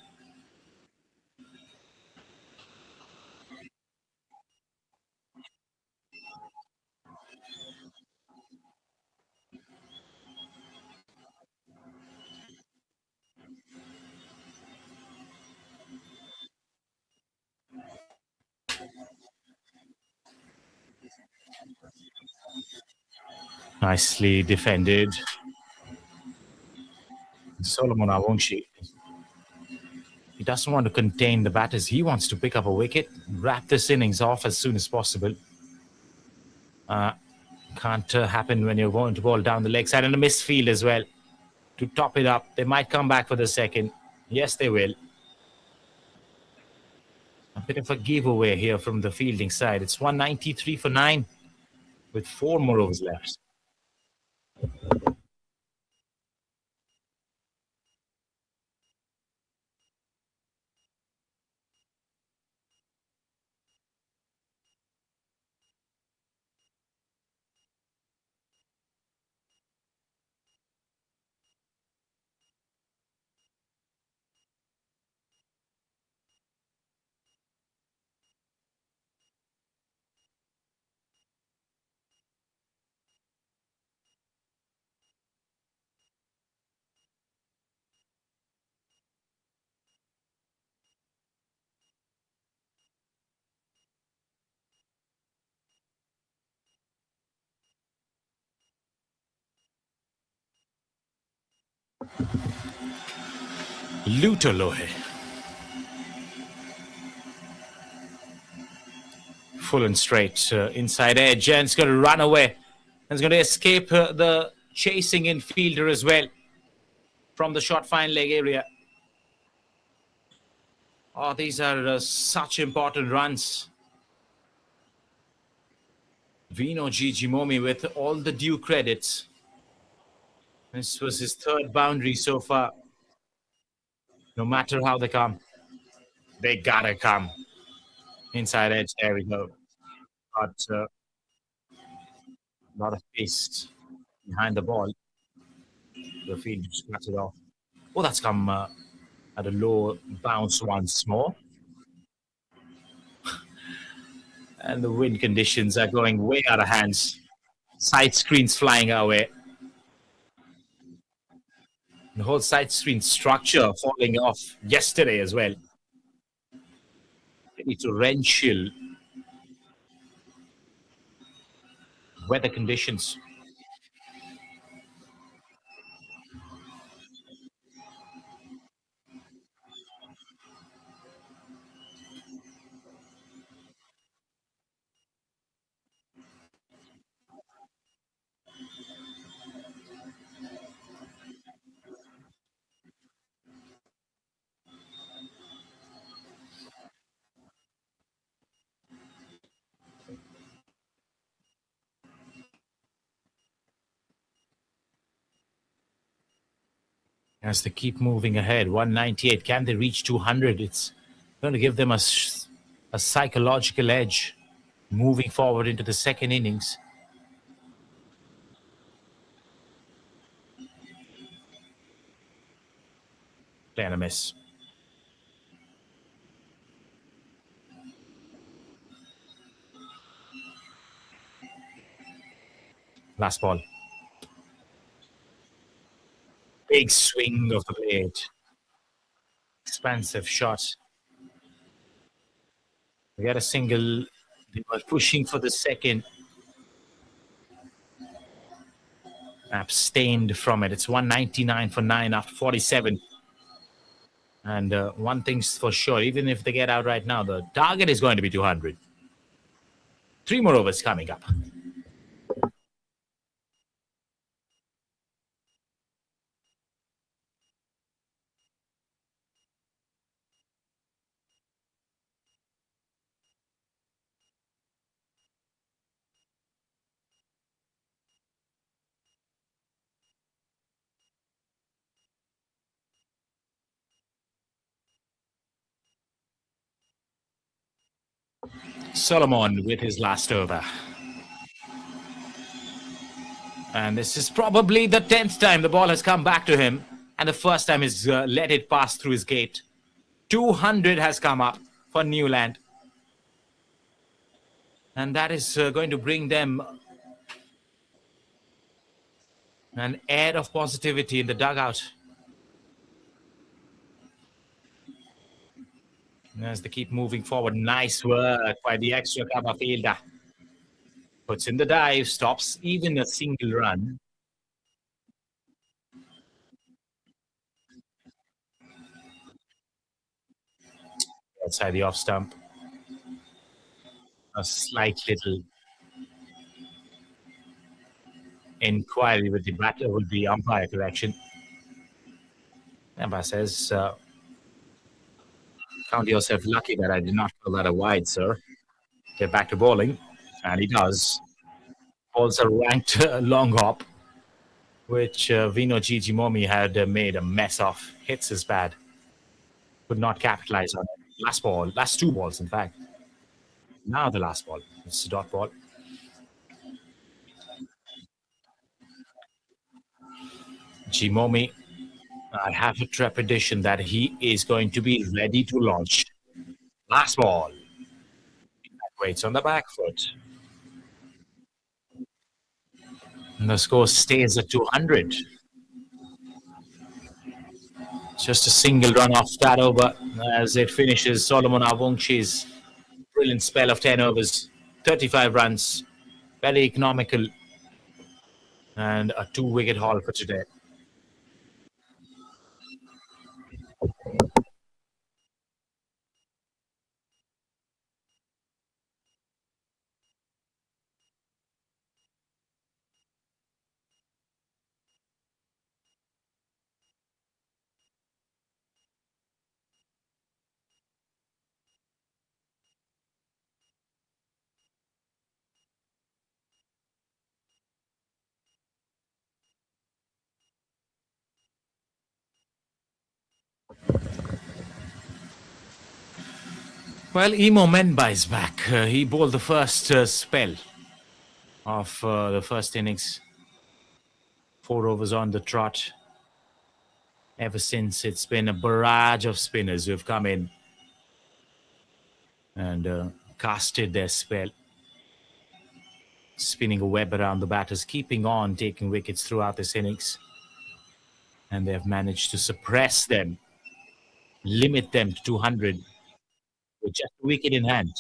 Speaker 1: Nicely defended. Solomon Awunshi. He doesn't want to contain the batters. He wants to pick up a wicket, wrap this innings off as soon as possible. Can't happen when you're going to bowl down the leg side, and a missed field as well to top it up. They might come back for the second. Yes, they will. A bit of a giveaway here from the fielding side. It's 193 for 9 with 4 more overs left. Tupulu Lohe. Full and straight inside edge, and it's going to run away. And it's going to escape the chasing infielder as well from the short fine leg area. Oh, these are such important runs. Vino Gigimomi with all the due credits. This was his 3rd boundary so far. No matter how they come, they gotta come. Inside edge, there we go. Got a lot of pace behind the ball. the field just cuts it off. Oh, that's come at a low bounce once more. And the wind conditions are going way out of hands. Side screens flying our way. The whole side screen structure falling off yesterday as well. Pretty torrential weather conditions. As they keep moving ahead, 198. Can they reach 200? It's going to give them a psychological edge moving forward into the second innings. Playing a miss. Last ball. Big swing of the blade. Expansive shot. We got a single. They were pushing for the second. Abstained from it. It's 199 for 9 after 47. And one thing's for sure, even if they get out right now, the target is going to be 200. 3 more overs coming up. Solomon with his last over. And this is probably the 10th time the ball has come back to him. And the first time he's let it pass through his gate. 200 has come up for Newland. And that is going to bring them an air of positivity in the dugout. As they keep moving forward, nice work by the extra cover fielder. Puts in the dive, stops even a single run. Outside the off stump. A slight little inquiry with the batter, with the umpire correction. Umpire says, count yourself lucky that I did not call that a wide, sir. Get back to bowling. And he does. Balls a ranked long hop, which Vino Gigimomi had made a mess of. Hits his bad. Could not capitalize on it. Last ball. Last 2 balls, in fact. Now the last ball. It's a dot ball. Gimomi, I have a trepidation that he is going to be ready to launch. Last ball. Waits on the back foot. And the score stays at 200. Just a single run off that over as it finishes Solomon Avungchi's brilliant spell of 10 overs, 35 runs, very economical, and a 2-wicket haul for today. Well, Imo Menba is back. He bowled the first spell of the first innings. 4 overs on the trot. Ever since, it's been a barrage of spinners who've come in and casted their spell, spinning a web around the batters, keeping on taking wickets throughout this innings. And they have managed to suppress them, limit them to 200 with just a wicket in hand.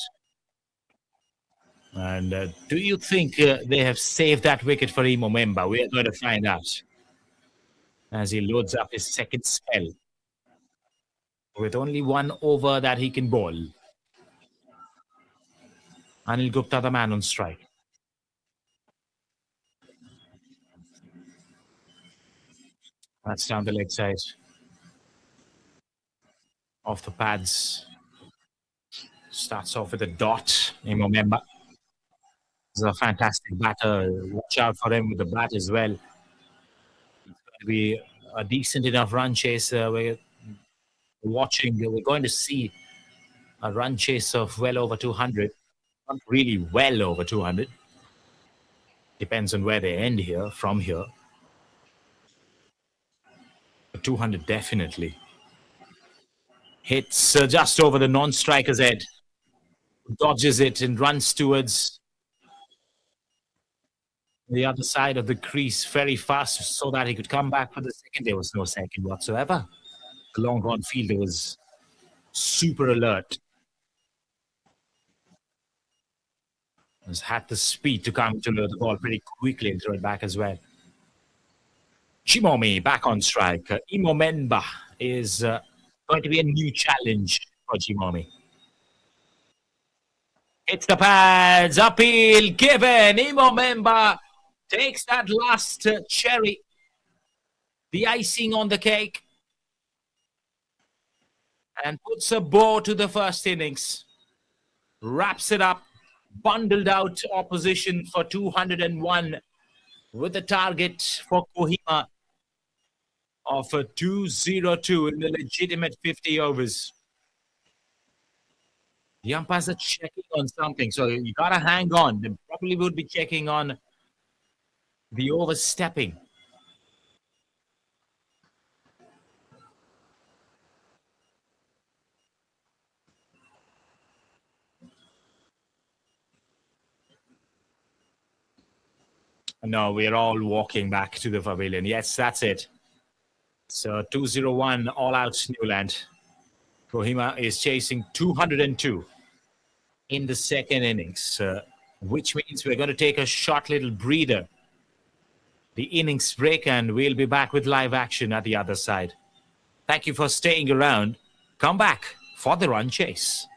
Speaker 1: And do you think they have saved that wicket for Imo Memba? We are going to find out as he loads up his second spell with only one over that he can bowl. Anil Gupta, the man on strike. That's down the leg side. Off the pads. Starts off with a dot. Imo Memba is a fantastic batter. Watch out for him with the bat as well. It's going to be a decent enough run chase. We're we're going to see a run chase of well over 200. Not really well over 200. Depends on where they end here, from here. But 200 definitely. Hits just over the non-striker's head. Dodges it and runs towards the other side of the crease very fast so that he could come back for the second. There was no second whatsoever. The long gone fielder was super alert. Has had the speed to come to the ball pretty quickly and throw it back as well. Chimomi back on strike. Imo Memba is going to be a new challenge for Chimomi. Hits the pads, appeal given. Imo Memba takes that last cherry, the icing on the cake, and puts a bow to the first innings. Wraps it up, bundled out opposition for 201 with the target for Kohima of a 202 in the legitimate 50 overs. The umpires are checking on something, so you gotta hang on. They probably would be checking on the overstepping. No, we're all walking back to the pavilion. Yes, that's it. So 201 all out Newland. Kohima is chasing 202 in the second innings, which means we're going to take a short little breather. The innings break, and we'll be back with live action at the other side. Thank you for staying around. Come back for the run chase.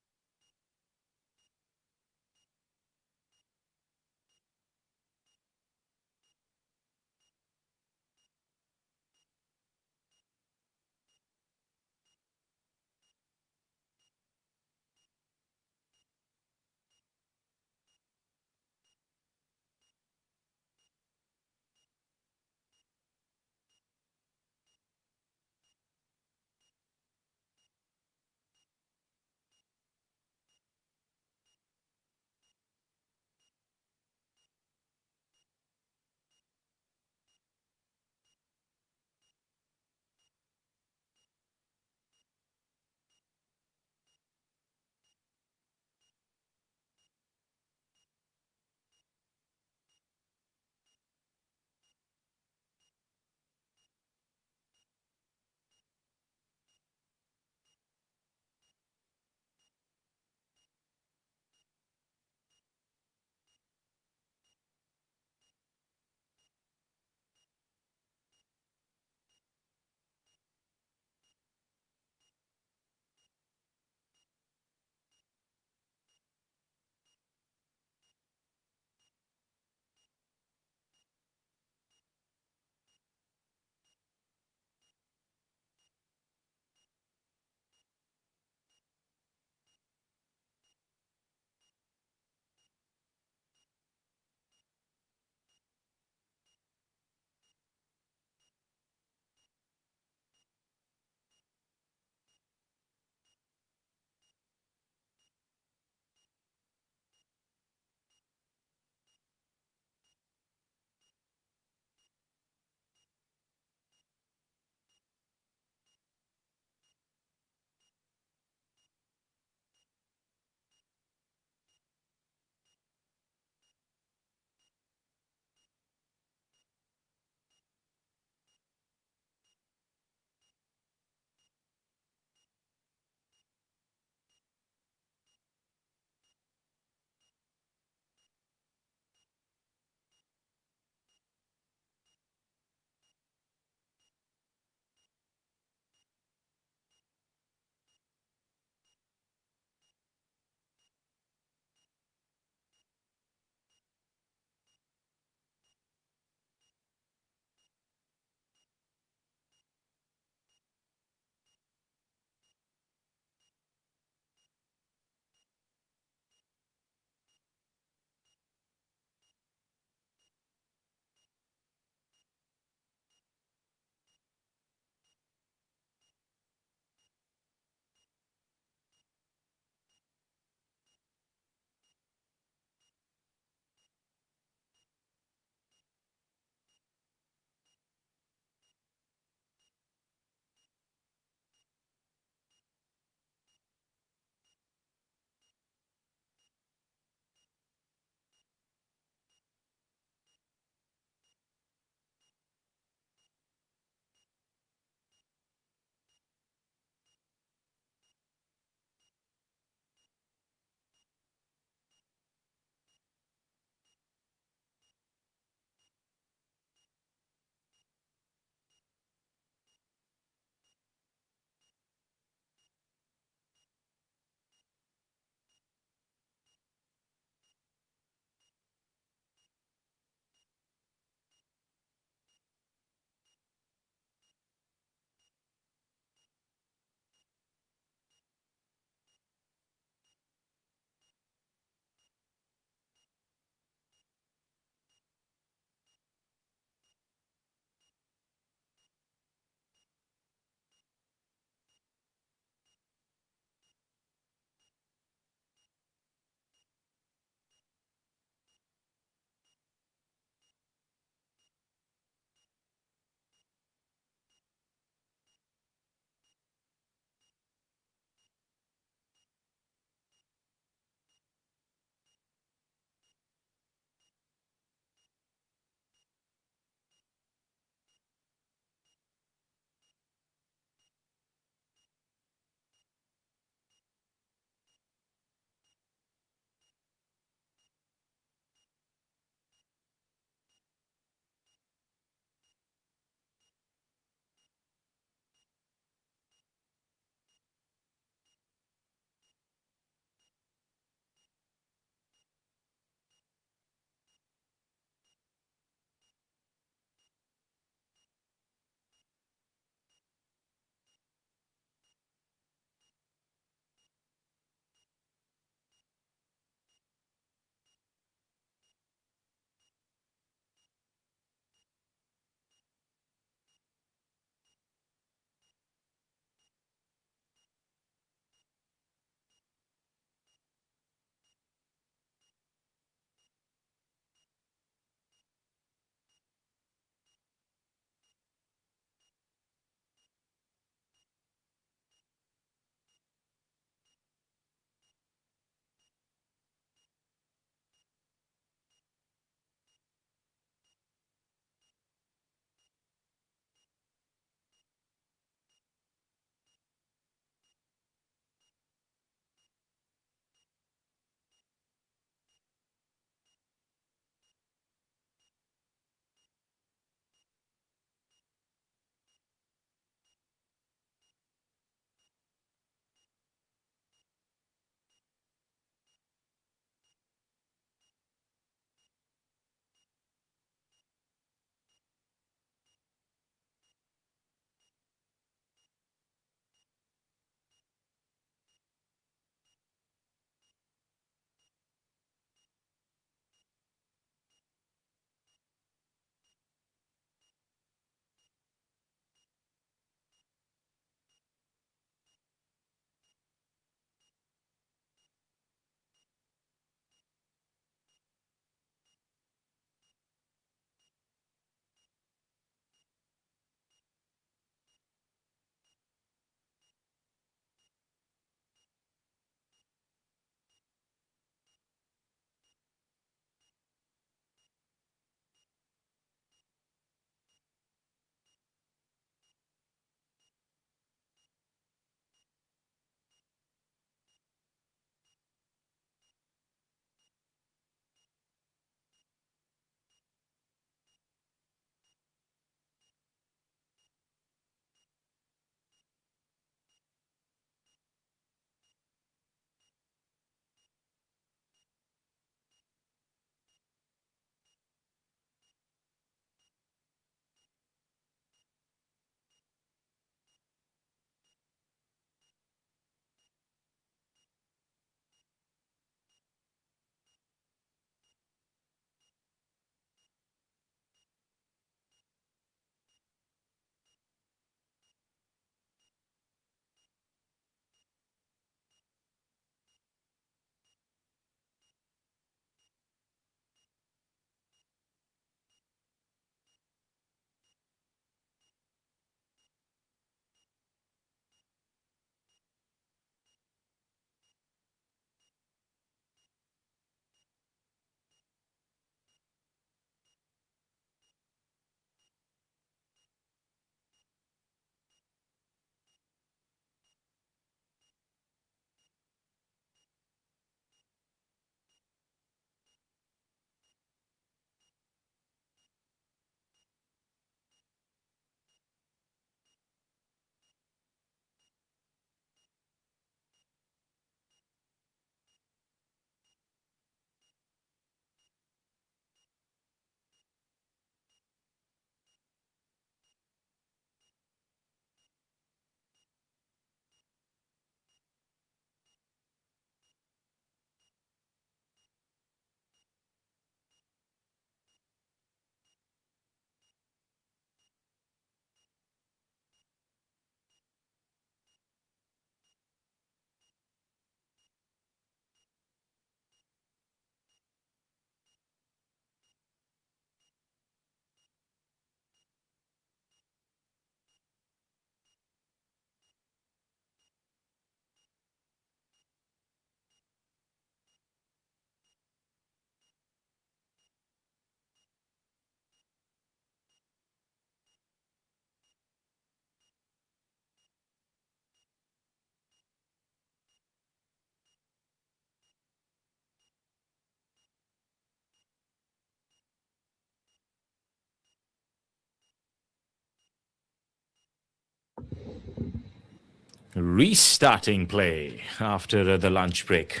Speaker 1: Restarting play after the lunch break.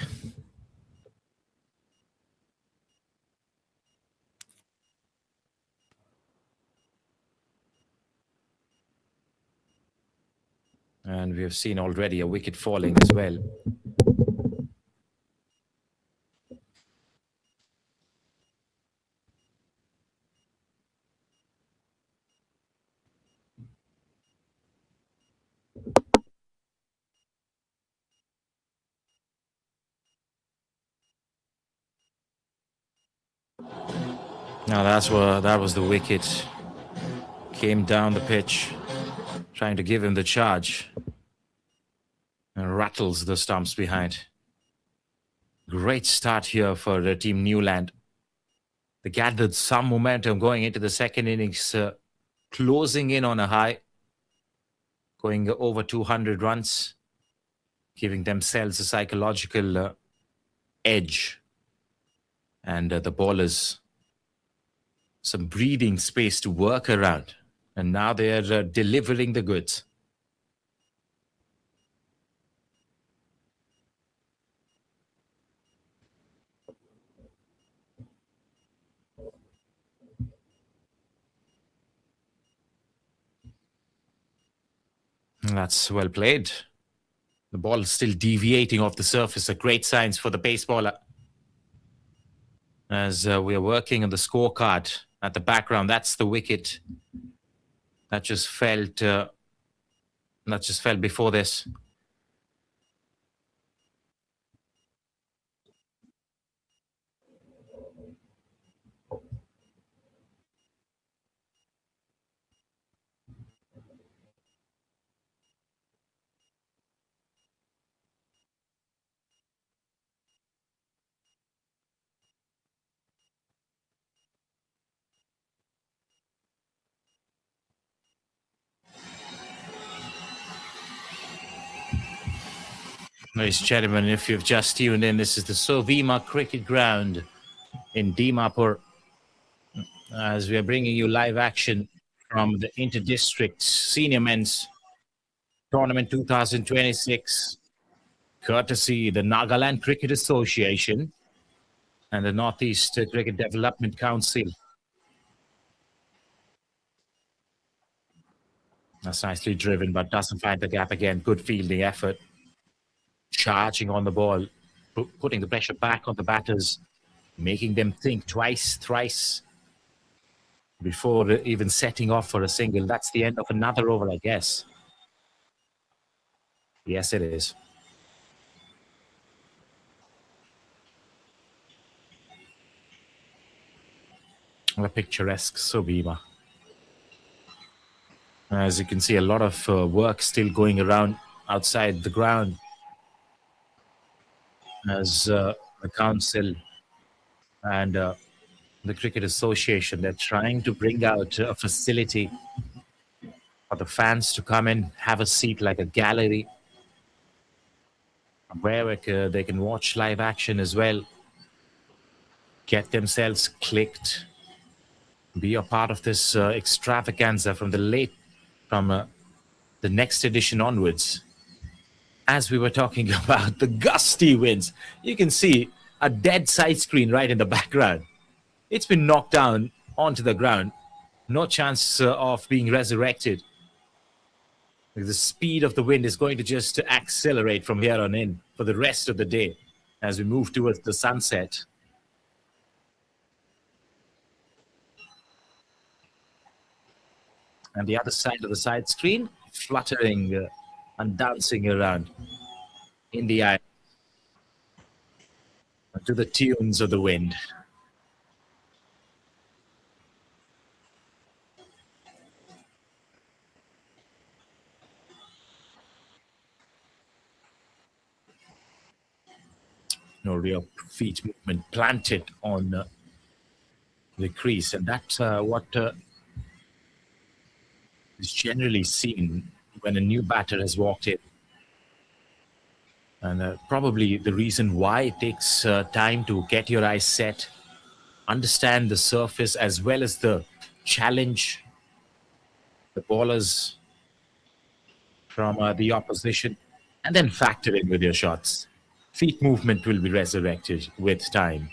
Speaker 1: And we have seen already a wicket falling as well. Now that was the wicket. Came down the pitch, trying to give him the charge. And rattles the stumps behind. Great start here for the team Newland. They gathered some momentum going into the second innings, closing in on a high, going over 200 runs, giving themselves a psychological edge. And the bowlers some breathing space to work around. And now they're delivering the goods. That's well played. The ball is still deviating off the surface. A great signs for the pace bowler. As we are working on the scorecard at the background, that's the wicket that just fell before this. Ladies and gentlemen, if you've just tuned in, this is the SOVIMA cricket ground in Dimapur, as we are bringing you live action from the Inter-District Senior Men's Tournament 2026, courtesy the Nagaland Cricket Association and the Northeast Cricket Development Council. That's nicely driven, but doesn't find the gap again. Good fielding effort. Charging on the ball, putting the pressure back on the batters, making them think twice, thrice before even setting off for a single. That's the end of another over, I guess. Yes, it is. A picturesque SOVIMA. As you can see, a lot of work still going around outside the ground, as the council and the Cricket Association, they're trying to bring out a facility for the fans to come in, have a seat like a gallery, where they can watch live action as well, get themselves clicked, be a part of this extravaganza from the next edition onwards. As we were talking about the gusty winds, you can see a dead side screen right in the background. It's been knocked down onto the ground. No chance of being resurrected. The speed of the wind is going to just accelerate from here on in for the rest of the day as we move towards the sunset. And the other side of the side screen, fluttering and dancing around in the air to the tunes of the wind. No real feet movement planted on the crease, and that's what is generally seen when a new batter has walked in. And probably the reason why it takes time to get your eyes set, understand the surface as well as the challenge the bowlers from the opposition, and then factor in with your shots. Feet movement will be resurrected with time.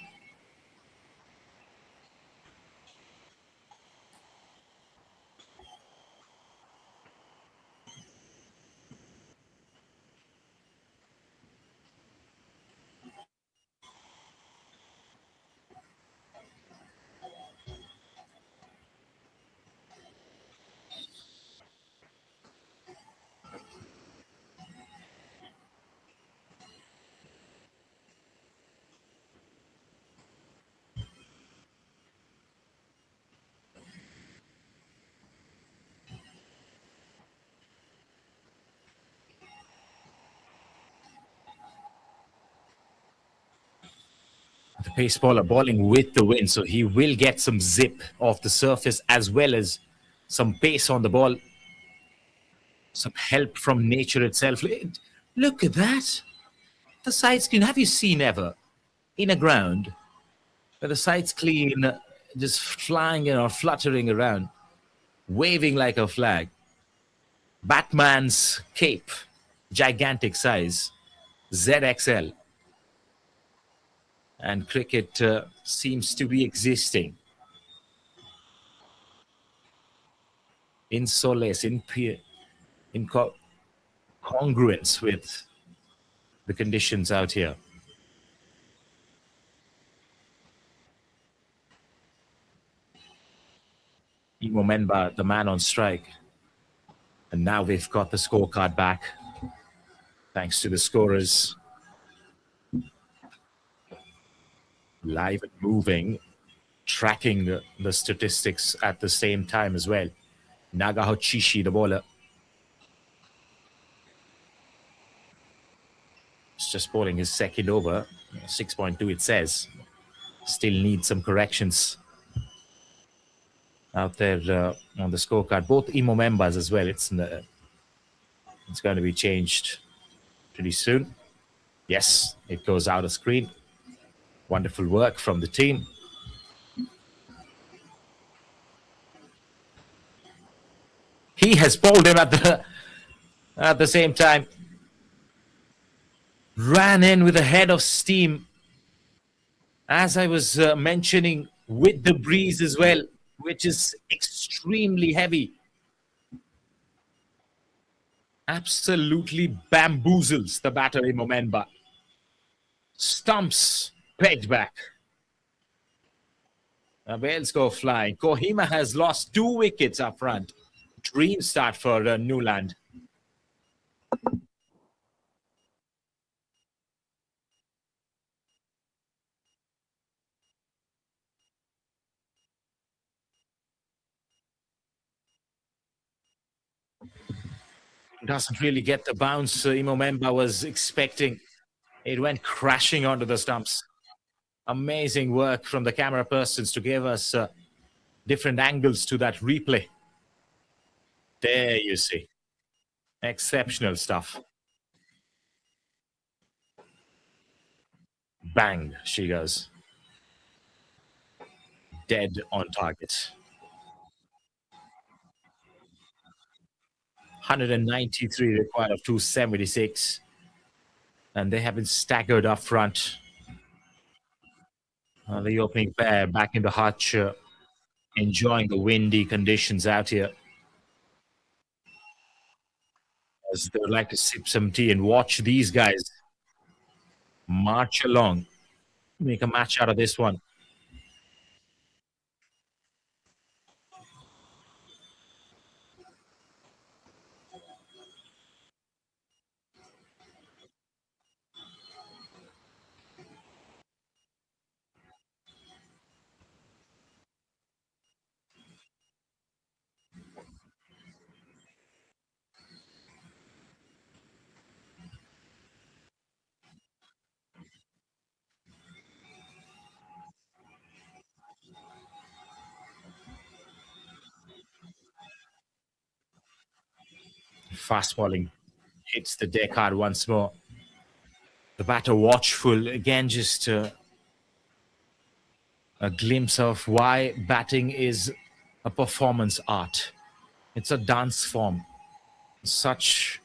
Speaker 1: The pace bowler bowling with the wind, so he will get some zip off the surface as well as some pace on the ball, some help from nature itself. Look at that. The side's clean. Have you seen ever in a ground where the side's clean, just flying or fluttering around, waving like a flag? Batman's cape, gigantic size, ZXL. And cricket seems to be existing in solace, in congruence with the conditions out here. Imo Menba, the man on strike. And now we've got the scorecard back, thanks to the scorers. Live and moving, tracking the statistics at the same time as well. Nagahochishi, the bowler. It's just bowling his second over. 6.2 it says. Still needs some corrections out there on the scorecard. Both Imo Membas as well. It's going to be changed pretty soon. Yes, it goes out of screen. Wonderful work from the team. He has bowled him at the same time. Ran in with a head of steam. As I was mentioning, with the breeze as well, which is extremely heavy. Absolutely bamboozles the batter Imo Menba. Stumps pegged back. Bales go flying. Kohima has lost 2 wickets up front. Dream start for Newland. Doesn't really get the bounce Imo Menba was expecting. It went crashing onto the stumps. Amazing work from the camera persons to give us different angles to that replay. There you see. Exceptional stuff. Bang, she goes. Dead on target. 193 required of 276. And they have been staggered up front. The opening pair back in the hutch, enjoying the windy conditions out here. As they would like to sip some tea and watch these guys march along, make a match out of this one. Fast bowling hits the deck hard once more. The batter watchful again, just a glimpse of why batting is a performance art. It's a dance form. Such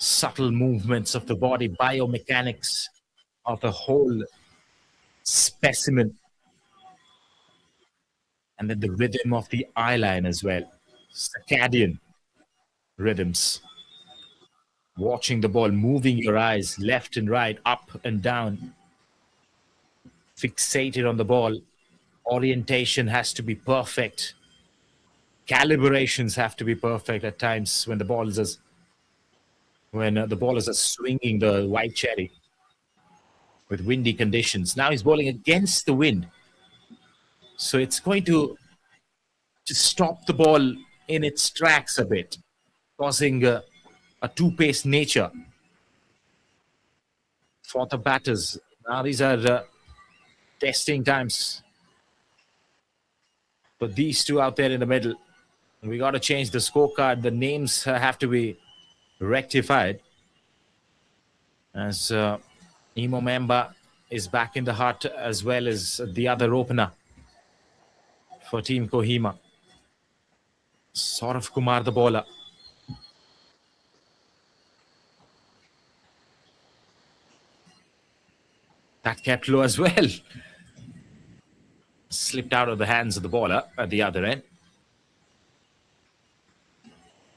Speaker 1: Subtle movements of the body, biomechanics of the whole specimen, and then the rhythm of the eye line as well. Circadian rhythms. Watching the ball, moving your eyes left and right, up and down, fixated on the ball. Orientation has to be perfect. Calibrations have to be perfect at times when the ball is the ballers are swinging the white cherry with windy conditions. Now he's bowling against the wind, so it's going to stop the ball in its tracks a bit, causing a two-pace nature for the batters. Now these are testing times for these two out there in the middle. We got to change the scorecard. The names have to be rectified, as Imo Memba is back in the hut, as well as the other opener for Team Kohima, Saurav Kumar, the bowler. That kept low as well. Slipped out of the hands of the bowler at the other end.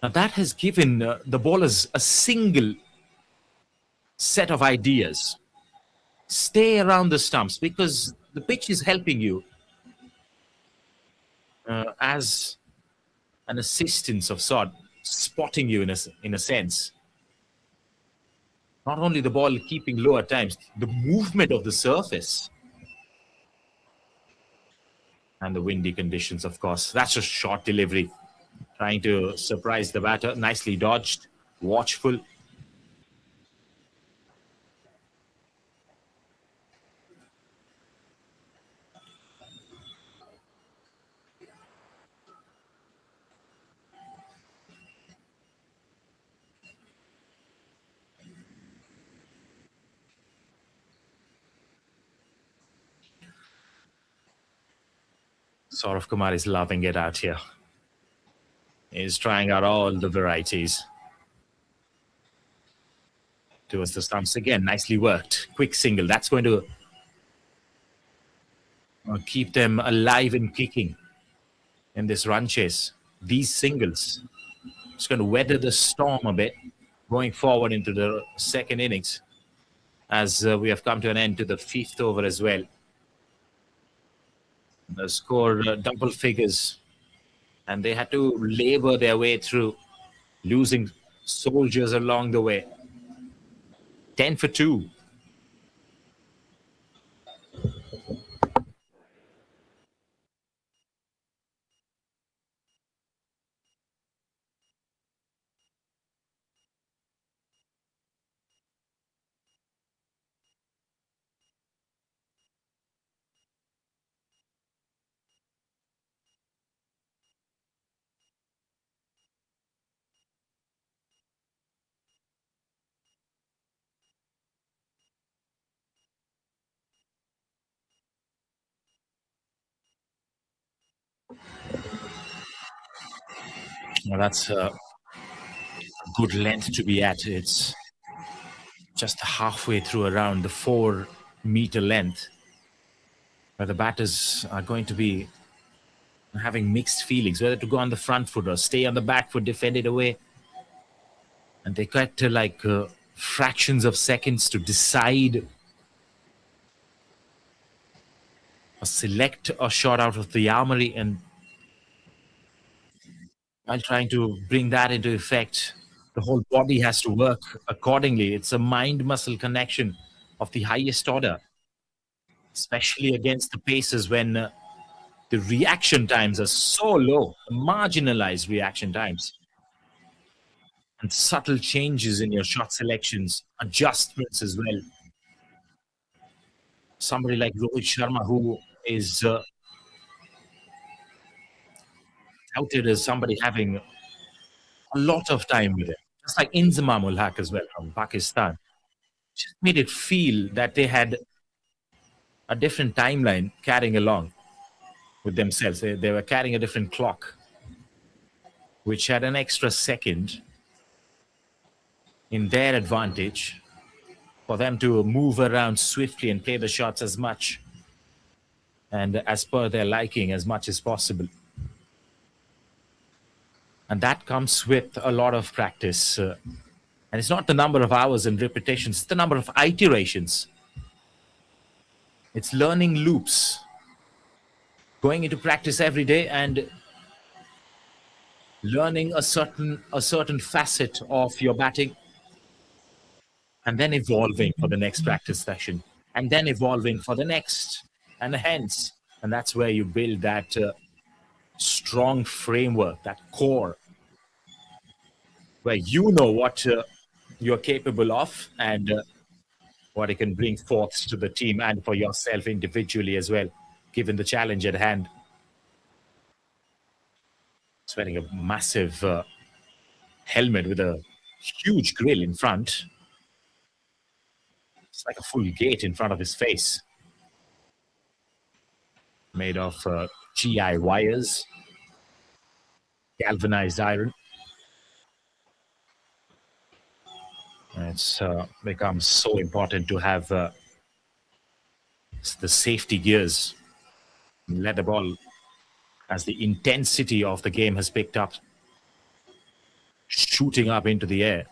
Speaker 1: Now that has given the bowlers a single set of ideas. Stay around the stumps, because the pitch is helping you as an assistance of sort, spotting you in a sense. Not only the ball keeping low at times, the movement of the surface. And the windy conditions, of course. That's a short delivery. Trying to surprise the batter. Nicely dodged. Watchful. Saurav Kumar is loving it out here. He's trying out all the varieties. Towards the stumps again. Nicely worked. Quick single. That's going to keep them alive and kicking in this run chase. These singles. It's going to weather the storm a bit going forward into the second innings, as we have come to an end to the fifth over as well. The score double figures, and they had to labor their way through, losing soldiers along the way. 10 for 2. Well, that's a good length to be at. It's just halfway through around the 4-meter length, where the batters are going to be having mixed feelings, whether to go on the front foot or stay on the back foot, defend it away. And they get to like fractions of seconds to decide or select a shot out of the armory, and while trying to bring that into effect, the whole body has to work accordingly. It's a mind-muscle connection of the highest order, especially against the paces when the reaction times are so low, marginalized reaction times. And subtle changes in your shot selections, adjustments as well. Somebody like Rohit Sharma, who is touted as somebody having a lot of time with it, just like Inzamam ul Haq as well from Pakistan, just made it feel that they had a different timeline carrying along with themselves. They were carrying a different clock, which had an extra second in their advantage, for them to move around swiftly and play the shots as much and as per their liking as much as possible. And that comes with a lot of practice. And it's not the number of hours and repetitions, it's the number of iterations. It's learning loops, going into practice every day and learning a certain facet of your batting, and then evolving for the next practice session, and then evolving for the next, and hence, and that's where you build that strong framework, that core, where you know what you're capable of and what it can bring forth to the team and for yourself individually as well, given the challenge at hand. It's wearing a massive helmet with a huge grill in front. It's like a full gate in front of his face, made of GI wires, galvanized iron. And it's become so important to have the safety gears, leather ball, as the intensity of the game has picked up, shooting up into the air.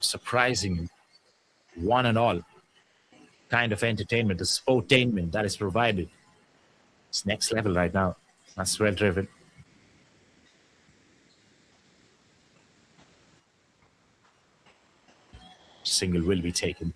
Speaker 1: Surprising, one and all kind of entertainment, the sportainment that is provided. It's next level right now. That's well driven. Single will be taken.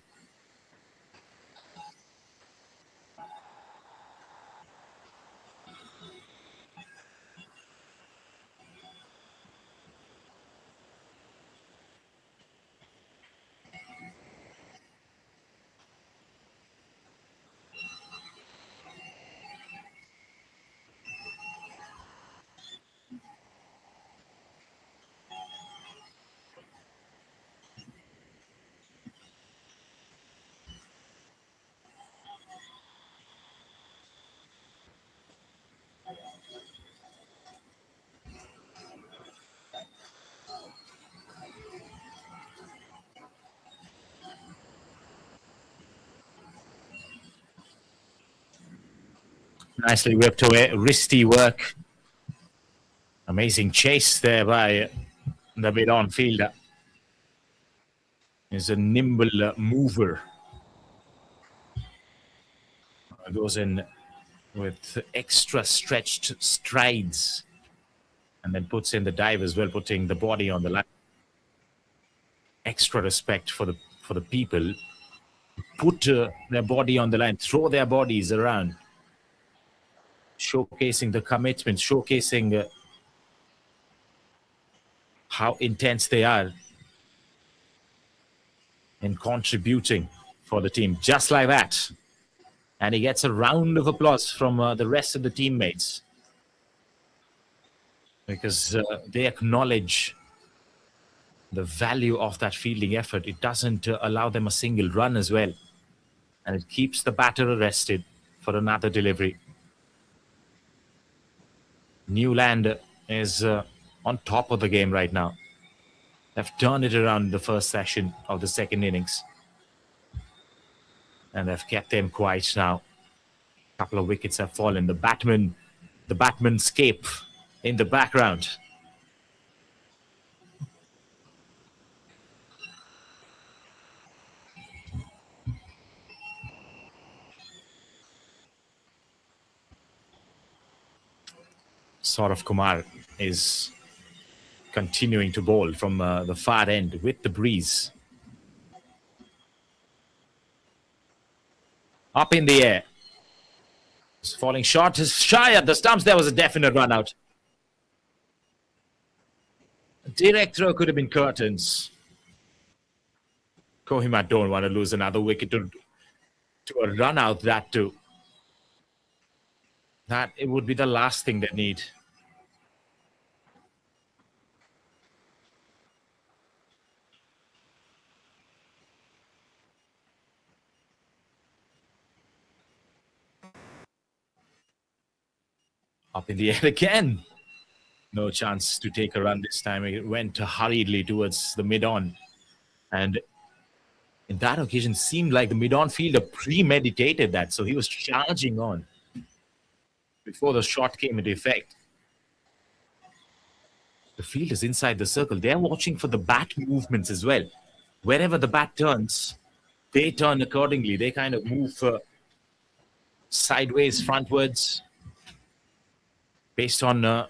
Speaker 1: Nicely whipped away, wristy work. Amazing chase there by the mid-on fielder. Is a nimble mover. Goes in with extra stretched strides and then puts in the dive as well, putting the body on the line. Extra respect for the people. Put their body on the line, throw their bodies around, showcasing the commitment, showcasing how intense they are in contributing for the team, just like that. And he gets a round of applause from the rest of the teammates, because they acknowledge the value of that fielding effort. It doesn't allow them a single run as well, and it keeps the batter arrested for another delivery. Newland is on top of the game right now. They've turned it around in the first session of the second innings, and they've kept them quiet now. A couple of wickets have fallen. The batsmanscape in the background. Saurav Kumar is continuing to bowl from the far end with the breeze. Up in the air. It's falling short. Is shy at the stumps. There was a definite run out. Direct throw could have been curtains. Kohima don't want to lose another wicket to a run out, that too. That it would be the last thing they need. Up in the air again. No chance to take a run this time. It went hurriedly towards the mid-on. And in that occasion, seemed like the mid-on fielder premeditated that. So he was charging on before the shot came into effect. The field is inside the circle. They're watching for the bat movements as well. Wherever the bat turns, they turn accordingly. They kind of move sideways, frontwards, based on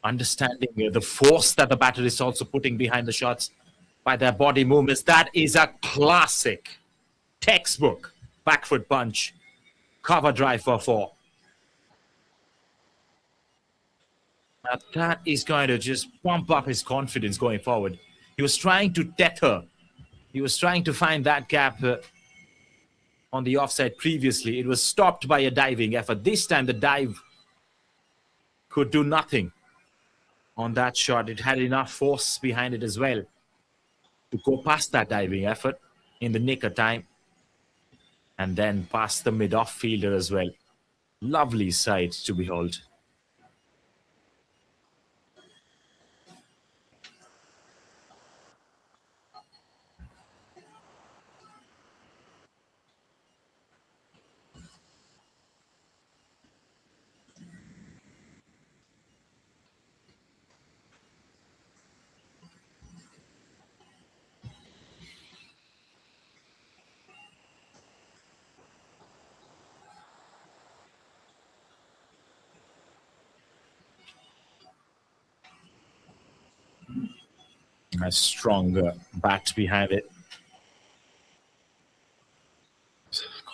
Speaker 1: understanding the force that the batter is also putting behind the shots by their body movements. That is a classic, textbook back foot punch, cover drive for 4. Now that is going to just pump up his confidence going forward. He was trying to tether. He was trying to find that gap on the offside previously. It was stopped by a diving effort. This time the dive could do nothing on that shot. It had enough force behind it as well to go past that diving effort in the nick of time and then past the mid-off fielder as well. Lovely sight to behold. A strong bat behind it.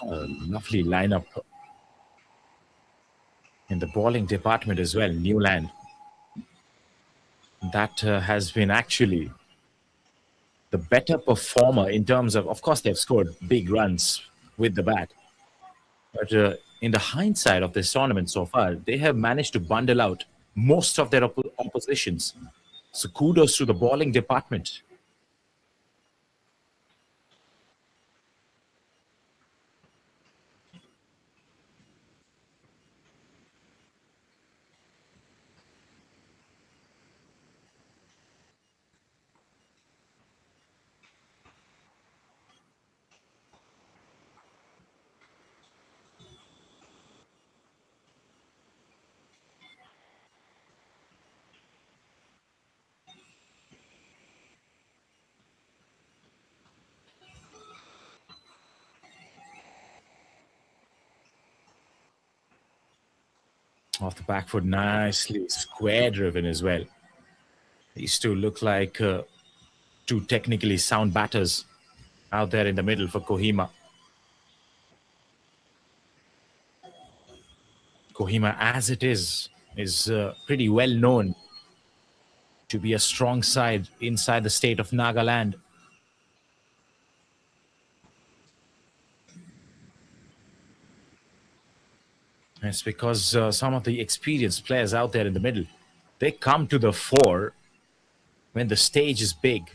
Speaker 1: A lovely lineup in the bowling department as well. Newland. That has been actually the better performer in terms of course, they've scored big runs with the bat. But in the hindsight of this tournament so far, they have managed to bundle out most of their oppositions. So kudos to the bowling department. Off the back foot, nicely square driven as well. These two look like two technically sound batters out there in the middle for Kohima. Kohima, as it is pretty well known to be a strong side inside the state of Nagaland. It's because some of the experienced players out there in the middle, they come to the fore when the stage is big.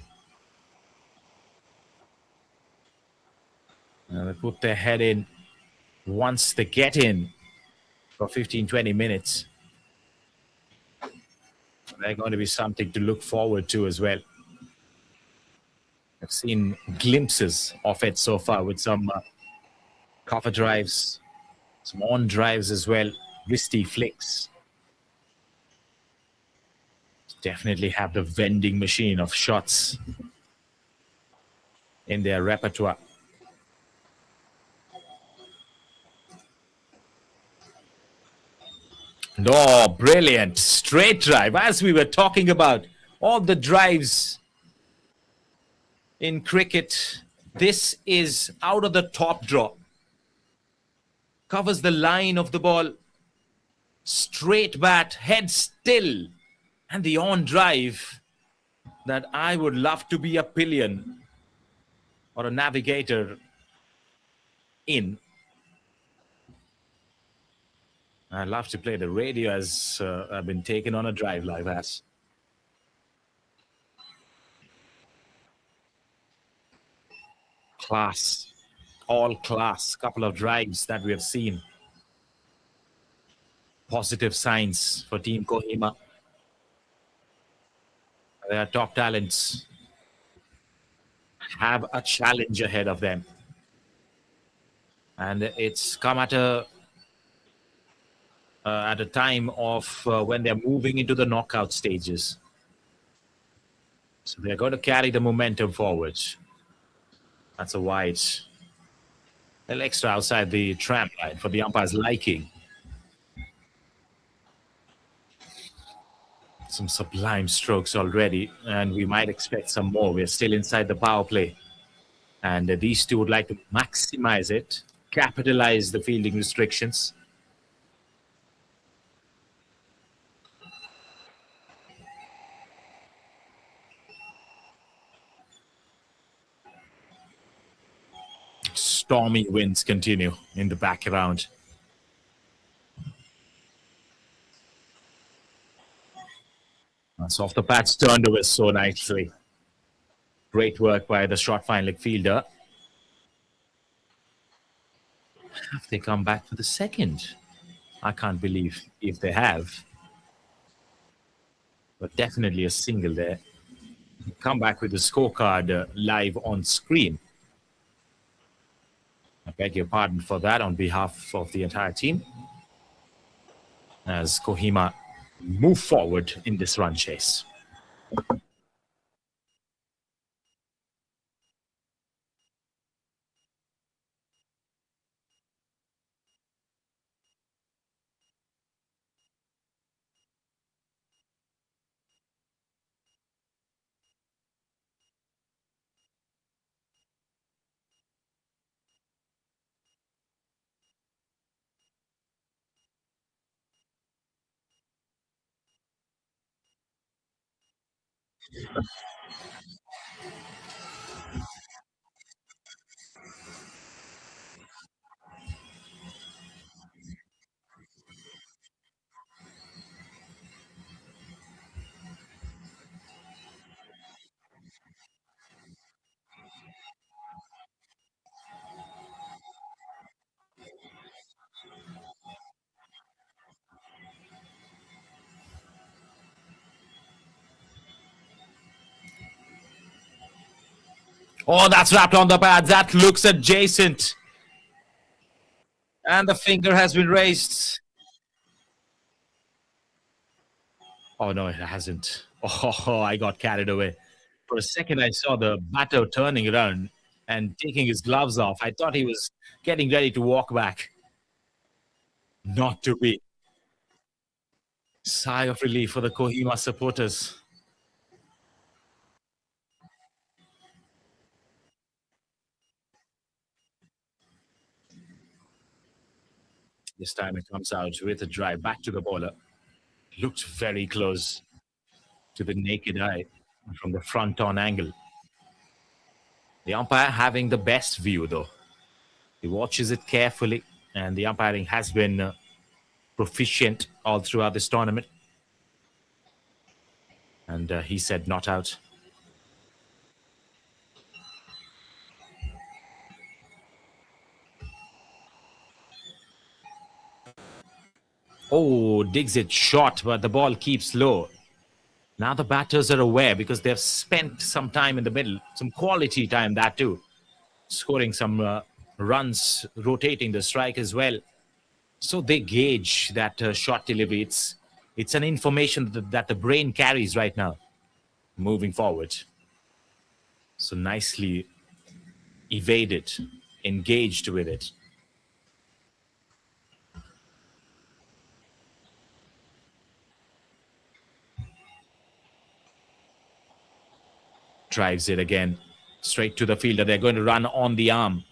Speaker 1: They put their head in once they get in for 15-20 minutes. They're going to be something to look forward to as well. I've seen glimpses of it so far with some cover drives, some on drives as well, wristy flicks. Definitely have the vending machine of shots in their repertoire. Oh, brilliant. Straight drive. As we were talking about, all the drives in cricket, this is out of the top draw. Covers the line of the ball. Straight bat, head still. And the on drive that I would love to be a pillion or a navigator in. I love to play the radio as I've been taken on a drive like that. Class, all class, couple of drives that we have seen. Positive signs for Team Kohima. They are top talents. have a challenge ahead of them. And it's come at a time of when they're moving into the knockout stages. So they're going to carry the momentum forward. That's a wide. A little extra outside the tram line for the umpire's liking. Some sublime strokes already, and we might expect some more. We're still inside the power play. And these two would like to maximize it, capitalize the fielding restrictions. Stormy winds continue in the background. That's off the patch, turned away so nicely. Great work by the short fine leg fielder. Have they come back for the second? I can't believe if they have. But definitely a single there. Come back with the scorecard live on screen. I beg your pardon for that on behalf of the entire team. As Kohima move forward in this run chase. Oh, that's wrapped on the pad. That looks adjacent. And the finger has been raised. Oh, no, it hasn't. Oh, I got carried away. For a second, I saw the batter turning around and taking his gloves off. I thought he was getting ready to walk back. Not to be. Sigh of relief for the Kohima supporters. This time it comes out with a drive back to the bowler. Looked very close to the naked eye from the front on angle. The umpire having the best view though. He watches it carefully, and the umpiring has been proficient all throughout this tournament. And he said not out. Oh, digs it short, but the ball keeps low. Now the batters are aware because they've spent some time in the middle, some quality time, that too. Scoring some runs, rotating the strike as well. So they gauge that short delivery. It's an information that the brain carries right now, moving forward. So nicely evaded, engaged with it. Drives it again, straight to the fielder. They're going to run on the arm.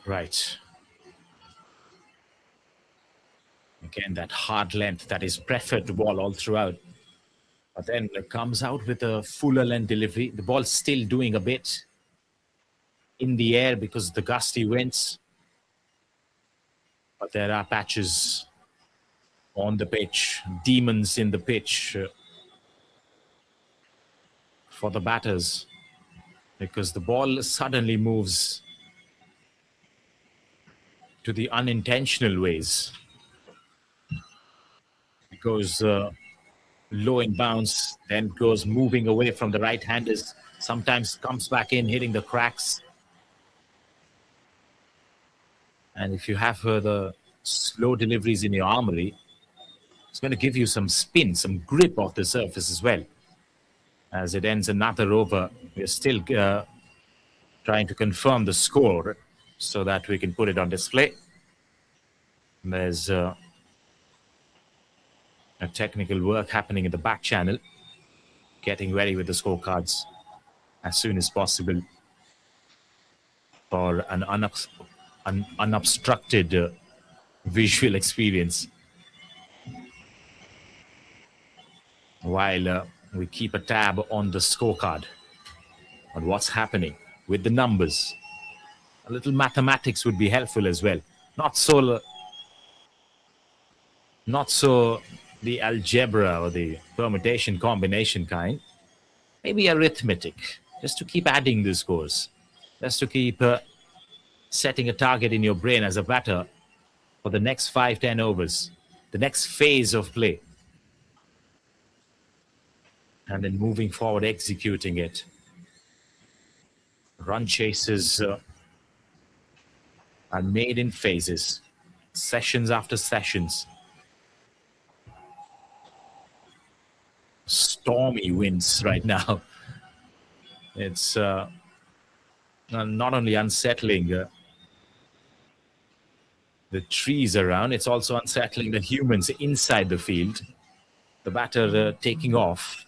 Speaker 1: Right. Again, that hard length that is preferred to ball all throughout. But then it comes out with a fuller length delivery. The ball's still doing a bit in the air because of the gusty winds. But there are patches on the pitch, demons in the pitch for the batters, because the ball suddenly moves to the unintentional ways. It goes low in bounce, then goes moving away from the right-handers, sometimes comes back in, hitting the cracks. And if you have the slow deliveries in your armory, it's going to give you some spin, some grip off the surface as well. As it ends another over, we're still trying to confirm the score so that we can put it on display. There's a technical work happening in the back channel, getting ready with the scorecards as soon as possible for an unobstructed visual experience, while we keep a tab on the scorecard on what's happening with the numbers. A little mathematics would be helpful as well. Not so the algebra or the permutation combination kind. Maybe arithmetic, just to keep adding the scores, just to keep setting a target in your brain as a batter for the next 5-10 overs, the next phase of play, and then moving forward, executing it. Run chases are made in phases, sessions after sessions. Stormy winds right now. It's not only unsettling the trees around, it's also unsettling the humans inside the field. The batter taking off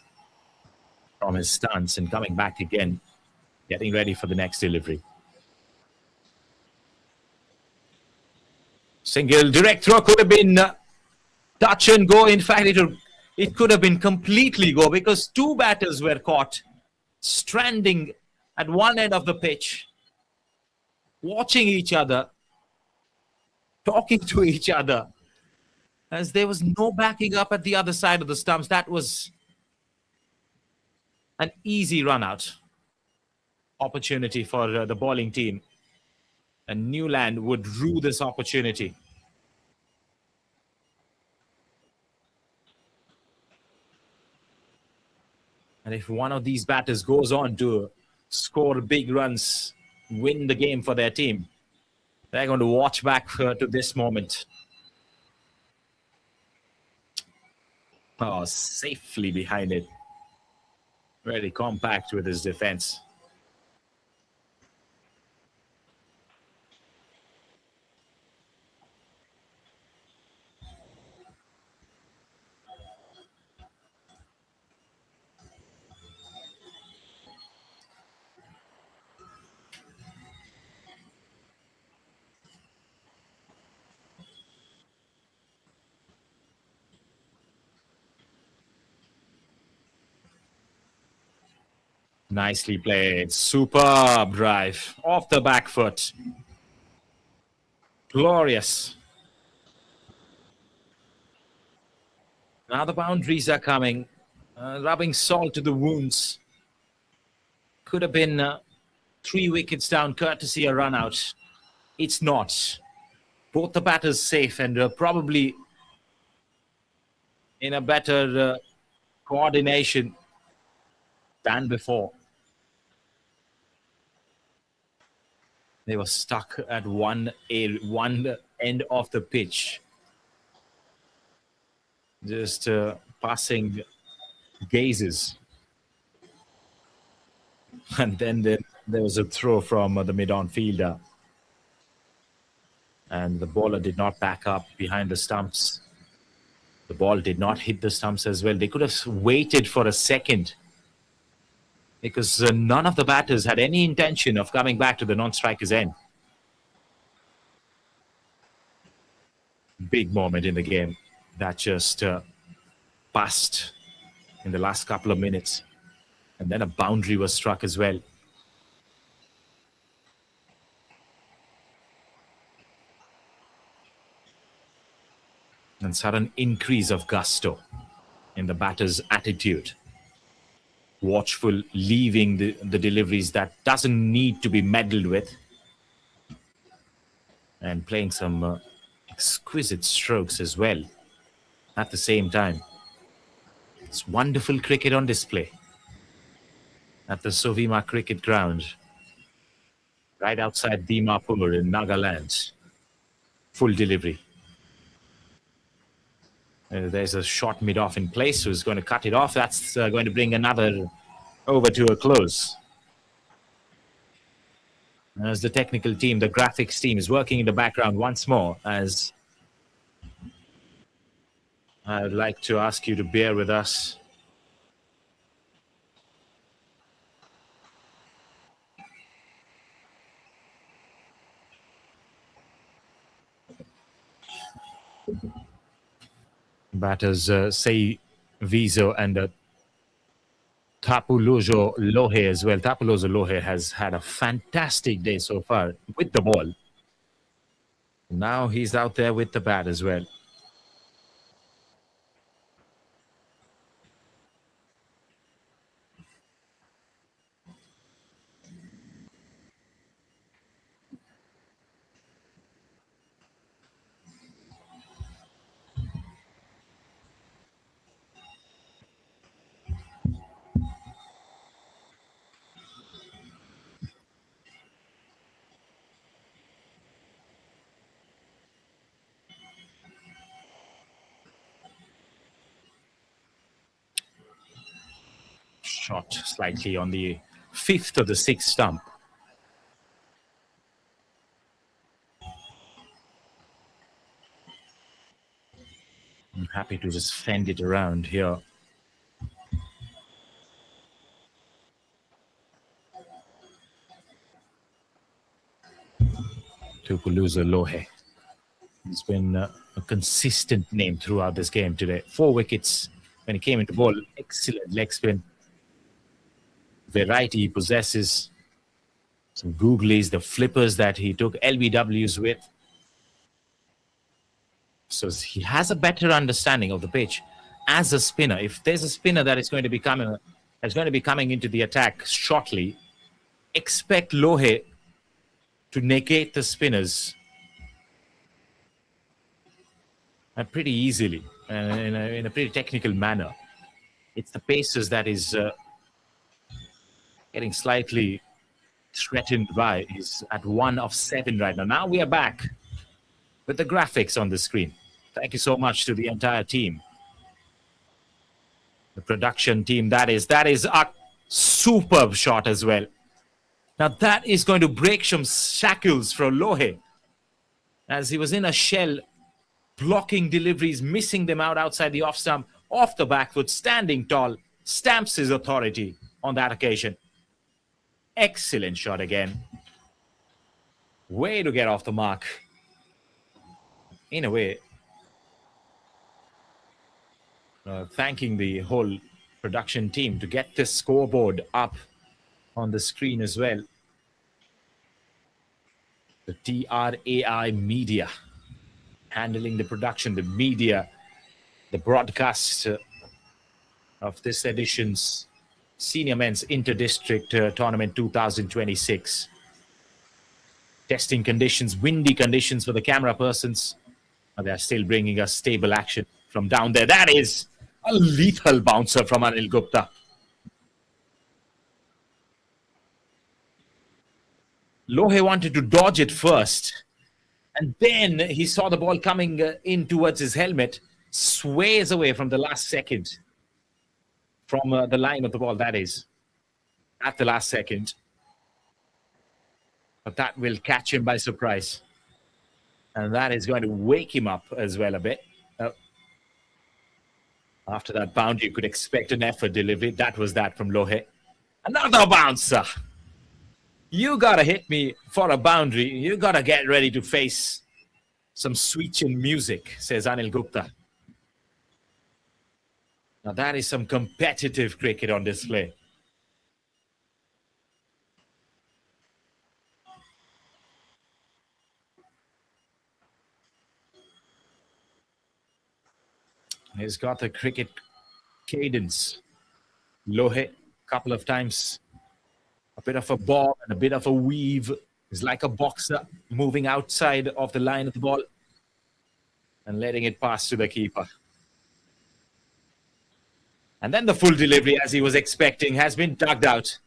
Speaker 1: from his stance and coming back again, getting ready for the next delivery. Single direct throw could have been touch and go. In fact, it could have been completely go, because two batters were caught stranding at one end of the pitch, watching each other, talking to each other, as there was no backing up at the other side of the stumps. That was an easy run-out opportunity for the bowling team. And Newland would rue this opportunity. And if one of these batters goes on to score big runs, win the game for their team, they're going to watch back to this moment. Oh, safely behind it. Very compact with his defense. Nicely played. Superb drive off the back foot. Glorious. Now the boundaries are coming. Rubbing salt to the wounds. Could have been 3 wickets down, courtesy a run out. It's not. Both the batters safe and probably in a better coordination than before. They were stuck at one end of the pitch. Just passing gazes. And then there was a throw from the mid-on fielder. And the bowler did not back up behind the stumps. The ball did not hit the stumps as well. They could have waited for a second, because none of the batters had any intention of coming back to the non-striker's end. Big moment in the game that just passed in the last couple of minutes. And then a boundary was struck as well. And sudden increase of gusto in the batter's attitude. Watchful, leaving the deliveries that doesn't need to be meddled with. And playing some exquisite strokes as well at the same time. It's wonderful cricket on display at the SOVIMA cricket ground, right outside Dimapur in Nagaland. Full delivery. There's a shot mid-off in place, who's going to cut it off. That's going to bring another over to a close. As the technical team, the graphics team is working in the background once more, as I'd like to ask you to bear with us. Batters Sei Vizo and Tupulu Lohe as well. Tupulu Lohe has had a fantastic day so far with the ball. Now he's out there with the bat as well. Shot slightly on the 5th or the 6th stump. I'm happy to just fend it around here. Tupulu Lohe. He's been a consistent name throughout this game today. 4 wickets when he came into ball. Excellent leg spin. Variety he possesses. Some googlies, the flippers that he took LBWs with. So he has a better understanding of the pitch as a spinner. If there's a spinner that is going to be coming into the attack shortly, expect Lohe to negate the spinners pretty easily in a pretty technical manner. It's the pacers that is getting slightly threatened by. He's at 1 of 7 right now. Now we are back with the graphics on the screen. Thank you so much to the entire team. The production team, that is a superb shot as well. Now that is going to break some shackles for Lohe, as he was in a shell, blocking deliveries, missing them out outside the off stump, off the back foot, standing tall, stamps his authority on that occasion. Excellent shot again. Way to get off the mark. In a way, thanking the whole production team to get this scoreboard up on the screen as well. The TRAI media handling the production, the media, the broadcast of this edition's Senior Men's Inter-District Tournament 2026. Testing conditions, windy conditions for the camera persons. They're still bringing us stable action from down there. That is a lethal bouncer from Anil Gupta. Lohe wanted to dodge it first, and then he saw the ball coming in towards his helmet, sways away from the last second, from the line of the ball, that is, at the last second. But that will catch him by surprise. And that is going to wake him up as well a bit. After that boundary, you could expect an effort delivery. That was that from Lohe. Another bouncer. You got to hit me for a boundary. You got to get ready to face some sweet chin music, says Anil Gupta. Now that is some competitive cricket on display. He's got the cricket cadence. Lohe, couple of times, a bit of a bob and a bit of a weave. He's like a boxer moving outside of the line of the ball and letting it pass to the keeper. And then the full delivery, as he was expecting, has been dug out.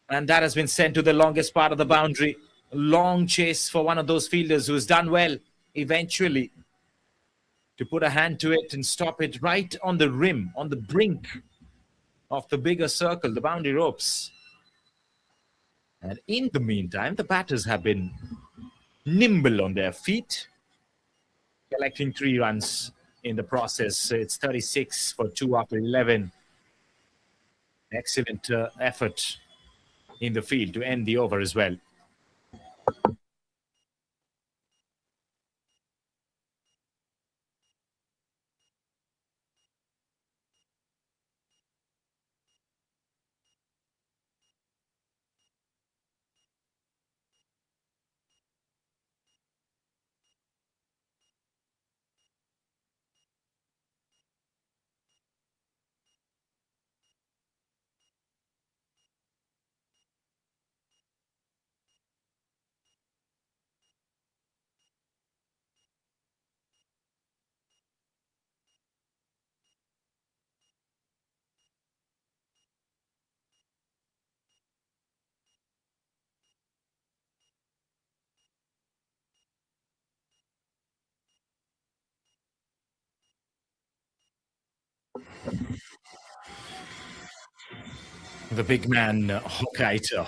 Speaker 1: And that has been sent to the longest part of the boundary. Long chase for one of those fielders who's done well eventually to put a hand to it and stop it right on the rim, on the brink of the bigger circle, the boundary ropes. And in the meantime, the batters have been nimble on their feet, collecting 3 runs in the process. It's 36 for 2 after 11. Excellent effort in the field to end the over as well. The big man, Hokkaido.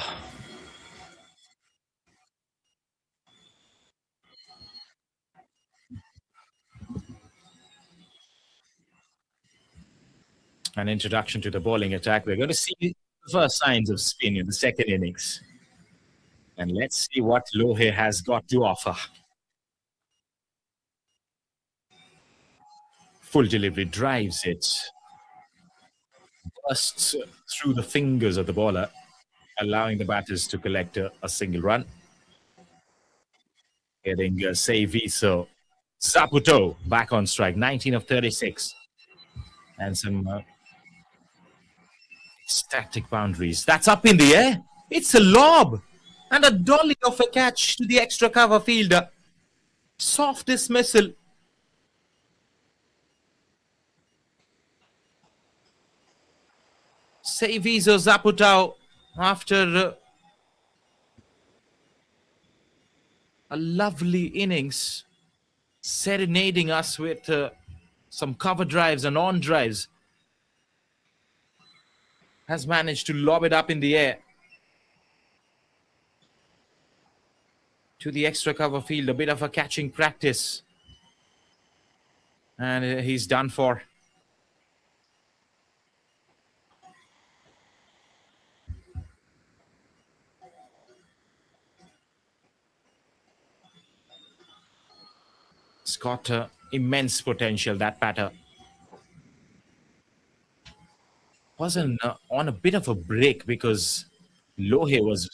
Speaker 1: An introduction to the bowling attack. We're going to see the first signs of spin in the second innings. And let's see what Lohe has got to offer. Full delivery drives it. Bursts through the fingers of the bowler, allowing the batters to collect a single run. Getting Seiviso Saputo back on strike, 19 of 36. And some static boundaries. That's up in the air. It's a lob. And a dolly of a catch to the extra cover fielder. Soft dismissal. Seiviso Zaputao, after a lovely innings, serenading us with some cover drives and on drives, has managed to lob it up in the air to the extra cover field. A bit of a catching practice. And he's done for. It's got immense potential, that batter. Wasn't on a bit of a break because Lohe was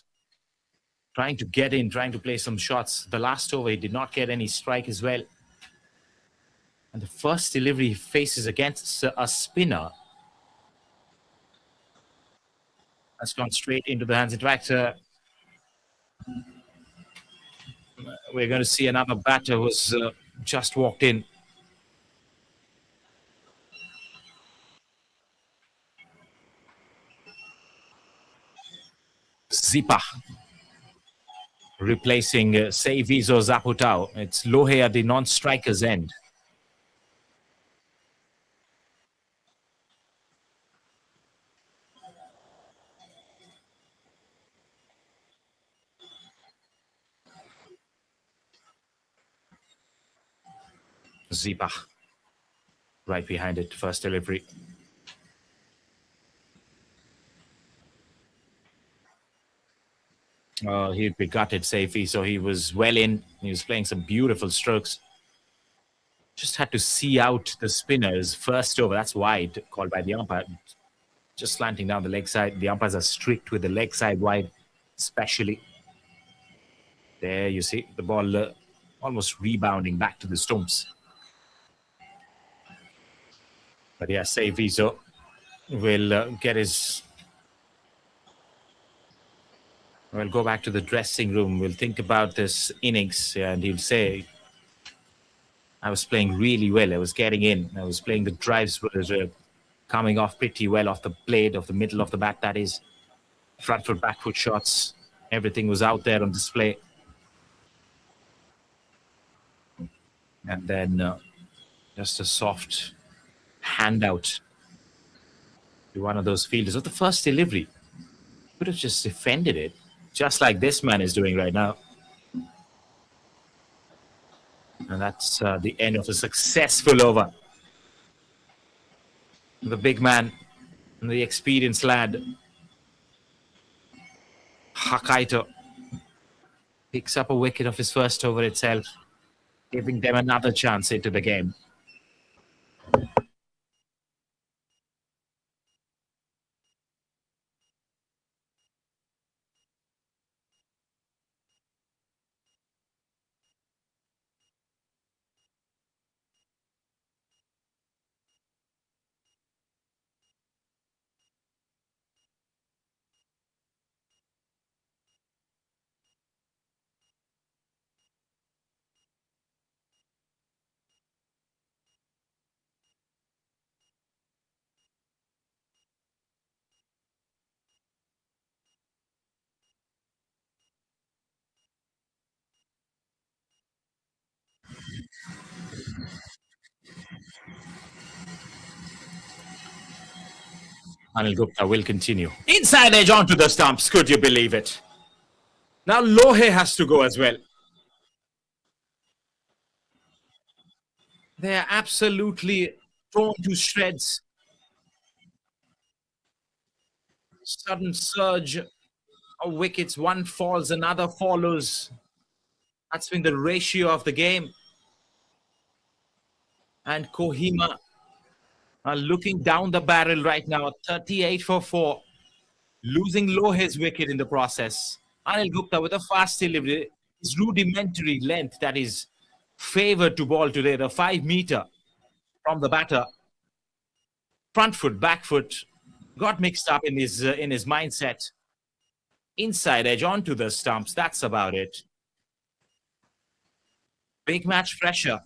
Speaker 1: trying to get in, trying to play some shots. The last over, he did not get any strike as well. And the first delivery he faces against a spinner has gone straight into the hands. In fact, we're going to see another batter who's just walked in. Zipa replacing Seiviso Zaputao. It's Lohe at the non-striker's end. Zipa right behind it, first delivery. He'd be gutted, Seifi, so he was well in. He was playing some beautiful strokes. Just had to see out the spinners first over. That's wide, called by the umpire. Just slanting down the leg side. The umpires are strict with the leg side wide, especially. There you see the ball almost rebounding back to the stumps. But yeah, Vizo will get his. We'll go back to the dressing room. We'll think about this innings, and he'll say, I was playing really well. I was getting in. I was playing the drives were coming off pretty well off the blade, of the middle of the bat, that is. Front foot, back foot shots. Everything was out there on display. And then just a soft handout to one of those fielders. With the first delivery, could have just defended it, just like this man is doing right now. And that's the end of a successful over. The big man, the experienced lad, Hakaito, picks up a wicket of his first over itself, giving them another chance into the game. Anil Gupta will continue. Inside edge onto the stumps. Could you believe it? Now Lohe has to go as well. They are absolutely torn to shreds. Sudden surge of wickets. One falls, another follows. That's been the ratio of the game. And Kohima are looking down the barrel right now. 38 for 4. Losing Lohe's wicket in the process. Anil Gupta with a fast delivery. His rudimentary length that is favored to ball today. The 5 meter from the batter. Front foot, back foot. Got mixed up in his mindset. Inside edge onto the stumps. That's about it. Big match pressure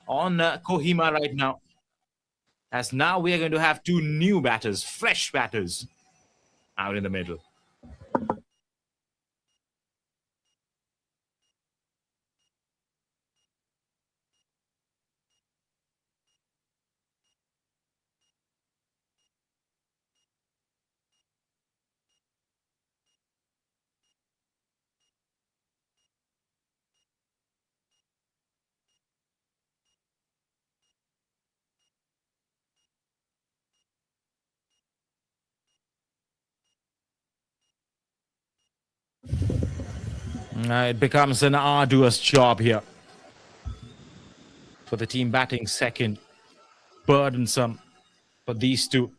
Speaker 1: on Kohima right now. As now we are going to have 2 new batters, fresh batters, out in the middle. It becomes an arduous job here for the team batting second. Burdensome for these two.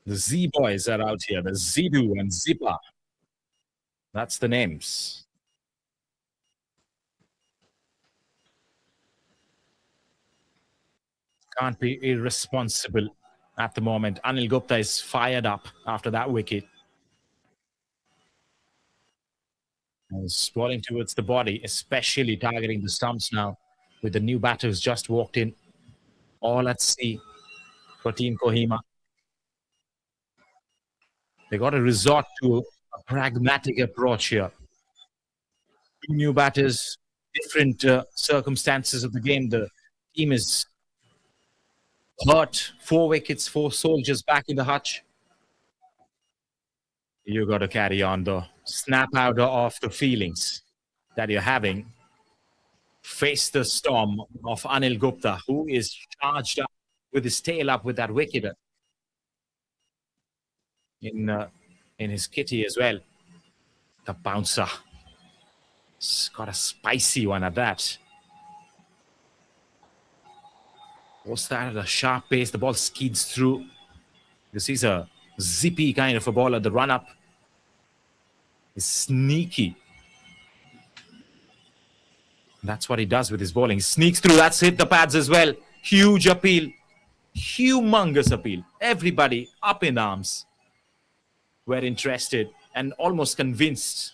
Speaker 1: The Z boys are out here, the Zidu and Zipa. That's the names. Can't be irresponsible at the moment. Anil Gupta is fired up after that wicket. Sprawling towards the body, especially targeting the stumps now with the new batters just walked in. All at sea for Team Kohima. They got to resort to a pragmatic approach here. 2 new batters, different circumstances of the game. The team is hurt. 4 wickets, 4 soldiers back in the hutch. You got to carry on though. Snap out of the feelings that you're having. Face the storm of Anil Gupta, who is charged up with his tail up with that wicket in his kitty as well. The bouncer. It's got a spicy one at that. Was that at a sharp pace? The ball skids through. This is a zippy kind of a ball at the run-up. It's sneaky. That's what he does with his bowling. He sneaks through. That's hit the pads as well. Huge appeal. Humongous appeal. Everybody up in arms. Were interested and almost convinced.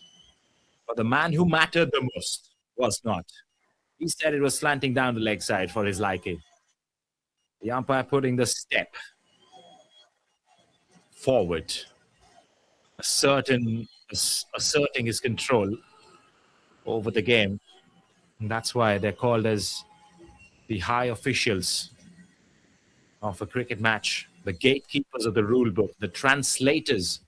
Speaker 1: But the man who mattered the most was not. He said it was slanting down the leg side for his liking. The umpire putting the step forward, asserting his control over the game. And that's why they're called as the high officials of a cricket match, the gatekeepers of the rule book, the translators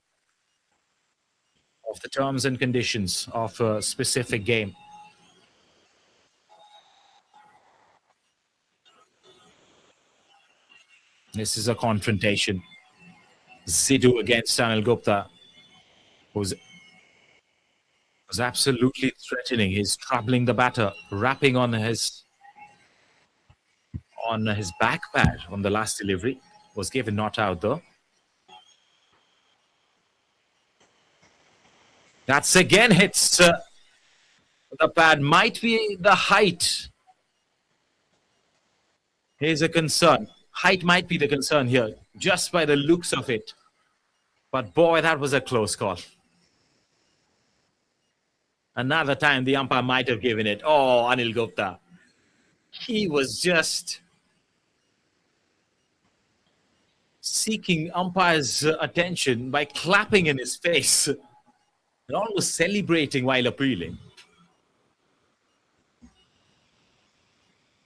Speaker 1: of the terms and conditions of a specific game. This is a confrontation. Sidhu against Anil Gupta, who's was absolutely threatening. He's troubling the batter, rapping on his back pad on the last delivery. Was given not out though. That's again hits the pad. Might be the height. Here's a concern. Height might be the concern here, just by the looks of it. But boy, that was a close call. Another time the umpire might have given it. Oh, Anil Gupta. He was just seeking umpire's attention by clapping in his face and almost celebrating while appealing.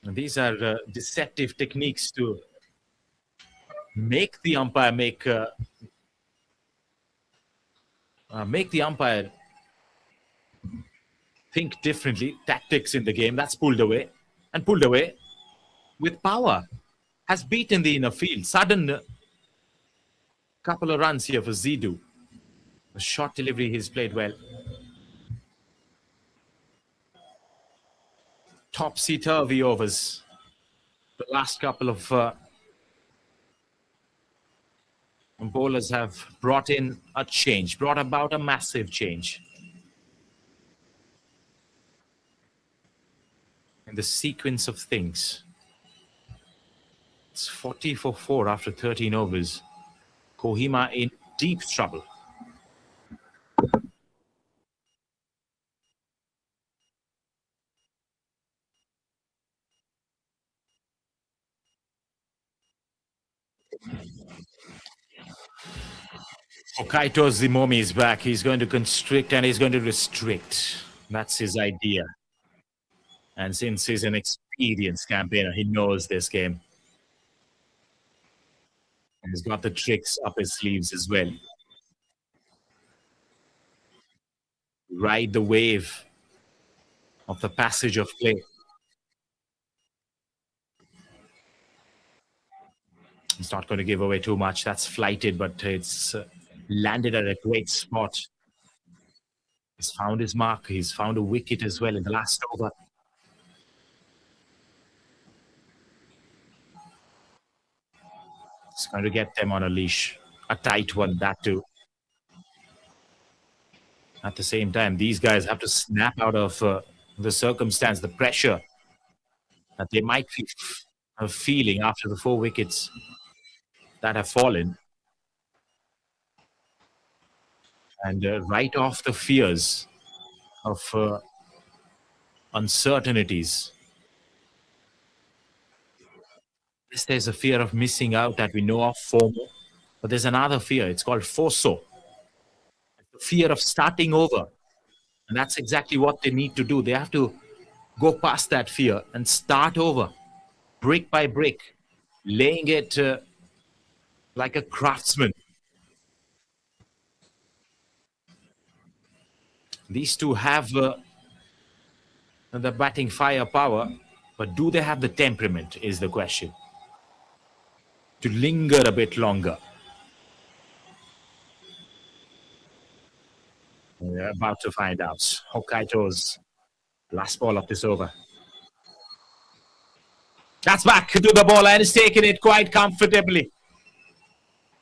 Speaker 1: And these are deceptive techniques to make the umpire make the umpire think differently. Tactics in the game. That's pulled away with power. Has beaten the inner field. Sudden couple of runs here for Sidhu. A short delivery, he's played well. Topsy-turvy overs. The last couple of bowlers have brought in a change, brought about a massive change in the sequence of things. It's 40 for 4 after 13 overs. Kohima in deep trouble. Okaito Zimomi is back. He's going to constrict and he's going to restrict. That's his idea. And since he's an experienced campaigner, he knows this game. And he's got the tricks up his sleeves as well. Ride the wave of the passage of play. It's not going to give away too much. That's flighted, but it's landed at a great spot. He's found his mark. He's found a wicket as well in the last over. It's going to get them on a leash. A tight one, that too. At the same time, these guys have to snap out of the circumstance, the pressure that they might be feeling after the 4 wickets that have fallen. And write off the fears of uncertainties. Yes, there's a fear of missing out that we know of, FOMO. But there's another fear. It's called FOSO. The fear of starting over. And that's exactly what they need to do. They have to go past that fear and start over, brick by brick, laying it like a craftsman. These two have the batting firepower, but do they have the temperament is the question. To linger a bit longer. We're about to find out. Hokkaido's last ball of this over. That's back to the ball and is taking it quite comfortably.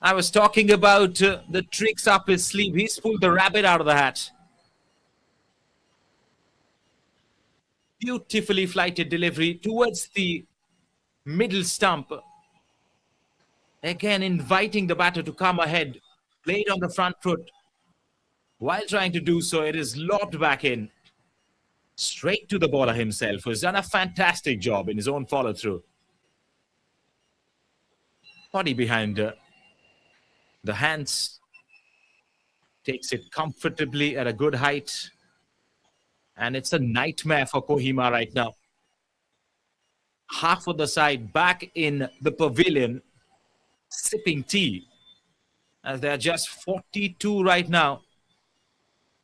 Speaker 1: I was talking about the tricks up his sleeve. He's pulled the rabbit out of the hat. Beautifully flighted delivery towards the middle stump. Again, inviting the batter to come ahead. Played on the front foot. While trying to do so, it is lobbed back in. Straight to the bowler himself, who's done a fantastic job in his own follow-through. Body behind the hands. Takes it comfortably at a good height. And it's a nightmare for Kohima right now. Half of the side back in the pavilion, sipping tea. As they're just 42 right now.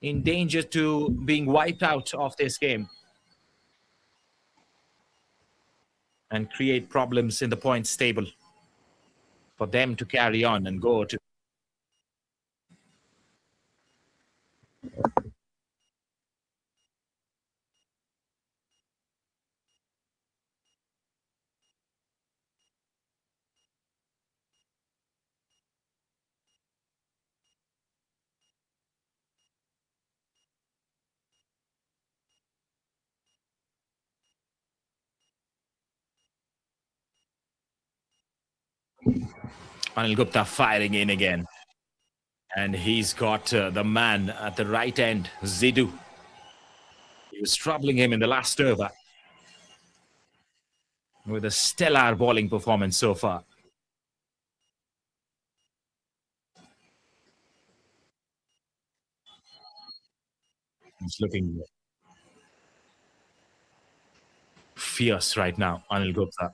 Speaker 1: In danger to being wiped out of this game. And create problems in the points table. For them to carry on and go to. Anil Gupta firing in again. And he's got the man at the right end, Zidhu. He was troubling him in the last over. With a stellar bowling performance so far. He's looking fierce right now, Anil Gupta.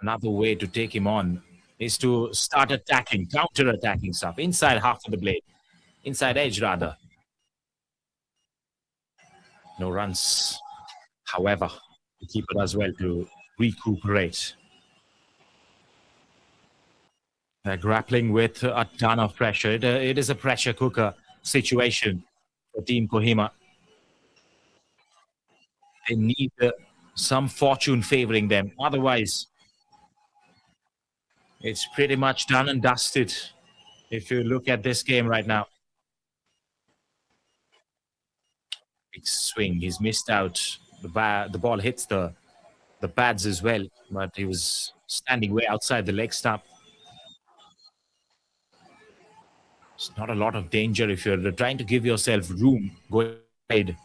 Speaker 1: Another way to take him on is to start attacking, counter-attacking stuff inside half of the blade, inside edge rather. No runs. However, the keeper does well to recuperate. They're grappling with a ton of pressure. It is a pressure cooker situation for Team Kohima. They need some fortune favoring them. Otherwise, it's pretty much done and dusted if you look at this game right now. Big swing. He's missed out. The ball hits the pads as well, but he was standing way outside the leg stump. It's not a lot of danger if you're trying to give yourself room going wide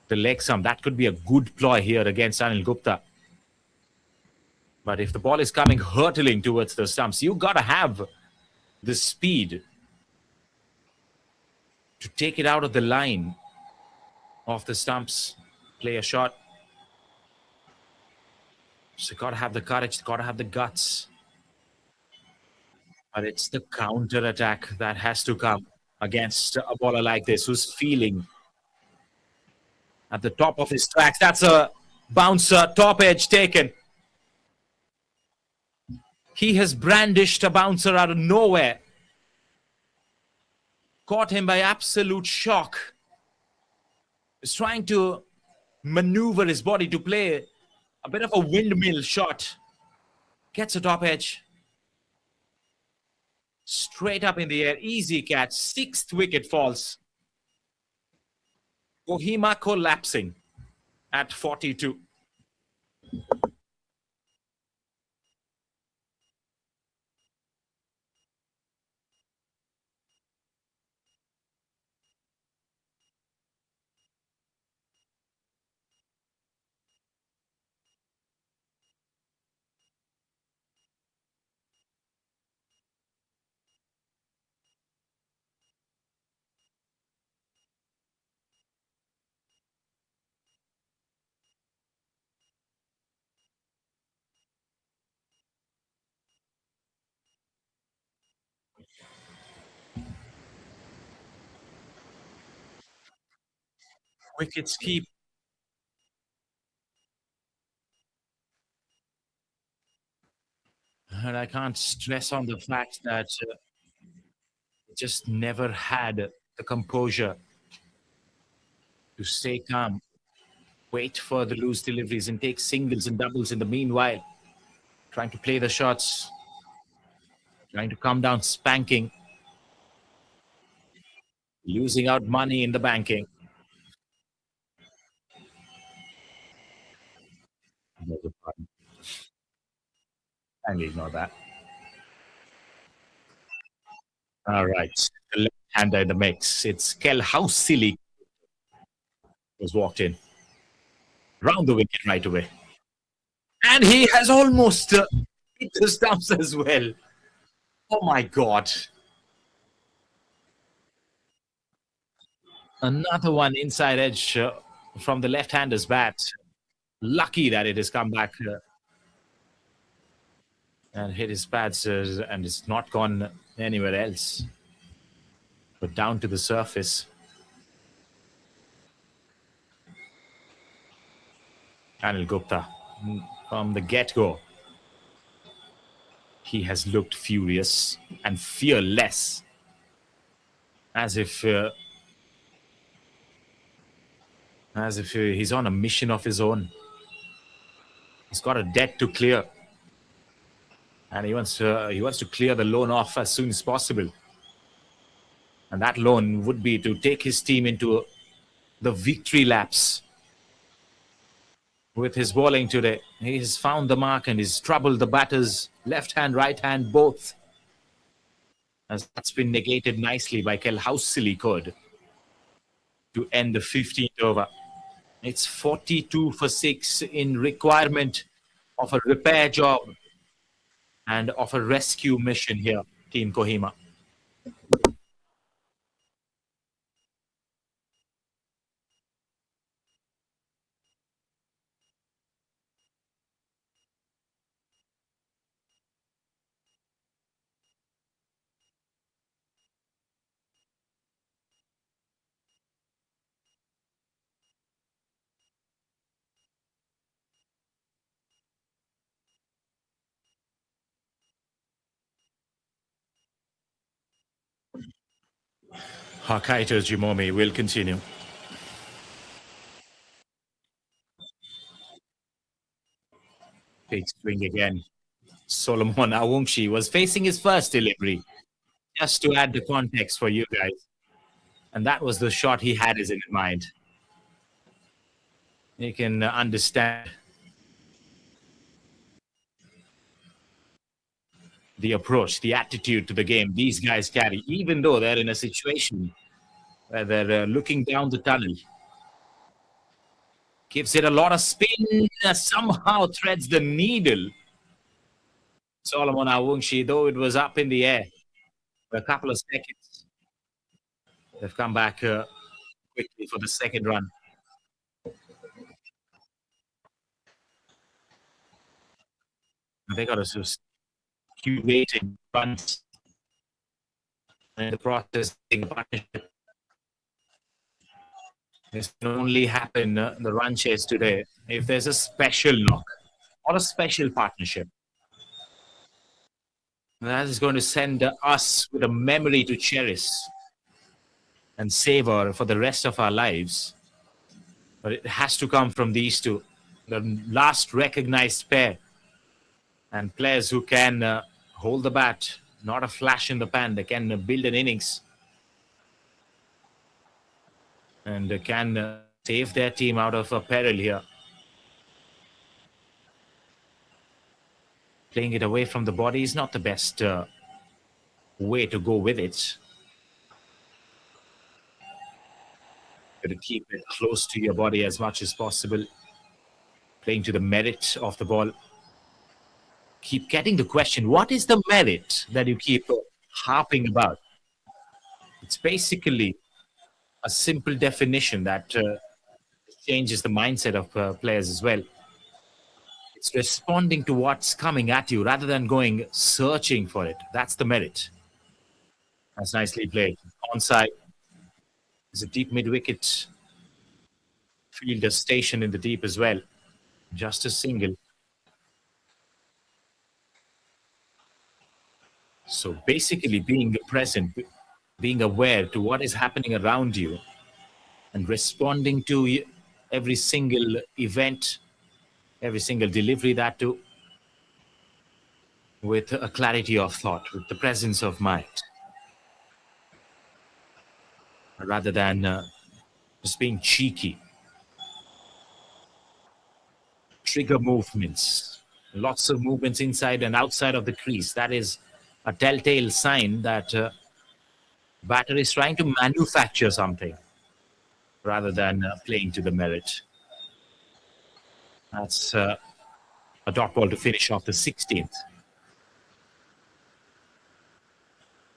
Speaker 1: the leg stump. That could be a good ploy here against Anil Gupta. But if the ball is coming hurtling towards the stumps, you got to have the speed to take it out of the line of the stumps, play a shot. So you got to have the courage, got to have the guts. But it's the counter-attack that has to come against a bowler like this who's feeling at the top of his tracks. That's a bouncer, top edge taken. He has brandished a bouncer out of nowhere. Caught him by absolute shock. He's trying to maneuver his body to play a bit of a windmill shot. Gets a top edge. Straight up in the air. Easy catch. 6th wicket falls. Kohima collapsing at 42. Wickets keep. And I can't stress on the fact that just never had the composure to stay calm wait for the loose deliveries and take singles and doubles in the meanwhile. Trying to play the shots, trying to come down spanking, losing out money in the banking. And ignore that. All right. The left-hander in the mix. It's Kel Silly was walked in. Round the wicket right away. And he has almost hit the stumps as well. Oh my God. Another one inside edge from the left-hander's bat. Lucky that it has come back and hit his pads and it's not gone anywhere else. But down to the surface. Anil Gupta, from the get-go, he has looked furious and fearless, as if he's on a mission of his own. He's got a debt to clear, and he wants to clear the loan off as soon as possible. And that loan would be to take his team into the victory laps. With his bowling today, he has found the mark and he's troubled the batters, left hand, right hand, both. As that's been negated nicely by Kel Silly to end the 15th over. It's 42 for 6 in requirement of a repair job and of a rescue mission here, Team Kohima. Hakaito Jimomi will continue. Big swing again. Solomon Awungshi was facing his first delivery. Just to add the context for you guys. And that was the shot he had in mind. You can understand the approach, the attitude to the game these guys carry, even though they're in a situation where they're looking down the tunnel. Gives it a lot of spin, somehow threads the needle. Solomon Awungshi, though it was up in the air for a couple of seconds. They've come back quickly for the second run. They got to keep waiting runs in the process. This can only happen in the run chase today if there's a special knock or a special partnership. That is going to send us with a memory to cherish and savor for the rest of our lives. But it has to come from these two, the last recognized pair, and players who can hold the bat, not a flash in the pan. They can build an innings and can save their team out of a peril here. Playing it away from the body is not the best way to go with it. Got to keep it close to your body as much as possible. Playing to the merit of the ball. Keep getting the question, what is the merit that you keep harping about? It's basically a simple definition that changes the mindset of players as well. It's responding to what's coming at you rather than going searching for it. That's the merit. That's nicely played. Onside. There's a deep mid-wicket fielder station in the deep as well. Just a single. So basically being present, being aware to what is happening around you and responding to every single event, every single delivery, that too, with a clarity of thought, with the presence of mind, rather than just being cheeky. Trigger movements, lots of movements inside and outside of the crease. That is a telltale sign that batter is trying to manufacture something rather than playing to the merit. That's a dot ball to finish off the 16th.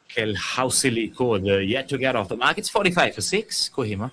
Speaker 1: Kel Hausili code yet to get off the mark. It's 45 for 6, Kohima.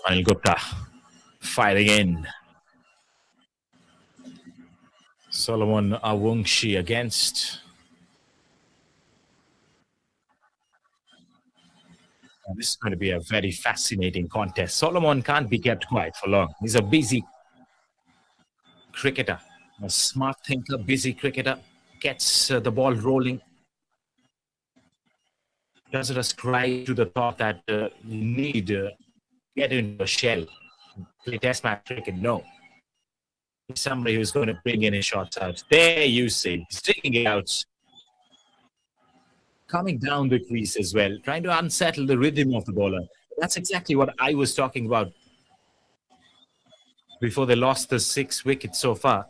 Speaker 1: Anil Gupta firing in. Solomon Awungshi against. This is going to be a very fascinating contest. Solomon can't be kept quiet for long. He's a busy cricketer, a smart thinker, busy cricketer. Gets the ball rolling. Doesn't ascribe to the thought that you need get into a shell, play test match cricket. No. He's somebody who's going to bring in his shots out. There you see. He's taking it out. Coming down the crease as well, trying to unsettle the rhythm of the bowler. That's exactly what I was talking about before they lost the 6 wickets so far.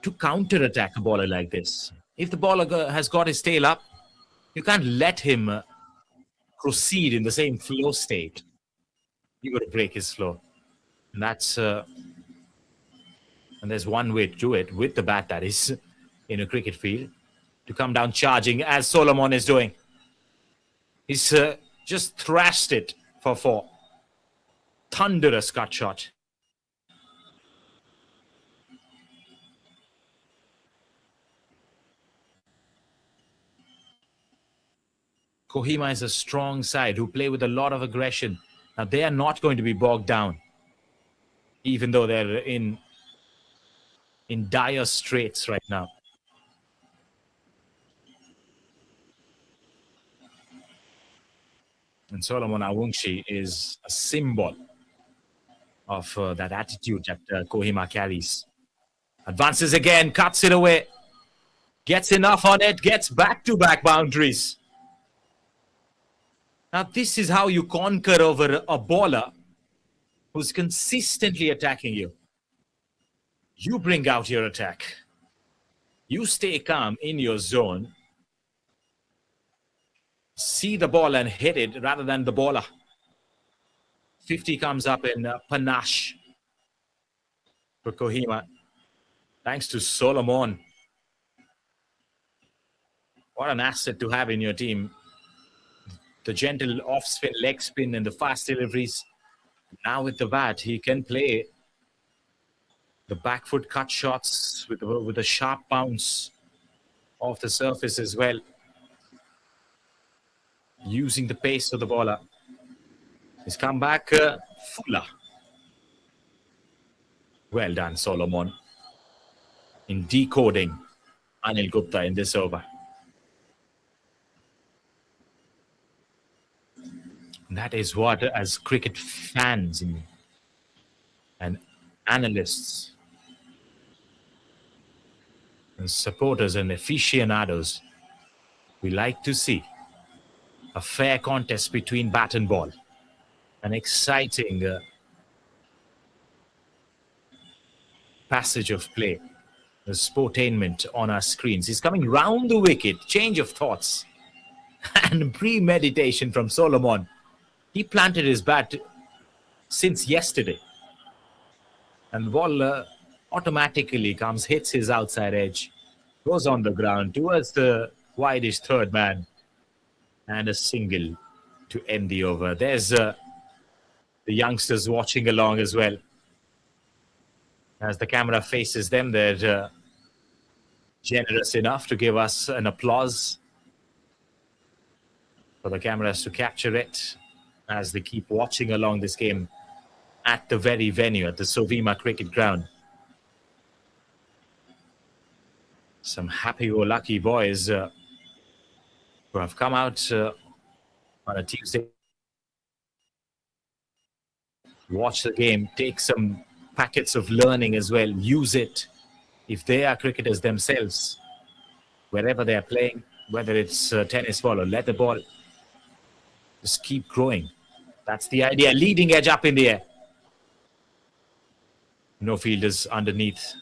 Speaker 1: To counter-attack a bowler like this, if the bowler has got his tail up, you can't let him proceed in the same flow state. You got to break his flow. And that's and there's one way to do it with the bat, that is, in a cricket field. To come down charging as Solomon is doing. He's just thrashed it for 4. Thunderous cut shot. Kohima is a strong side who play with a lot of aggression. Now, they are not going to be bogged down, even though they're in dire straits right now. And Solomon Awungshi is a symbol of that attitude that Kohima carries. Advances again, cuts it away. Gets enough on it, gets back-to-back boundaries. Now, this is how you conquer over a bowler who's consistently attacking you. You bring out your attack. You stay calm in your zone. See the ball and hit it rather than the bowler. 50 comes up in panache for Kohima. Thanks to Solomon. What an asset to have in your team. The gentle off-spin, leg spin, and the fast deliveries. Now with the bat, he can play the back foot cut shots with a sharp bounce off the surface as well. Using the pace of the bowler. He's come back fuller. Well done, Solomon, in decoding Anil Gupta in this over. And that is what, as cricket fans and analysts and supporters and aficionados, we like to see. A fair contest between bat and ball. An exciting passage of play. The sportainment on our screens. He's coming round the wicket. Change of thoughts. And premeditation from Solomon. He planted his bat
Speaker 2: since yesterday. And the ball automatically comes, hits his outside edge, goes on the ground towards the wideish third man, and a single to end the over. There's the youngsters watching along as well. As the camera faces them, they're generous enough to give us an applause for the cameras to capture it as they keep watching along this game at the very venue, at the SOVIMA cricket ground. Some happy-go-lucky boys who have come out on a Tuesday, watch the game, take some packets of learning as well, use it if they are cricketers themselves, wherever they are playing, whether it's tennis ball or leather ball, just keep growing. That's the idea. Leading edge up in the air. No fielders underneath.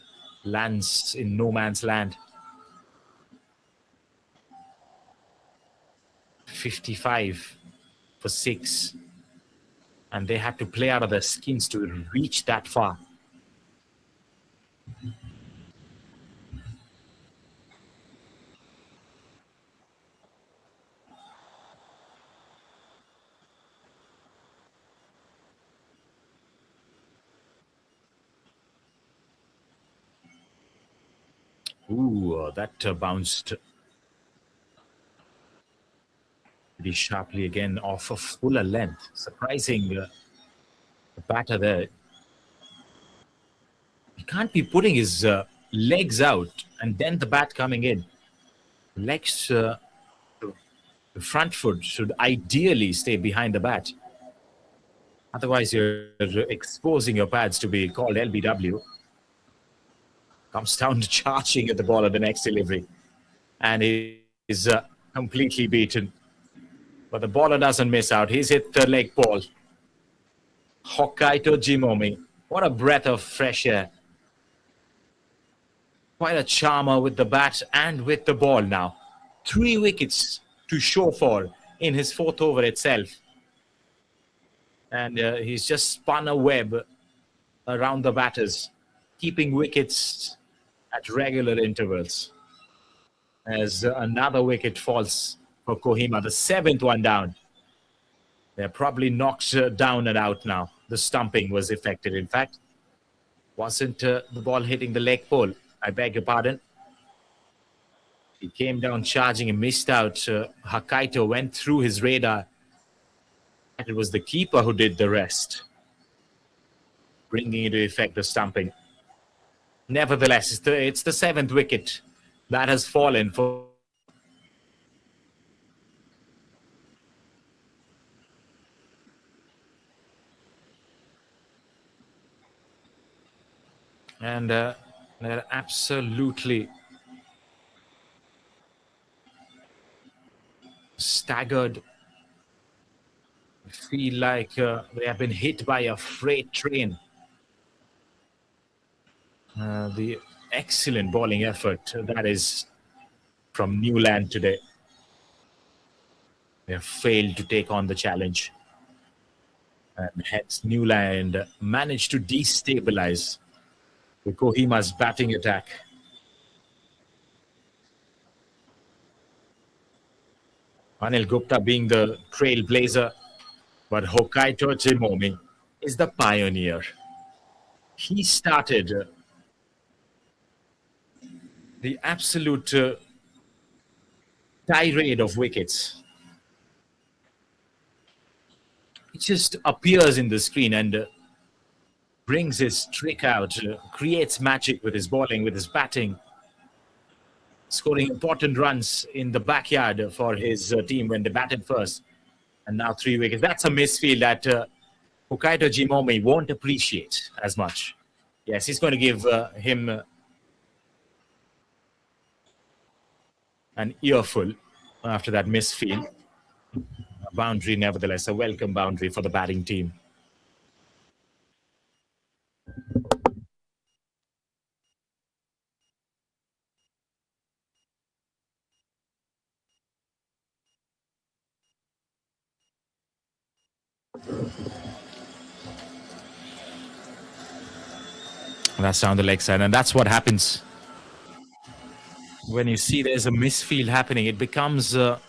Speaker 2: Lands in no man's land. 55 for 6. And they had to play out of their skins to reach that far. Ooh, that bounced pretty sharply again off of fuller length. Surprising the batter there. He can't be putting his legs out and then the bat coming in. Legs, the front foot should ideally stay behind the bat. Otherwise, you're exposing your pads to be called LBW. Comes down to charging at the ball at the next delivery. And he is completely beaten. But the bowler doesn't miss out. He's hit the leg ball. Hokkaido Jimomi. What a breath of fresh air. Quite a charmer with the bat and with the ball now. 3 wickets to show for in his 4th over itself. And he's just spun a web around the batters, keeping wickets at regular intervals. As another wicket falls for Kohima, the 7th one down. They're probably knocked down and out now. The stumping was effective, in fact. Wasn't the ball hitting the leg pole? I beg your pardon. He came down charging and missed out. Hokkaido went through his radar. And it was the keeper who did the rest, bringing into effect the stumping. Nevertheless, it's the 7th wicket that has fallen for. And they're absolutely staggered. Feel like they have been hit by a freight train. The excellent bowling effort that is from Newland today. They have failed to take on the challenge. And hence Newland managed to destabilize the Kohima's batting attack. Anil Gupta being the trailblazer, but Hokkaido Jimomi is the pioneer. He started the absolute tirade of wickets. It just appears in the screen and brings his trick out, creates magic with his bowling, with his batting, scoring important runs in the backyard for his team when they batted first. And now 3 wickets. That's a misfield that Hokkaido Jimomi won't appreciate as much. Yes, he's going to give him an earful after that misfield. A boundary, nevertheless, a welcome boundary for the batting team. That's down the leg side, and that's what happens when you see there's a misfield happening. It becomes, it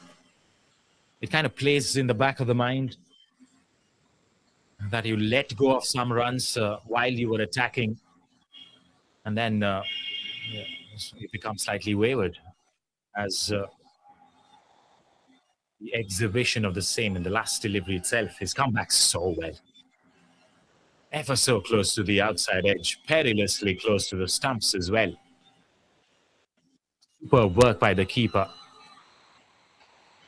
Speaker 2: kind of plays in the back of the mind that you let go of some runs while you were attacking, and then you become slightly wayward as the exhibition of the same in the last delivery itself. He's come back so well. Ever so close to the outside edge, perilously close to the stumps as well. Superb work by the keeper,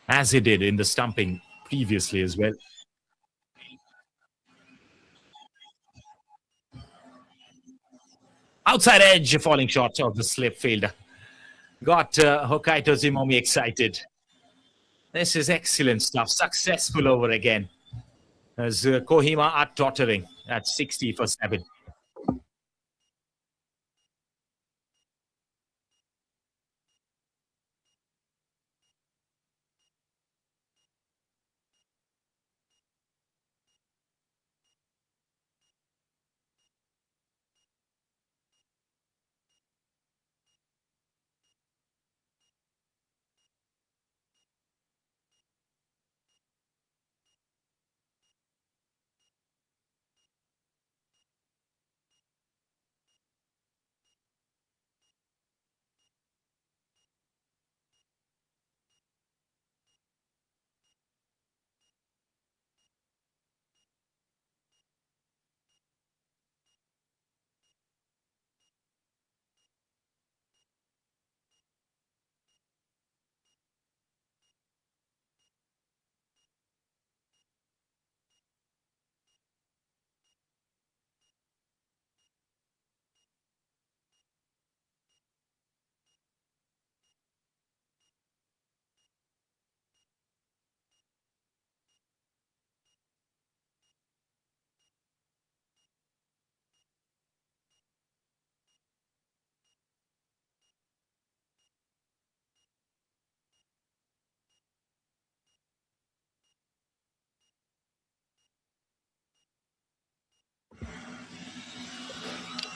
Speaker 2: as he did in the stumping previously as well. Outside edge, falling short of the slip fielder. Got Hokaito Zimomi excited. This is excellent stuff. Successful over again. As Kohima are tottering at 60 for 7.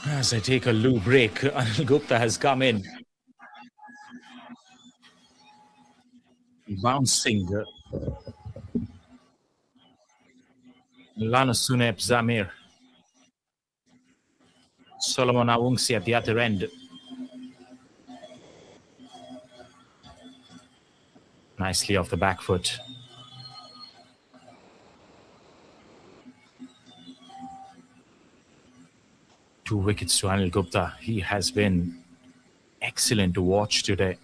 Speaker 2: As I take a loo break, Anil Gupta has come in. Bouncing Lana Suneb Zamir. Solomon Awungsi at the other end. Nicely off the back foot. Two wickets to Anil Gupta. He has been excellent to watch today.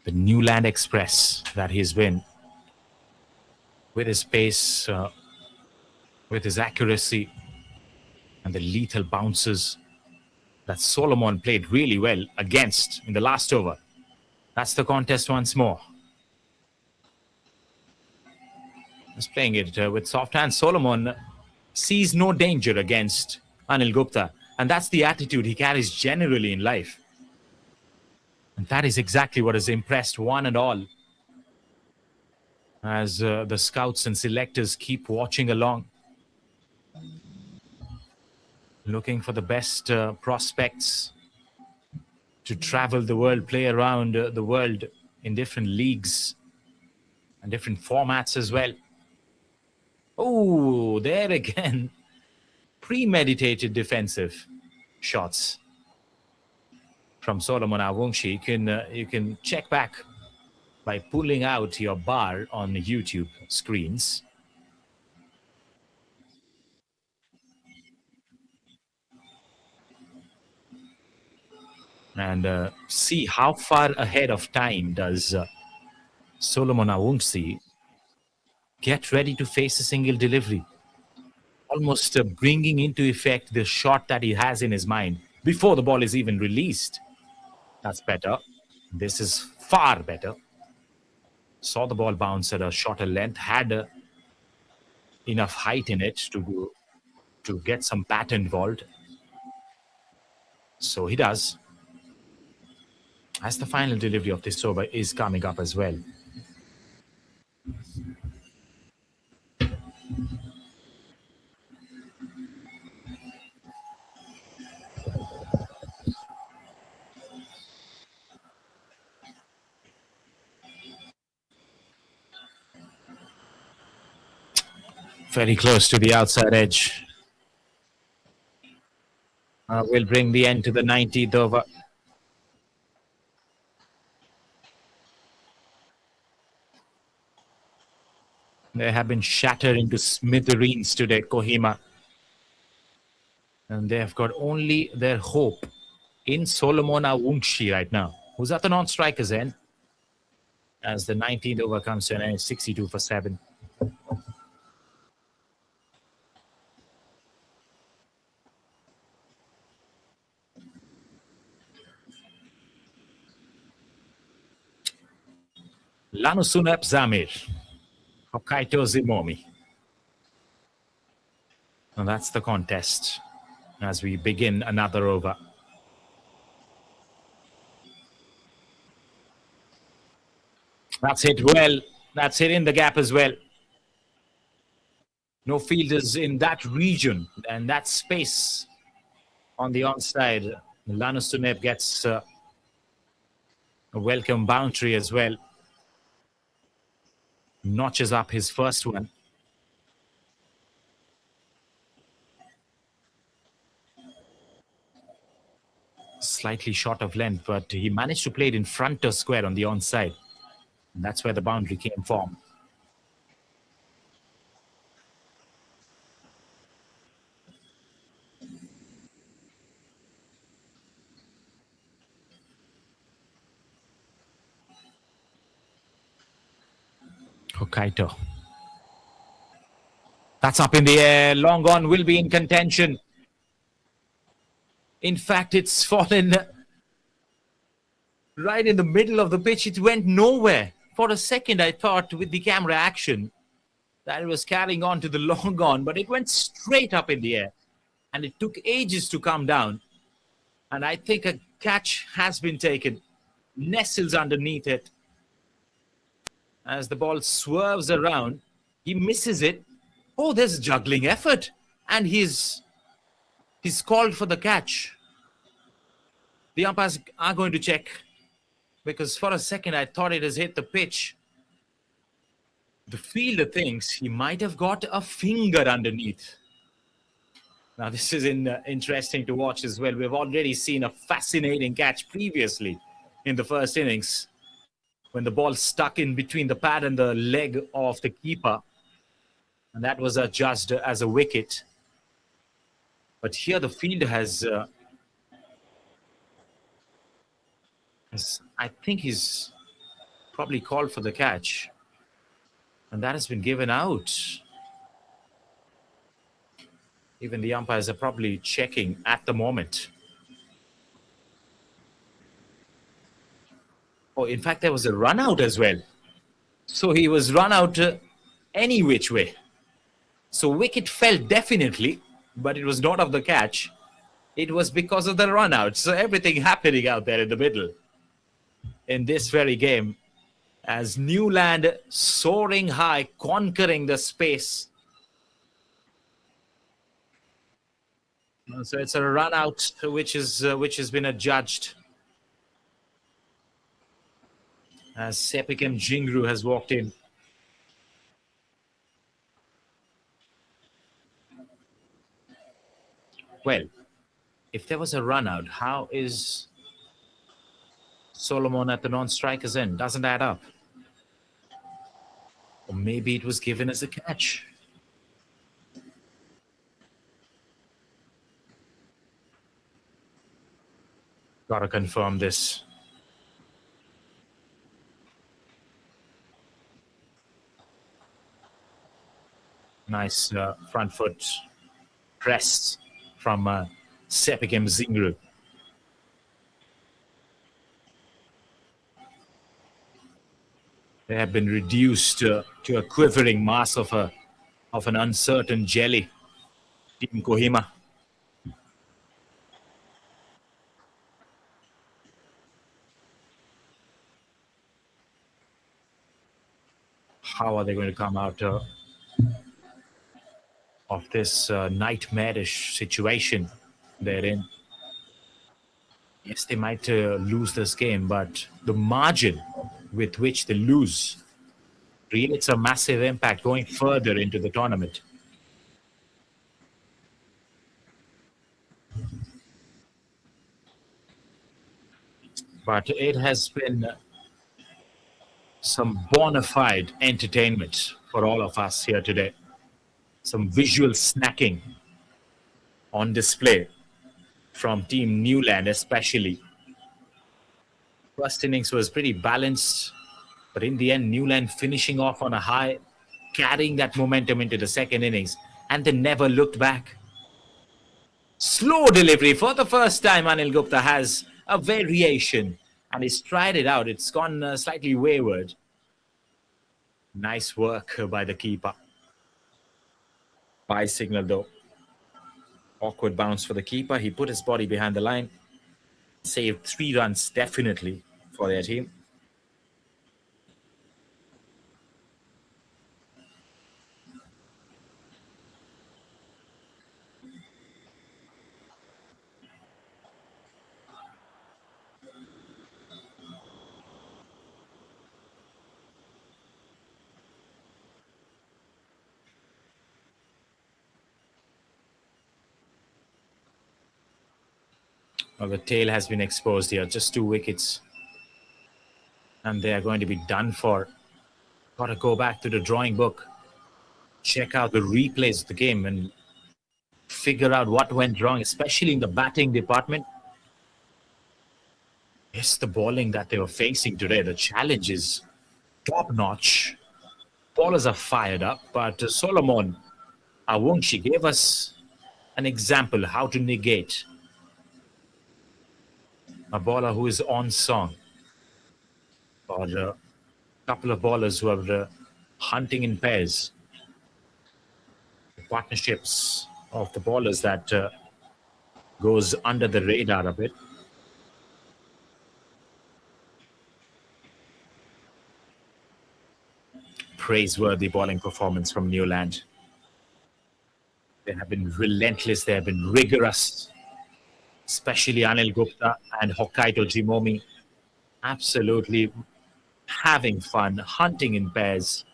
Speaker 2: The Newland Express that he's been, with his pace, with his accuracy, and the lethal bounces that Solomon played really well against in the last over. That's the contest once more. He's playing it with soft hands. Solomon sees no danger against Anil Gupta, and that's the attitude he carries generally in life. And that is exactly what has impressed one and all, as the scouts and selectors keep watching along, looking for the best prospects to travel the world, play around the world in different leagues and different formats as well. Oh, there again, premeditated defensive shots from Solomon Awungsi. You can check back by pulling out your bar on the YouTube screens. And see how far ahead of time does Solomon Awungsi get ready to face a single delivery. Almost bringing into effect the shot that he has in his mind before the ball is even released. That's better. This is far better. Saw the ball bounce at a shorter length, had enough height in it to get some bat involved. So he does. As the final delivery of this over is coming up as well. Very close to the outside edge. Will bring the end to the 19th over. They have been shattered into smithereens today, Kohima. And they have got only their hope in Solomona Wungshi right now, who's at the non-striker's end. As the 19th over comes to an end, 62 for 7. Lanusunep Zamir, Hokkaido Zimomi. And that's the contest as we begin another over. That's hit well. That's hit in the gap as well. No fielders in that region and that space on the onside. Lanusunep gets a welcome boundary as well. Notches up his first one. Slightly short of length, but he managed to play it in front of square on the onside. And that's where the boundary came from. Hokkaido. That's up in the air. Long on, will be in contention. In fact, it's fallen right in the middle of the pitch. It went nowhere. For a second, I thought with the camera action that it was carrying on to the long on, but it went straight up in the air. And it took ages to come down. And I think a catch has been taken. Nestles underneath it. As the ball swerves around, he misses it. Oh, there's a juggling effort. And he's called for the catch. The umpires are going to check. Because for a second, I thought it has hit the pitch. The fielder thinks he might have got a finger underneath. Now, this is interesting to watch as well. We've already seen a fascinating catch previously in the first innings, when the ball stuck in between the pad and the leg of the keeper. And that was adjudged as a wicket. But here the fielder I think he's probably called for the catch. And that has been given out. Even the umpires are probably checking at the moment. Oh, in fact, there was a run out as well. So he was run out any which way. So wicket fell definitely, but it was not of the catch. It was because of the run out. So everything happening out there in the middle in this very game, as Newland soaring high, conquering the space. So it's a run out which has been adjudged. As Sepikem Jingru has walked in. Well, if there was a run out, how is Solomon at the non-striker's end? Doesn't add up. Or maybe it was given as a catch. Gotta confirm this. Nice front foot press from Sepikem Zingru. They have been reduced to a quivering mass of an uncertain jelly. Team Kohima. How are they going to come out of this nightmarish situation they're in? Yes, they might lose this game, but the margin with which they lose creates a massive impact going further into the tournament. But it has been some bona fide entertainment for all of us here today. Some visual snacking on display from Team Newland, especially. First innings was pretty balanced, but in the end, Newland finishing off on a high, carrying that momentum into the second innings, and they never looked back. Slow delivery for the first time. Anil Gupta has a variation, and he's tried it out. It's gone slightly wayward. Nice work by the keeper. Bye signal though. Awkward bounce for the keeper. He put his body behind the line. Saved 3 runs definitely for their team. Well, the tail has been exposed here. Just 2 wickets. And they are going to be done for. Got to go back to the drawing book. Check out the replays of the game and figure out what went wrong, especially in the batting department. Yes, the bowling that they were facing today, the challenge is top-notch. Bowlers are fired up, but Solomon Awungshi gave us an example how to negate a bowler who is on song, or a couple of bowlers who are hunting in pairs. The partnerships of the bowlers that goes under the radar a bit. Praiseworthy bowling performance from Newland. They have been relentless, they have been rigorous, especially Anil Gupta and Hokkaido Jimomi. Absolutely having fun, hunting in pairs.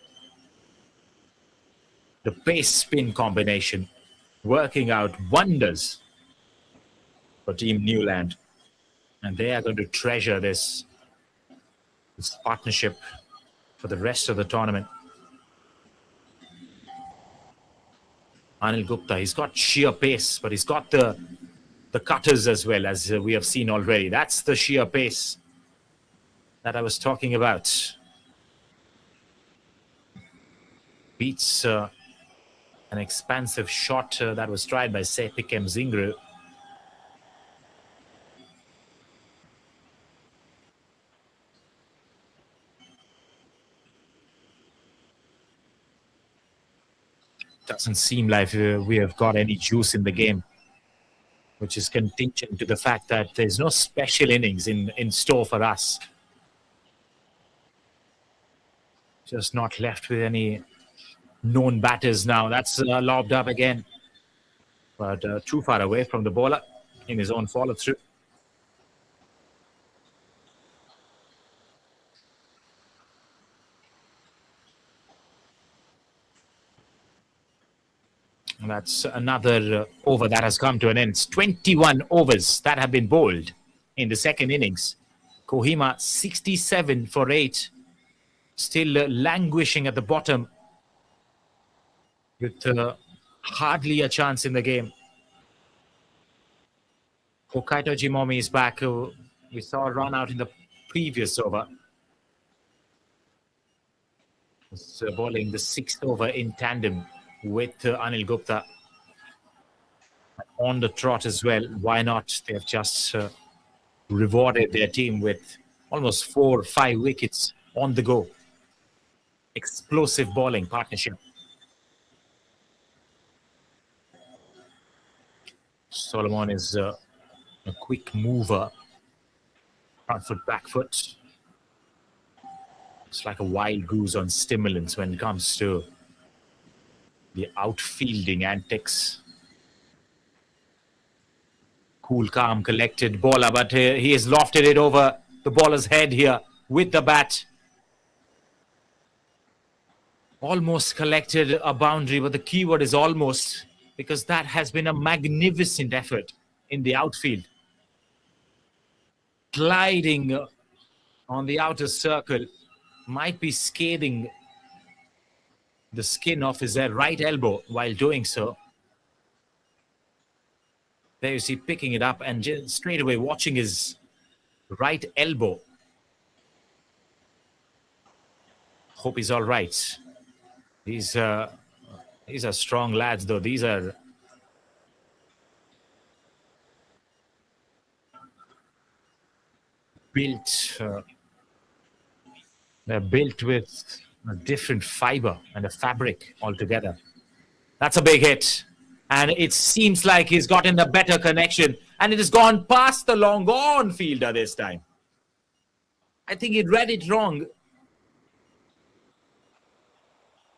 Speaker 2: The pace-spin combination working out wonders for Team Newland. And they are going to treasure this partnership for the rest of the tournament. Anil Gupta, he's got sheer pace, but he's got the cutters as well, as we have seen already. That's the sheer pace that I was talking about. Beats an expansive shot that was tried by Sepikem Zingru. Doesn't seem like we have got any juice in the game, which is contingent to the fact that there's no special innings in store for us. Just not left with any known batters now. That's lobbed up again, but too far away from the bowler in his own follow-through. That's another over that has come to an end. It's 21 overs that have been bowled in the second innings. Kohima 67 for 8. Still languishing at the bottom with hardly a chance in the game. Hokkaido Jimomi is back. We saw a run out in the previous over. Was bowling the 6th over in tandem with Anil Gupta. On the trot as well. Why not? They have just rewarded their team with almost 4 or 5 wickets on the go. Explosive bowling partnership. Solomon is a quick mover. Front foot, back foot. It's like a wild goose on stimulants when it comes to the outfielding antics. Cool, calm, collected bowler, but he has lofted it over the bowler's head here with the bat. Almost collected a boundary, but the keyword is almost, because that has been a magnificent effort in the outfield, gliding on the outer circle, might be scathing the skin of his right elbow while doing so. There you see, picking it up and just straight away watching his right elbow. Hope he's all right. These are strong lads, though. These are built. They're built with a different fiber and a fabric altogether. That's a big hit. And it seems like he's gotten a better connection. And it has gone past the long on fielder this time. I think he read it wrong.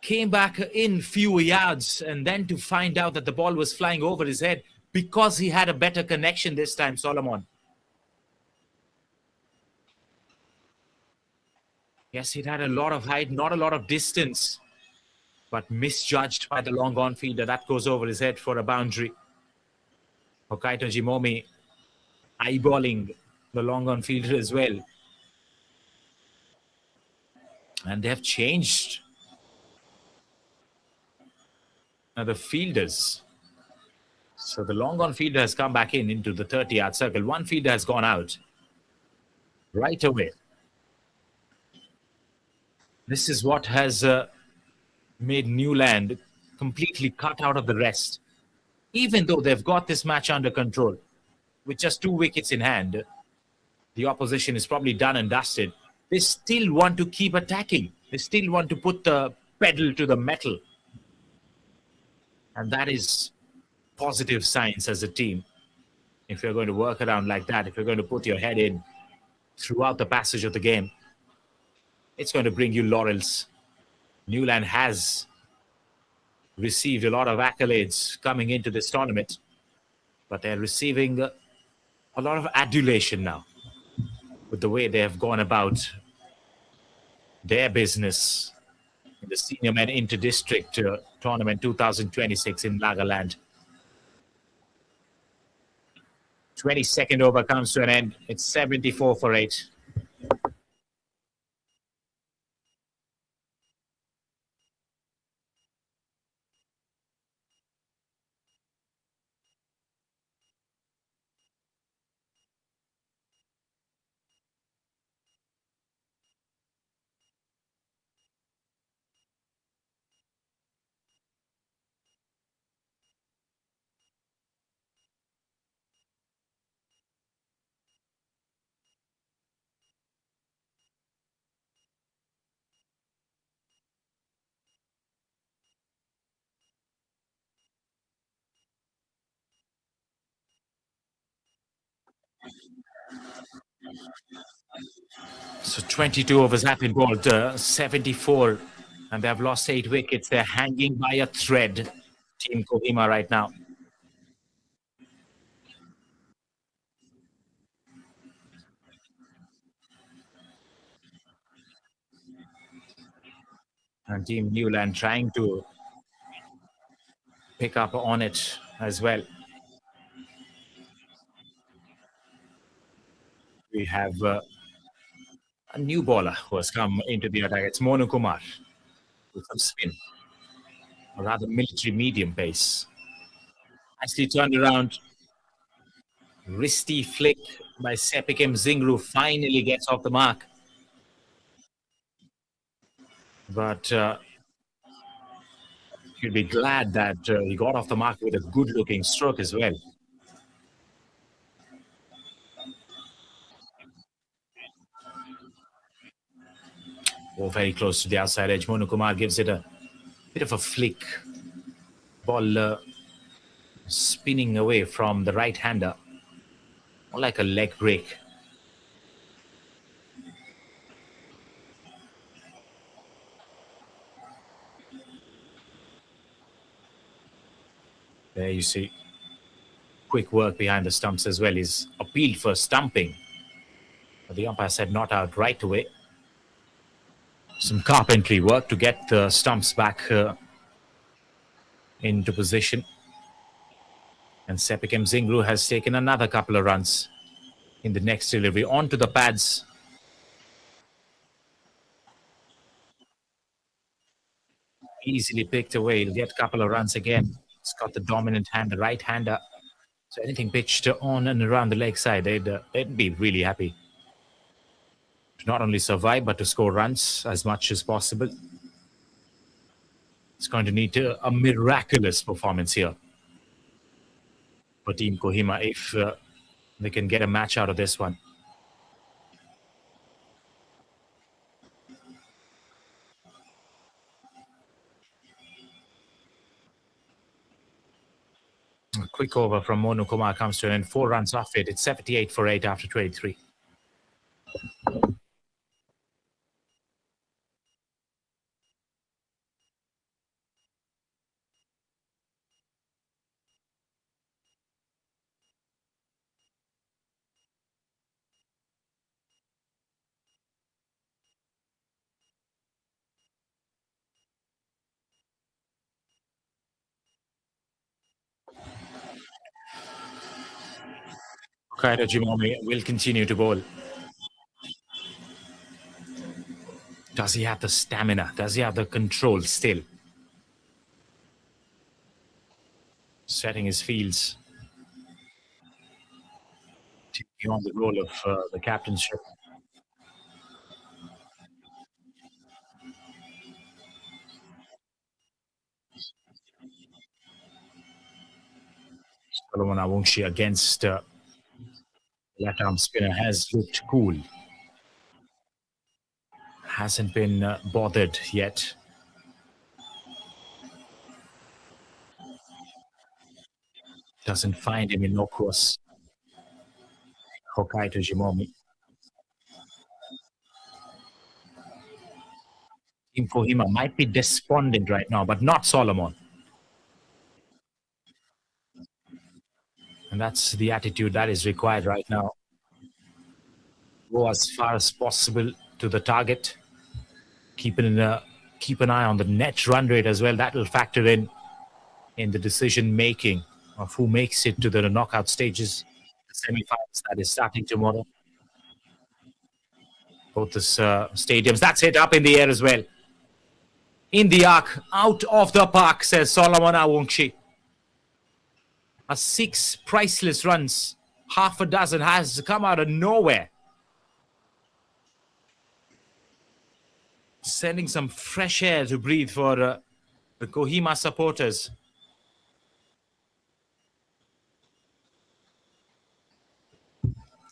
Speaker 2: Came back in few yards, and then to find out that the ball was flying over his head because he had a better connection this time, Solomon. Yes, he'd had a lot of height, not a lot of distance, but misjudged by the long on fielder. That goes over his head for a boundary. Hokaito Jimomi eyeballing the long on fielder as well. And they have changed the fielders. So the long on fielder has come back into the 30-yard circle. One fielder has gone out right away. This is what has made Newland completely cut out of the rest. Even though they've got this match under control, with just 2 wickets in hand, the opposition is probably done and dusted. They still want to keep attacking. They still want to put the pedal to the metal. And that is positive signs as a team. If you're going to work around like that, if you're going to put your head in throughout the passage of the game, it's going to bring you laurels. Newland has received a lot of accolades coming into this tournament, but they're receiving a lot of adulation now with the way they have gone about their business in the Senior Men Inter-District Tournament 2026 in Nagaland. 22nd over comes to an end. It's 74 for 8. So 22 overs have been bowled, 74, and they have lost 8 wickets. They're hanging by a thread, Team Kohima right now. And Team Newland trying to pick up on it as well. We have a new bowler who has come into the attack. It's Monu Kumar with some spin, a rather military medium pace. Nicely turned around. Wristy flick by Sepikem Zingru finally gets off the mark. But you'd be glad that he got off the mark with a good-looking stroke as well. Oh, very close to the outside edge. Monu Kumar gives it a bit of a flick. Ball spinning away from the right-hander. More like a leg break. There you see. Quick work behind the stumps as well. He's appealed for stumping. But the umpire said not out right away. Some carpentry work to get the stumps back into position. And Sepikem Zingru has taken another couple of runs in the next delivery onto the pads. Easily picked away. He'll get a couple of runs again. He's got the dominant hand, the right hander. So anything pitched on and around the leg side, they'd be really happy to not only survive but to score runs as much as possible. It's going to need a miraculous performance here for Team Kohima if they can get a match out of this one. A quick over from Monu Kumar comes to an end. 4 runs off it. It's 78 for 8 after 23. Kaito Jimomi will continue to bowl. Does he have the stamina? Does he have the control still? Setting his fields. Taking on the role of the captainship. Solomon Awungshi against left arm spinner has looked cool. Hasn't been bothered yet. Doesn't find him innocuous. Hokkaido Jimomi. Team Kohima might be despondent right now, but not Solomon. And that's the attitude that is required right now. Go as far as possible to the target. Keep an eye on the net run rate as well. That will factor in the decision making of who makes it to the knockout stages, the semi-finals that is starting tomorrow. Both the stadiums. That's it, up in the air as well. In the arc, out of the park, says Solomon Awungshi. A 6 priceless runs, half a dozen has come out of nowhere. Sending some fresh air to breathe for the Kohima supporters.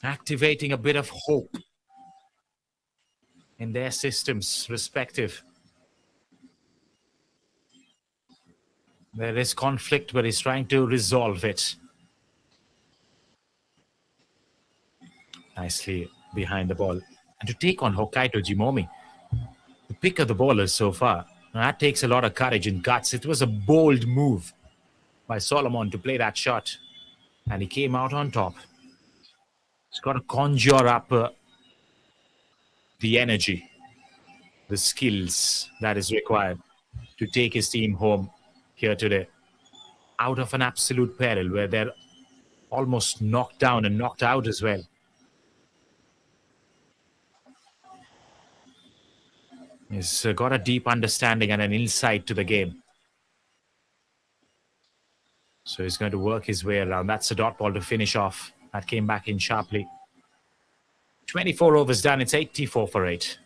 Speaker 2: Activating a bit of hope in their systems respective. There is conflict, but he's trying to resolve it. Nicely behind the ball. And to take on Hokkaido Jimomi, the pick of the bowlers so far, that takes a lot of courage and guts. It was a bold move by Solomon to play that shot. And he came out on top. He's got to conjure up the energy, the skills that is required to take his team home here today. Out of an absolute peril where they're almost knocked down and knocked out as well. He's got a deep understanding and an insight to the game. So he's going to work his way around. That's a dot ball to finish off. That came back in sharply. 24 overs done. It's 84 for 8.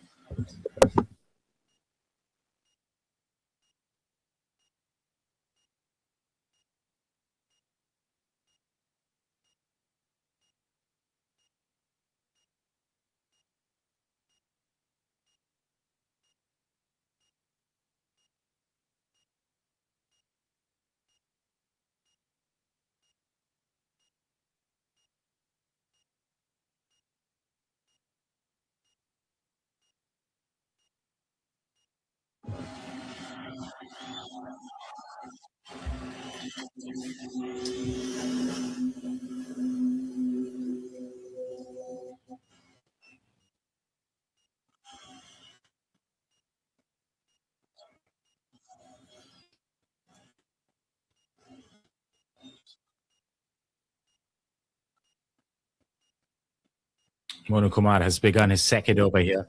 Speaker 2: Monu Kumar has begun his second over here.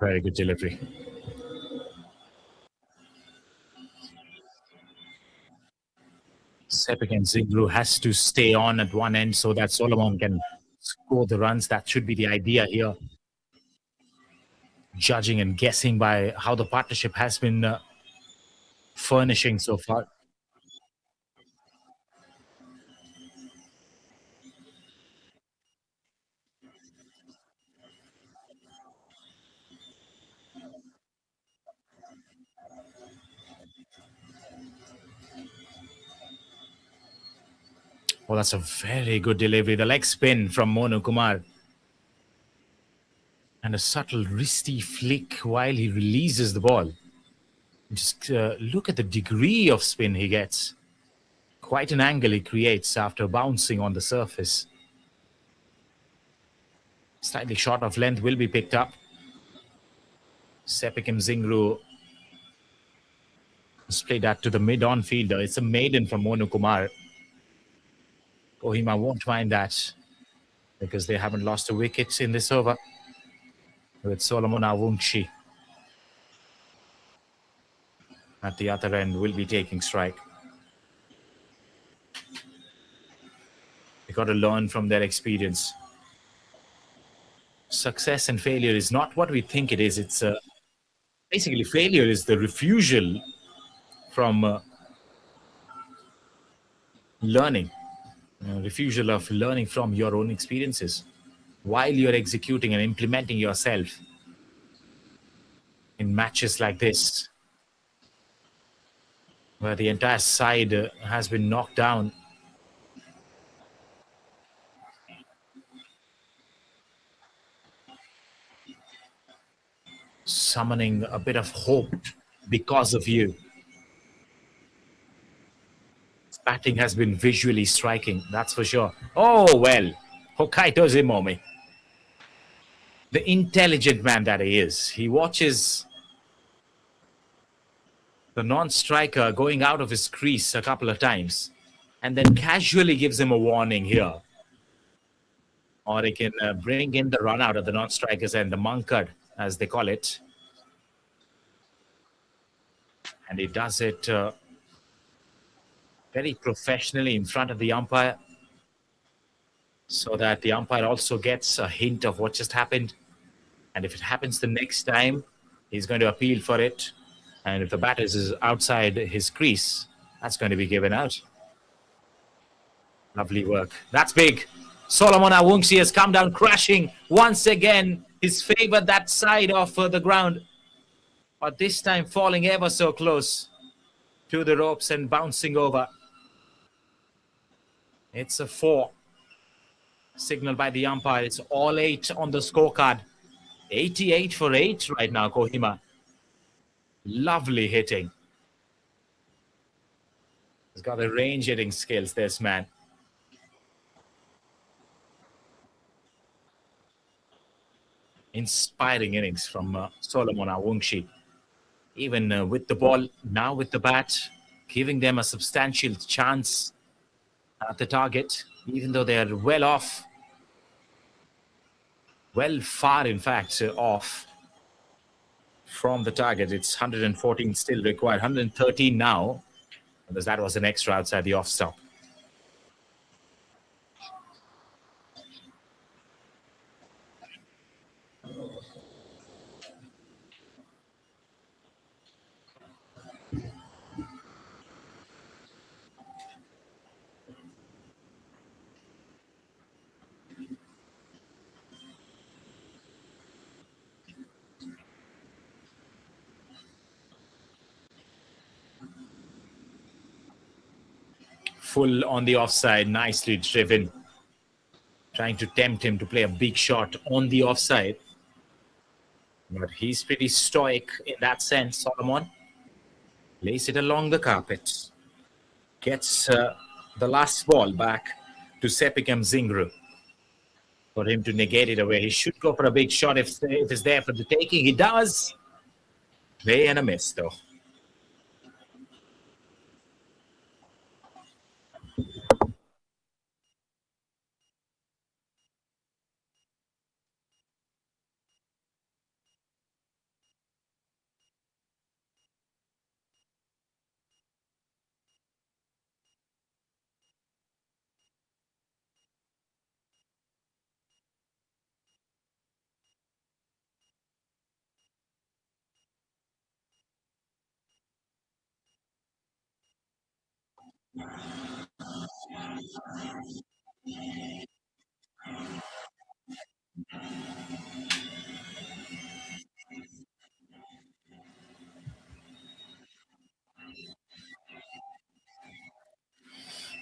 Speaker 2: Very good delivery. Sepik and Zingru has to stay on at one end so that Solomon can score the runs. That should be the idea here. Judging and guessing by how the partnership has been furnishing so far. Oh, that's a very good delivery. The leg spin from Monu Kumar. And a subtle wristy flick while he releases the ball. Just look at the degree of spin he gets. Quite an angle he creates after bouncing on the surface. Slightly short of length will be picked up. Sepikim Zingru has played that to the mid-on fielder. It's a maiden from Monu Kumar. Kohima won't mind that because they haven't lost a wicket in this over with Solomon Awungshi at the other end will be taking strike. They got to learn from their experience. Success and failure is not what we think it is. It's basically failure is the refusal from learning, refusal of learning from your own experiences while you're executing and implementing yourself in matches like this, where the entire side has been knocked down. Summoning a bit of hope because of you. Batting has been visually striking, that's for sure. Oh, well, Hokkaido Zimomi. The intelligent man that he is. He watches the non-striker going out of his crease a couple of times and then casually gives him a warning here. Or he can bring in the run out of the non-strikers and the munkard, as they call it. And he does it very professionally in front of the umpire so that the umpire also gets a hint of what just happened. And if it happens the next time, he's going to appeal for it. And if the batter is outside his crease, that's going to be given out. Lovely work. That's big. Solomon Awungsi has come down crashing once again. He's favored that side of the ground. But this time falling ever so close to the ropes and bouncing over. It's a 4. Signaled by the umpire. It's all 8 on the scorecard. 88 for 8 right now, Kohima. Lovely hitting. He's got the range hitting skills, this man. Inspiring innings from Solomon Awungsi. Even with the ball, now with the bat, giving them a substantial chance at the target, even though they are well off. Well far, in fact, off from the target. It's 114 still required. 113 now, because that was an extra outside the off stop. Full on the offside, nicely driven. Trying to tempt him to play a big shot on the offside. But he's pretty stoic in that sense, Solomon. Lays it along the carpet. Gets the last ball back to Sepikam Zingru. for him to negate it away. He should go for a big shot if it's there for the taking. He does. Way and a miss, though.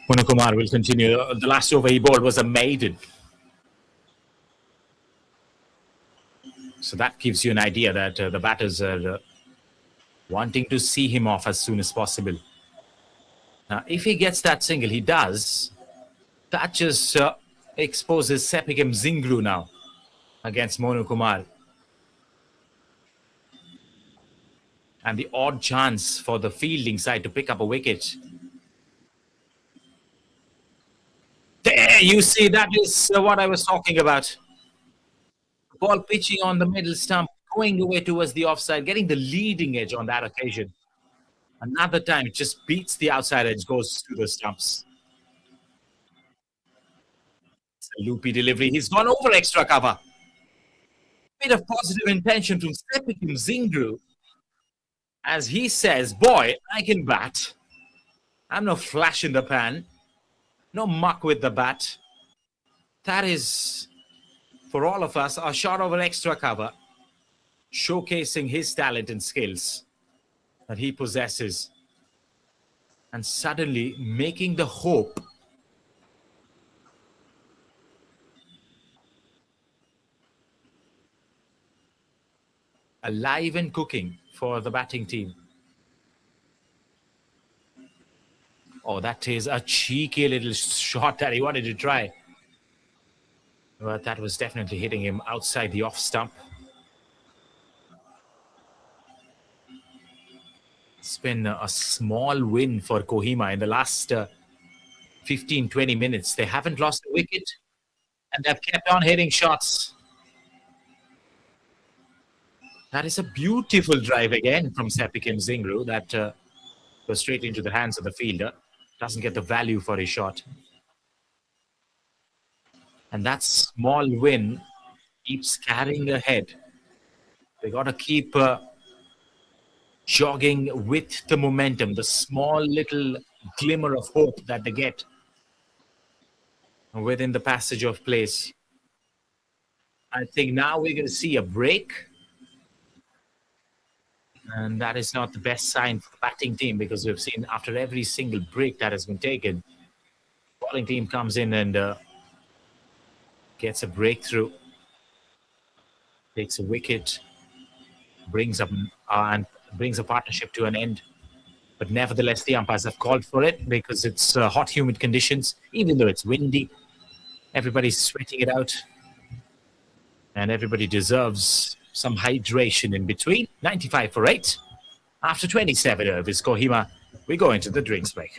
Speaker 2: Punakumar will continue. The last over he bowled was a maiden. So that gives you an idea that the batters are wanting to see him off as soon as possible. Now, if he gets that single, he does. That just exposes Sepicem Zingru now against Monu Kumar. And the odd chance for the fielding side to pick up a wicket. There, you see, that is what I was talking about. Ball pitching on the middle stump, going away towards the offside, getting the leading edge on that occasion. Another time, it just beats the outside edge, goes to the stumps. It's a loopy delivery. He's gone over extra cover. Bit of positive intention from Sepikim Zingru. As he says, boy, I can bat. I'm no flash in the pan. No muck with the bat. That is, for all of us, a shot over extra cover, showcasing his talent and skills that he possesses. And suddenly making the hope alive and cooking for the batting team. Oh, that is a cheeky little shot that he wanted to try. But that was definitely hitting him outside the off stump. It's been a small win for Kohima in the last 15-20 minutes. They haven't lost a wicket and they've kept on hitting shots. That is a beautiful drive again from Sepikim Zingru that goes straight into the hands of the fielder. Doesn't get the value for his shot. And that small win keeps carrying ahead. They got to keep jogging with the momentum, the small little glimmer of hope that they get within the passage of plays. I think now we're going to see a break. And that is not the best sign for the batting team because we've seen after every single break that has been taken, the bowling team comes in and gets a breakthrough, takes a wicket, brings up and brings a partnership to an end. But nevertheless, the umpires have called for it because it's hot, humid conditions, even though it's windy. Everybody's sweating it out. And everybody deserves some hydration in between. 95 for 8. After 27 overs, Kohima, we go into the drinks break.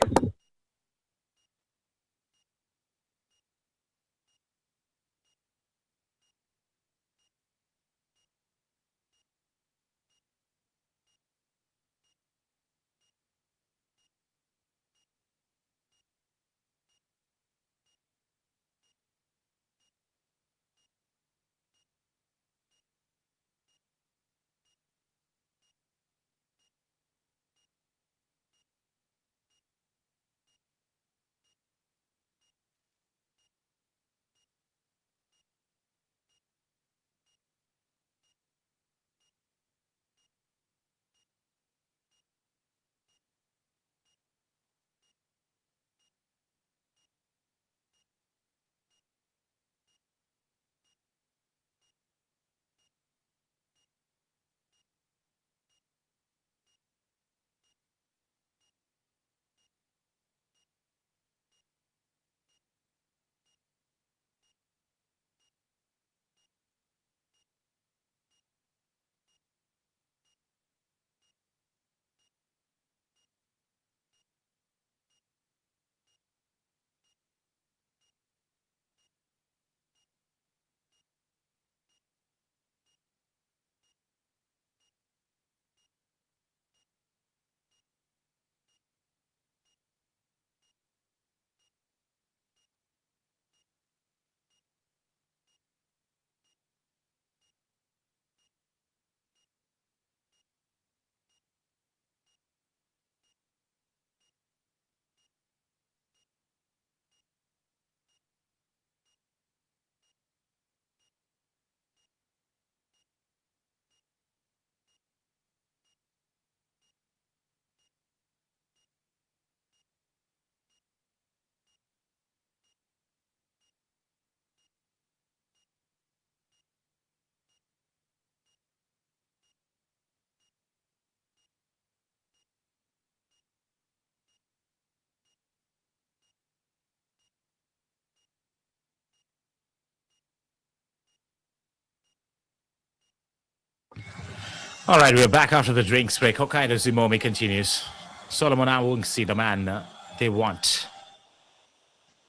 Speaker 2: All right, we're back after the drinks break. Hokkaido Zimomi continues. Solomon Awungsi, the man they want.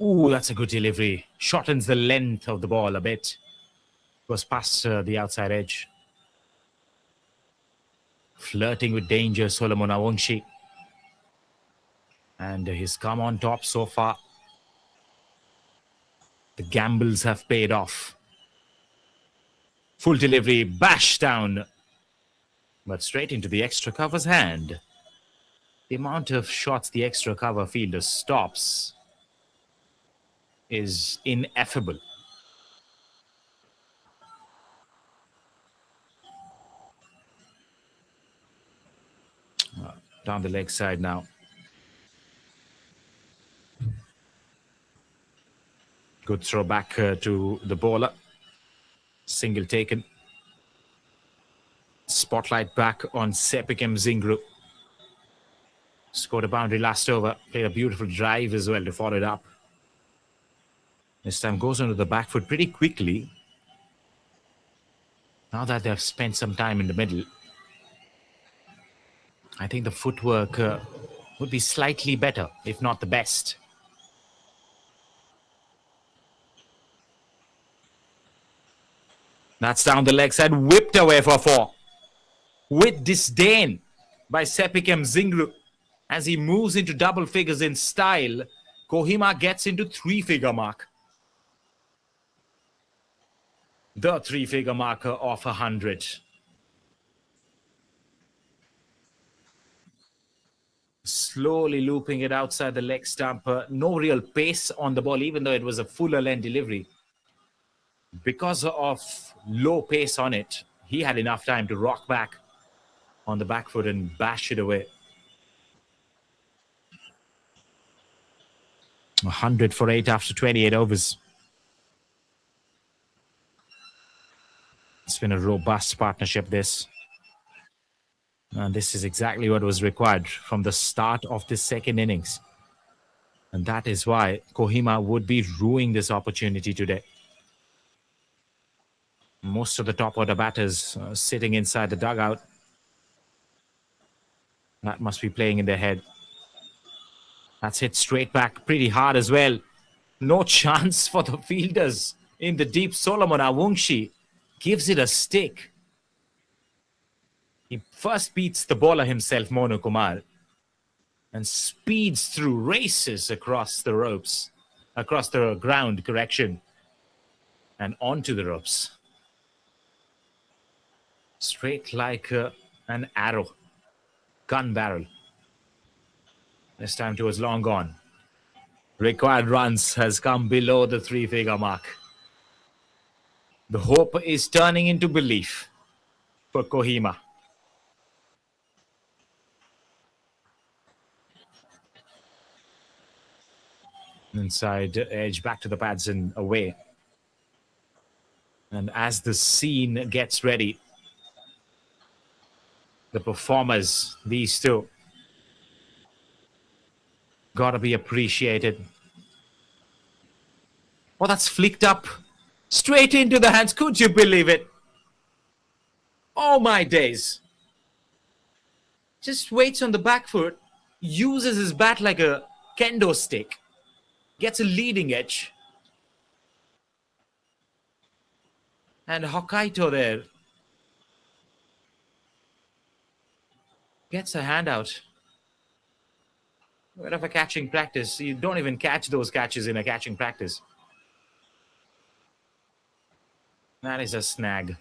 Speaker 2: Ooh, that's a good delivery. Shortens the length of the ball a bit. Goes past the outside edge. Flirting with danger, Solomon Awungsi. And he's come on top so far. The gambles have paid off. Full delivery, bash down. But straight into the extra cover's hand. The amount of shots the extra cover fielder stops is ineffable. Down the leg side now. Good throw back to the bowler. Single taken. Spotlight back on Sepikem Zingru. Scored a boundary last over. Played a beautiful drive as well to follow it up. This time goes onto the back foot pretty quickly. Now that they've spent some time in the middle, I think the footwork would be slightly better, if not the best. That's down the leg side, whipped away for 4. With disdain by Sepikem Zingru. As he moves into double figures in style, Kohima gets into 3-figure mark. The 3-figure marker of 100. Slowly looping it outside the leg stump. No real pace on the ball, even though it was a fuller length delivery. Because of low pace on it, he had enough time to rock back on the back foot and bash it away. 100 for 8 after 28 overs. It's been a robust partnership, this. And this is exactly what was required from the start of the second innings. And that is why Kohima would be ruining this opportunity today. Most of the top order batters sitting inside the dugout. That must be playing in their head. That's hit straight back pretty hard as well. No chance for the fielders in the deep. Solomon Awungsi gives it a stick. He first beats the bowler himself, Monu Kumar, and speeds through, races across the ropes, across the ground, correction, and onto the ropes. Straight like an arrow, gun barrel. This time towards long gone. Required runs has come below the 3-figure mark. The hope is turning into belief for Kohima. Inside edge, back to the pads and away. And as the scene gets ready, the performers, these two, gotta be appreciated. Oh, that's flicked up straight into the hands. Could you believe it? Oh my days. Just waits on the back foot, uses his bat like a kendo stick, gets a leading edge. And Hokkaido there gets a handout. Bit of a catching practice. You don't even catch those catches in a catching practice. That is a snag.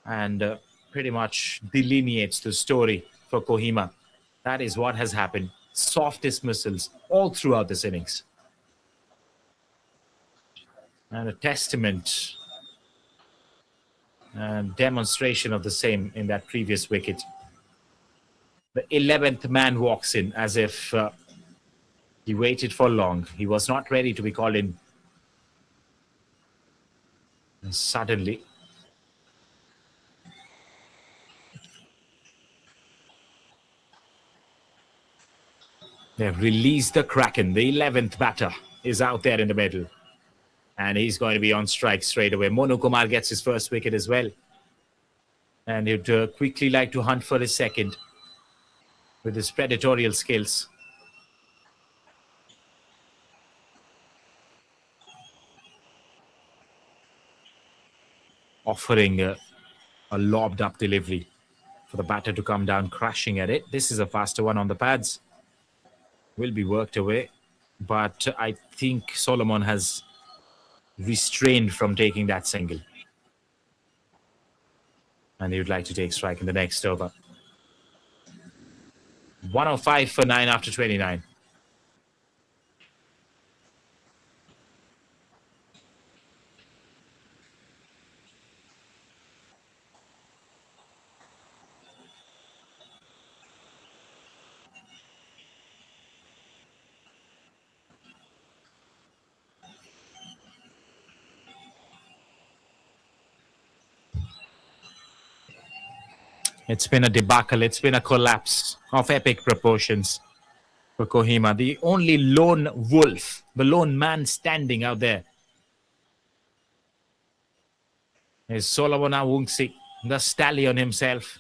Speaker 2: And pretty much delineates the story for Kohima. That is what has happened. Soft dismissals all throughout this innings. And a testament and demonstration of the same in that previous wicket. The 11th man walks in as if he waited for long. He was not ready to be called in. And suddenly, they've released the Kraken. The 11th batter is out there in the middle. And he's going to be on strike straight away. Monu Kumar gets his first wicket as well. And he'd quickly like to hunt for his second with his predatorial skills. Offering a lobbed up delivery for the batter to come down crashing at it. This is a faster one on the pads. Will be worked away. But I think Solomon has restrained from taking that single. And he would like to take strike in the next over. 105 for 9 after 29. It's been a debacle. It's been a collapse of epic proportions for Kohima. The only lone wolf, the lone man standing out there is Solomon Awungsi, the stallion himself.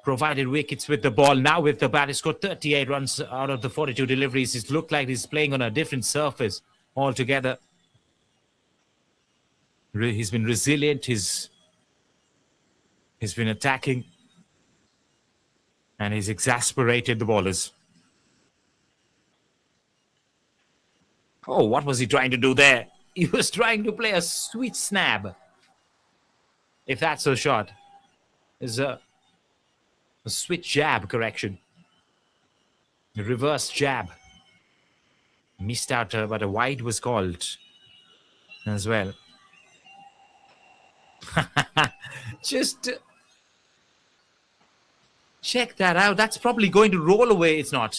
Speaker 2: Provided wickets with the ball. Now with the bat, he scored 38 runs out of the 42 deliveries. It looked like he's playing on a different surface altogether. He's been resilient. He's been attacking. And he's exasperated the bowlers. Oh, what was he trying to do there? He was trying to play a sweet snap. If that's a shot. Is a switch jab, correction. A reverse jab. Missed out, but a wide was called as well. Just check that out. That's probably going to roll away. It's not.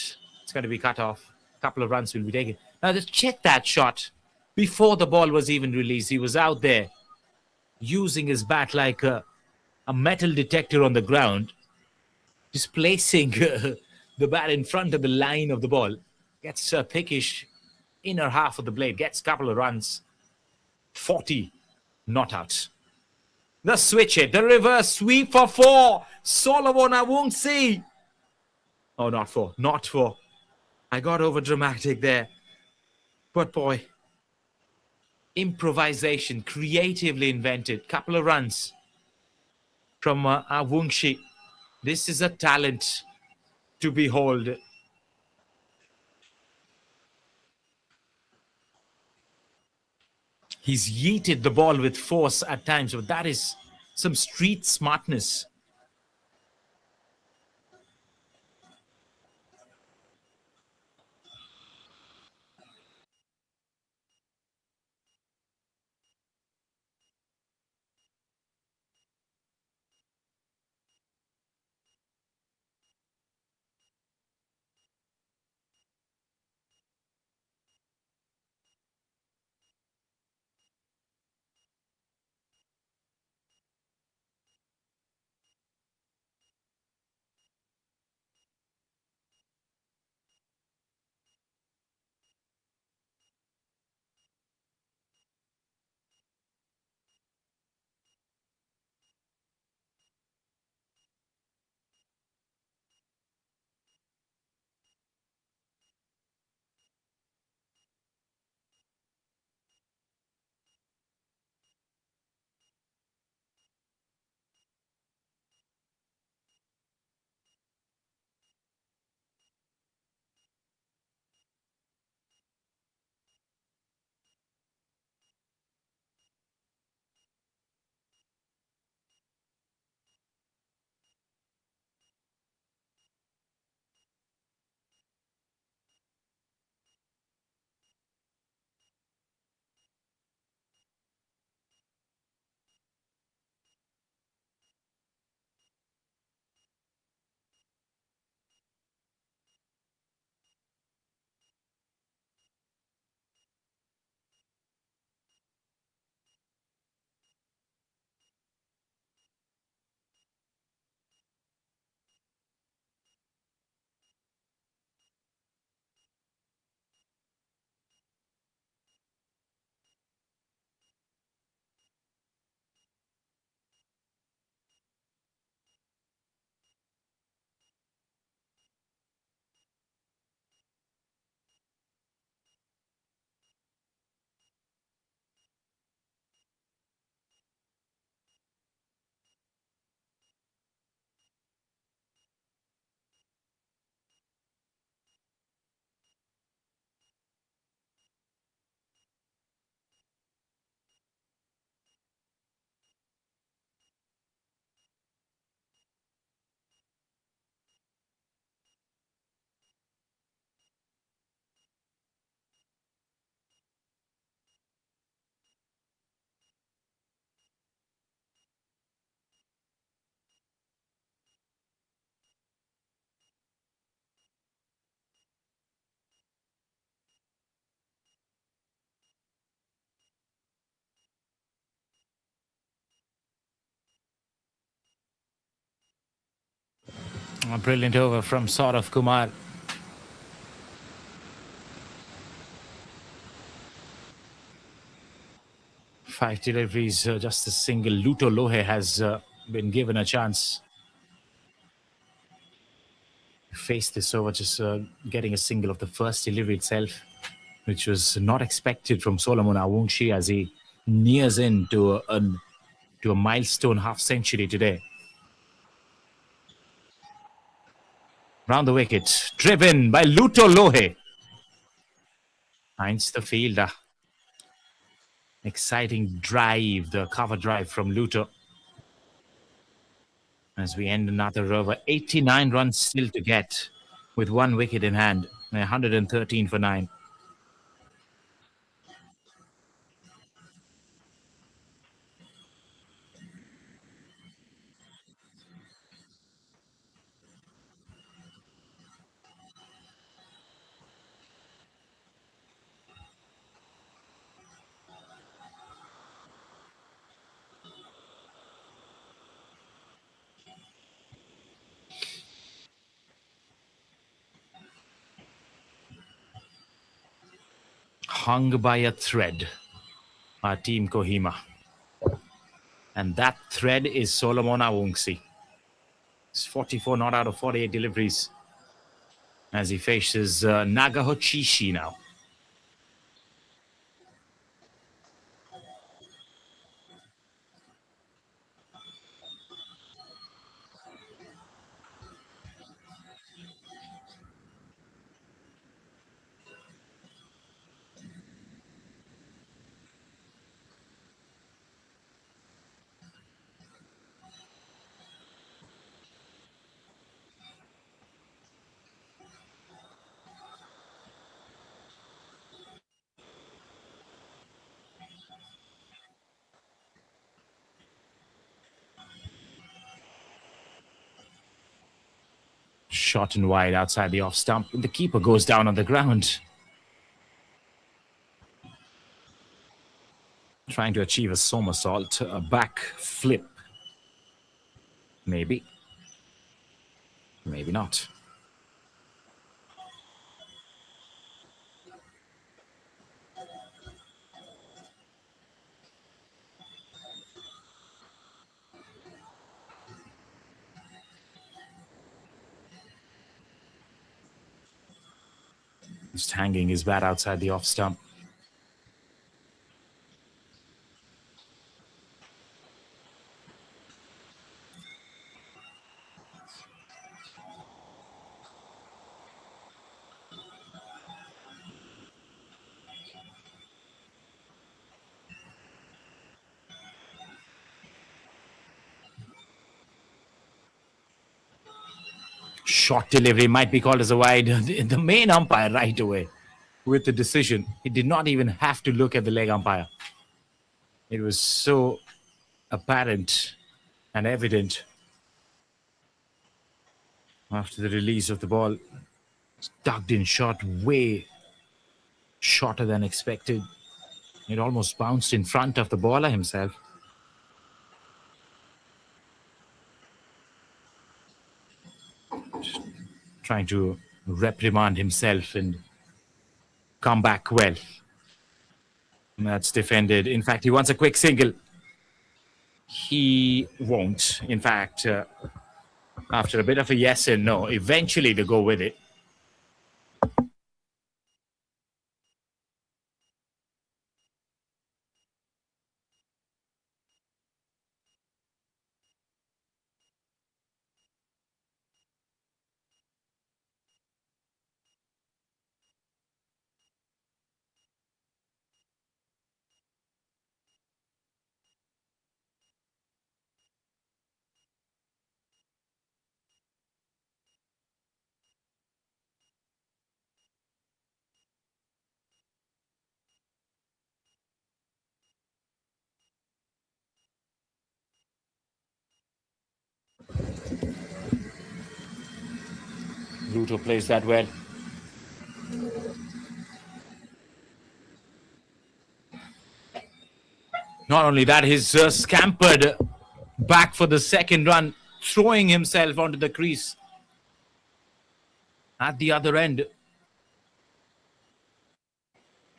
Speaker 2: It's going to be cut off. A couple of runs will be taken. Now just check that shot. Before the ball was even released, he was out there using his bat like a metal detector on the ground, just placing the bat in front of the line of the ball. Gets a thickish inner half of the blade. Gets a couple of runs. 40 not out. The switch hit. The reverse sweep for 4. Solomon Awungsi. Oh, not 4. Not 4. I got over dramatic there. But boy, improvisation, creatively invented. Couple of runs from Awungsi. This is a talent to behold. He's yeeted the ball with force at times, but that is some street smartness. A brilliant over from Saurav Kumar. Five deliveries, just a single. Tupulu Lohe has been given a chance. Faced this over, just getting a single of the first delivery itself, which was not expected from Solomon Awungsi as he nears into to a milestone half century today. Round the wicket, driven by Tupulu Lohe. Finds the fielder. Exciting drive, the cover drive from Tupulu. As we end another over, 89 runs still to get with 1 wicket in hand, 113 for 9. Hung by a thread, our team Kohima. And that thread is Solomon Awungsi. It's 44 not out of 48 deliveries as he faces Nagahochishi now. Shot and wide outside the off stump, and the keeper goes down on the ground. Trying to achieve a somersault, a back flip. Maybe. Maybe not. Just hanging his bat outside the off stump. Short delivery might be called as a wide. The main umpire right away with the decision. He did not even have to look at the leg umpire. It was so apparent and evident after the release of the ball. Tugged in shot, way shorter than expected. It almost bounced in front of the bowler himself. Trying to reprimand himself and come back well. And that's defended. In fact, he wants a quick single. He won't. In fact, after a bit of a yes and no, eventually they go with it. Ruto plays that well. Not only that, he's scampered back for the second run, throwing himself onto the crease at the other end.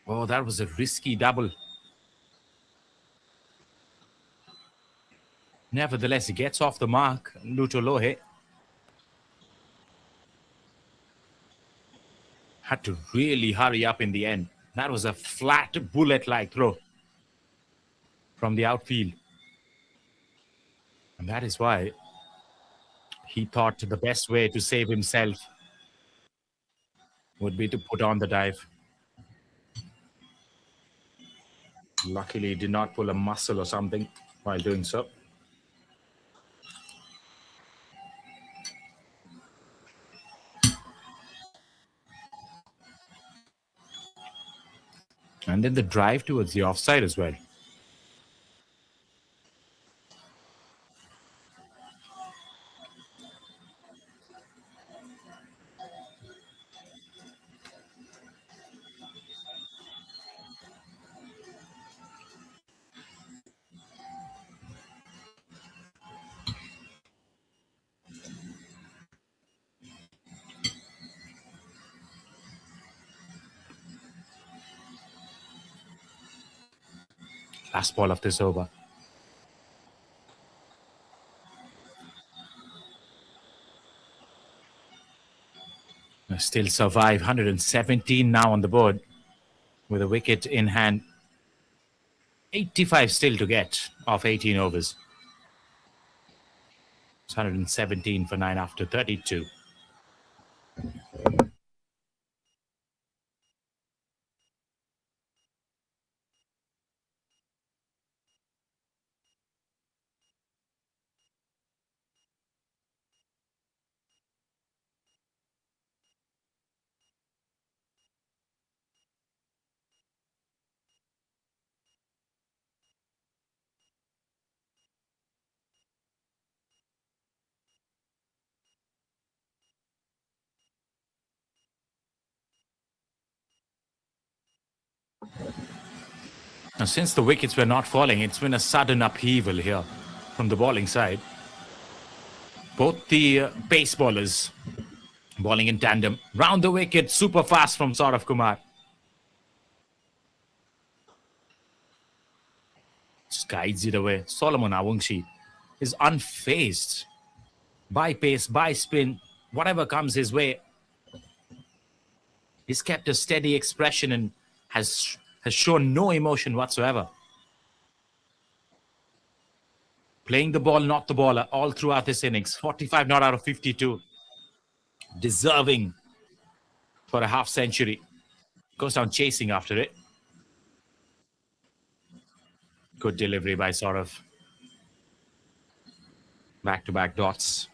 Speaker 2: Oh, that was a risky double. Nevertheless, he gets off the mark, Tupulu Lohe. Had to really hurry up in the end. That was a flat bullet-like throw from the outfield. And that is why he thought the best way to save himself would be to put on the dive. Luckily, he did not pull a muscle or something while doing so. And then the drive towards the offside as well. Last ball of this over. Still survive. 117 now on the board with a wicket in hand. 85 still to get off 18 overs. It's 117 for 9 after 32. Now, since the wickets were not falling, it's been a sudden upheaval here from the bowling side. Both the pace bowlers bowling in tandem. Round the wicket, super fast from Saurav Kumar. Just guides it away. Solomon Awungshi is unfazed by pace, by spin, whatever comes his way. He's kept a steady expression and has shown no emotion whatsoever. Playing the ball, not the baller, all throughout this innings. 45 not out of 52. Deserving for a half century. Goes down chasing after it. Good delivery by Saurav. Back-to-back dots.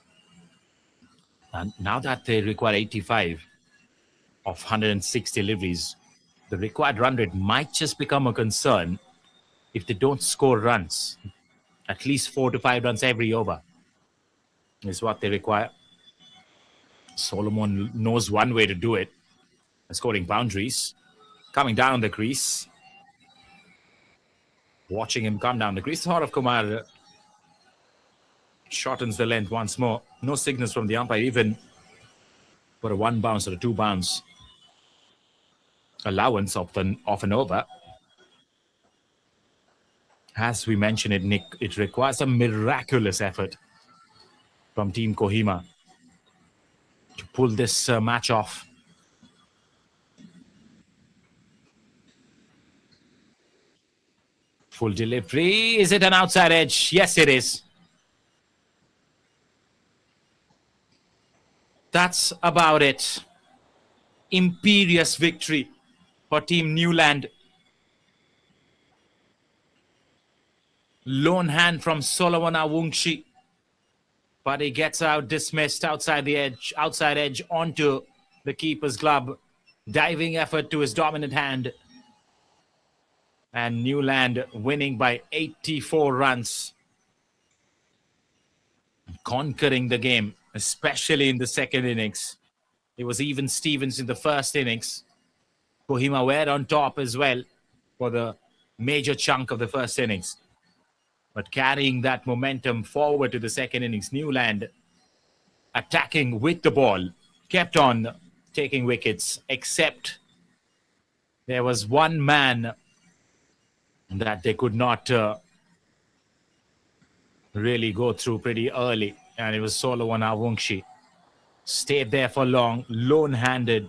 Speaker 2: And now that they require 85 of 106 deliveries, the required run rate might just become a concern if they don't score runs. At least 4 to 5 runs every over is what they require. Solomon knows one way to do it. Scoring boundaries. Coming down the crease. Watching him come down the crease. Saurav Kumar shortens the length once more. No signals from the umpire, even for a 1 bounce or a 2 bounce allowance of an over. As we mentioned it, Nick, it requires a miraculous effort from Team Kohima to pull this match off. Full delivery. Is it an outside edge? Yes, it is. That's about it. Imperious victory for Team Newland. Lone hand from Solomon Awungshi. But he gets out dismissed outside edge onto the keeper's glove. Diving effort to his dominant hand. And Newland winning by 84 runs. Conquering the game, especially in the second innings. It was even Stevens in the first innings. Kohima were on top as well for the major chunk of the first innings. But carrying that momentum forward to the second innings, Newland attacking with the ball, kept on taking wickets, except there was one man that they could not really go through pretty early, and it was Solomon Awungshi. Stayed there for long, lone-handed,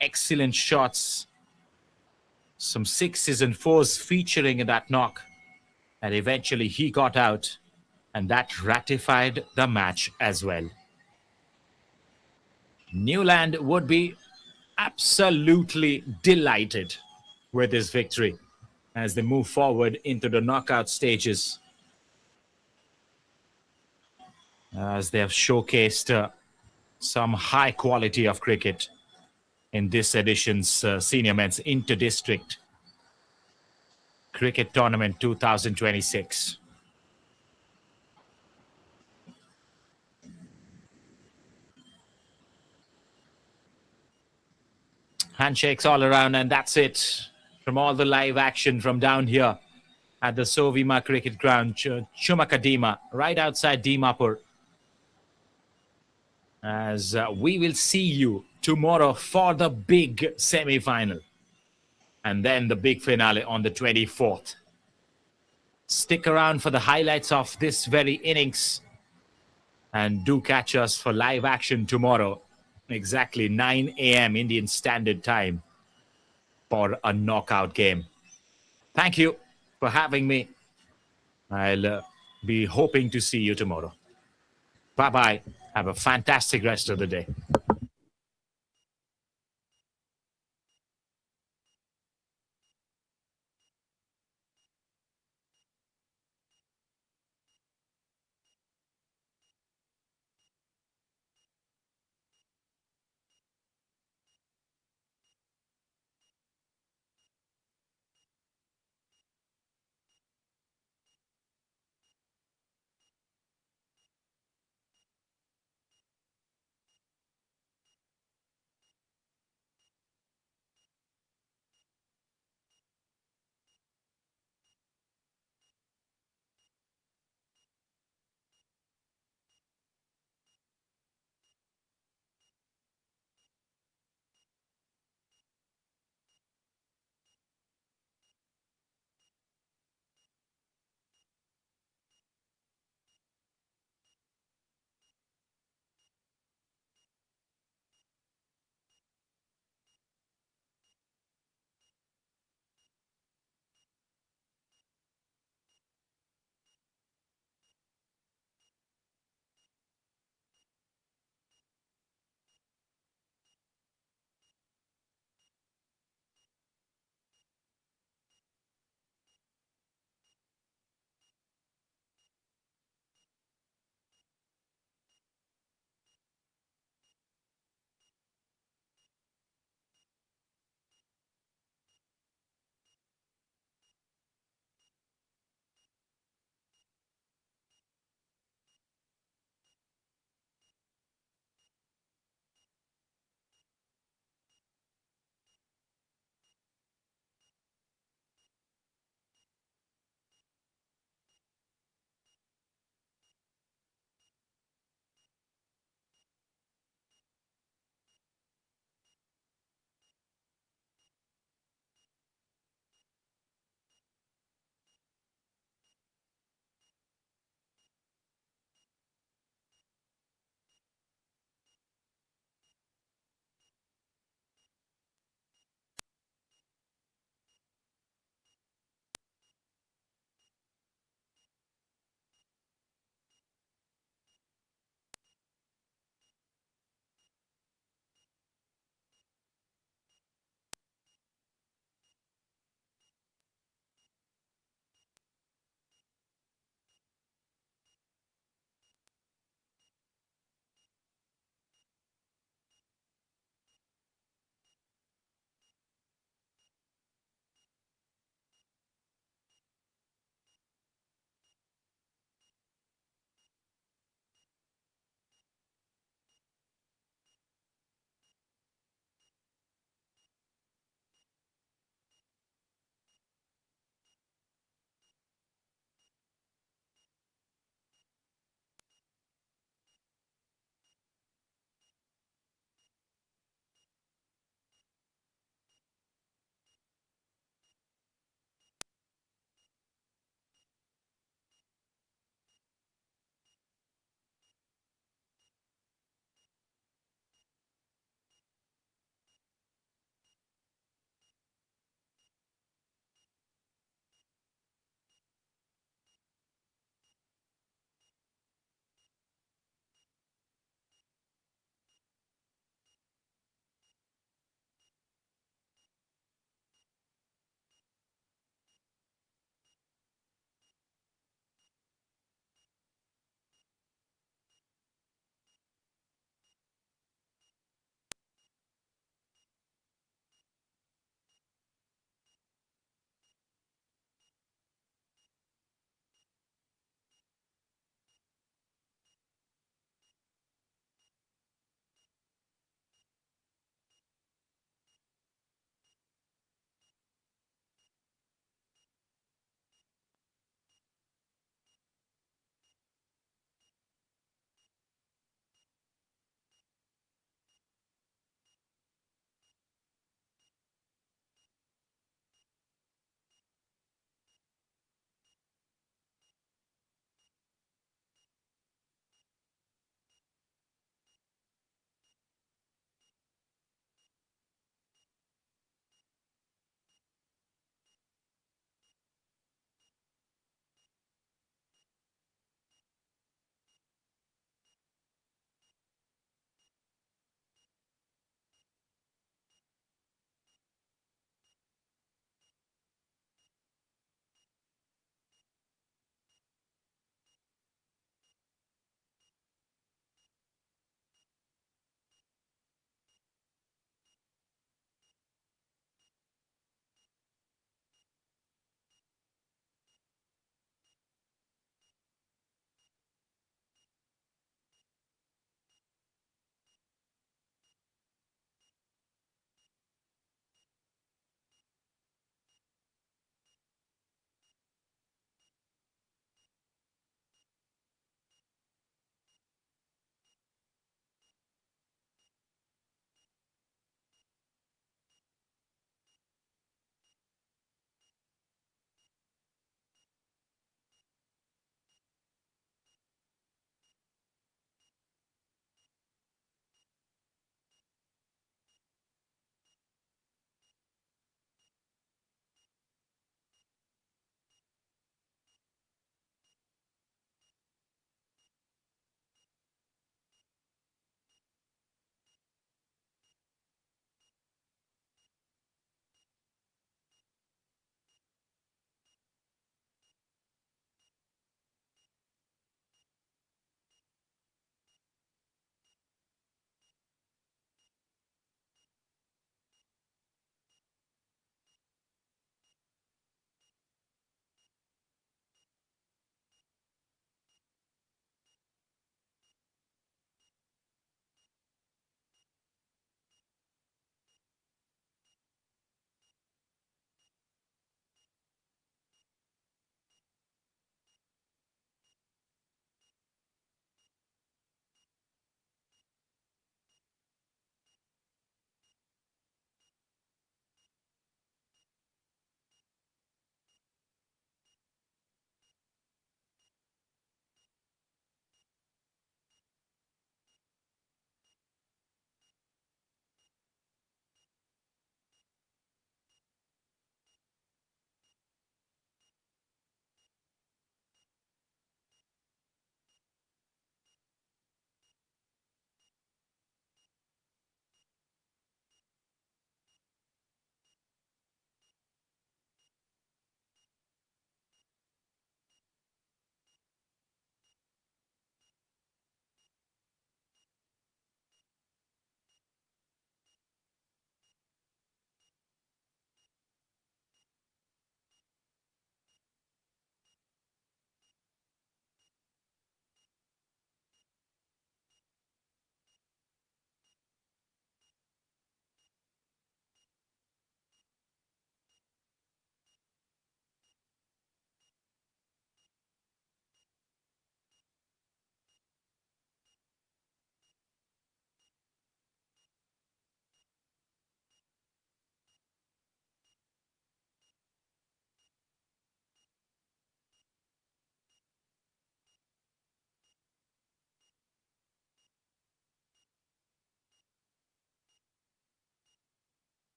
Speaker 2: excellent shots, some sixes and fours featuring in that knock, and eventually he got out, and that ratified the match as well. Newland would be absolutely delighted with this victory as they move forward into the knockout stages, as they have showcased some high quality of cricket in this edition's Senior Men's Inter-District Cricket Tournament 2026. Handshakes all around, and that's it from all the live action from down here at the SOVIMA Cricket Ground, Chumakadima, right outside Dimapur. As we will see you tomorrow for the big semi-final and then the big finale on the 24th. Stick around for the highlights of this very innings and do catch us for live action tomorrow, exactly 9 a.m. Indian Standard Time for a knockout game. Thank you for having me. I'll be hoping to see you tomorrow. Bye-bye. Have a fantastic rest of the day.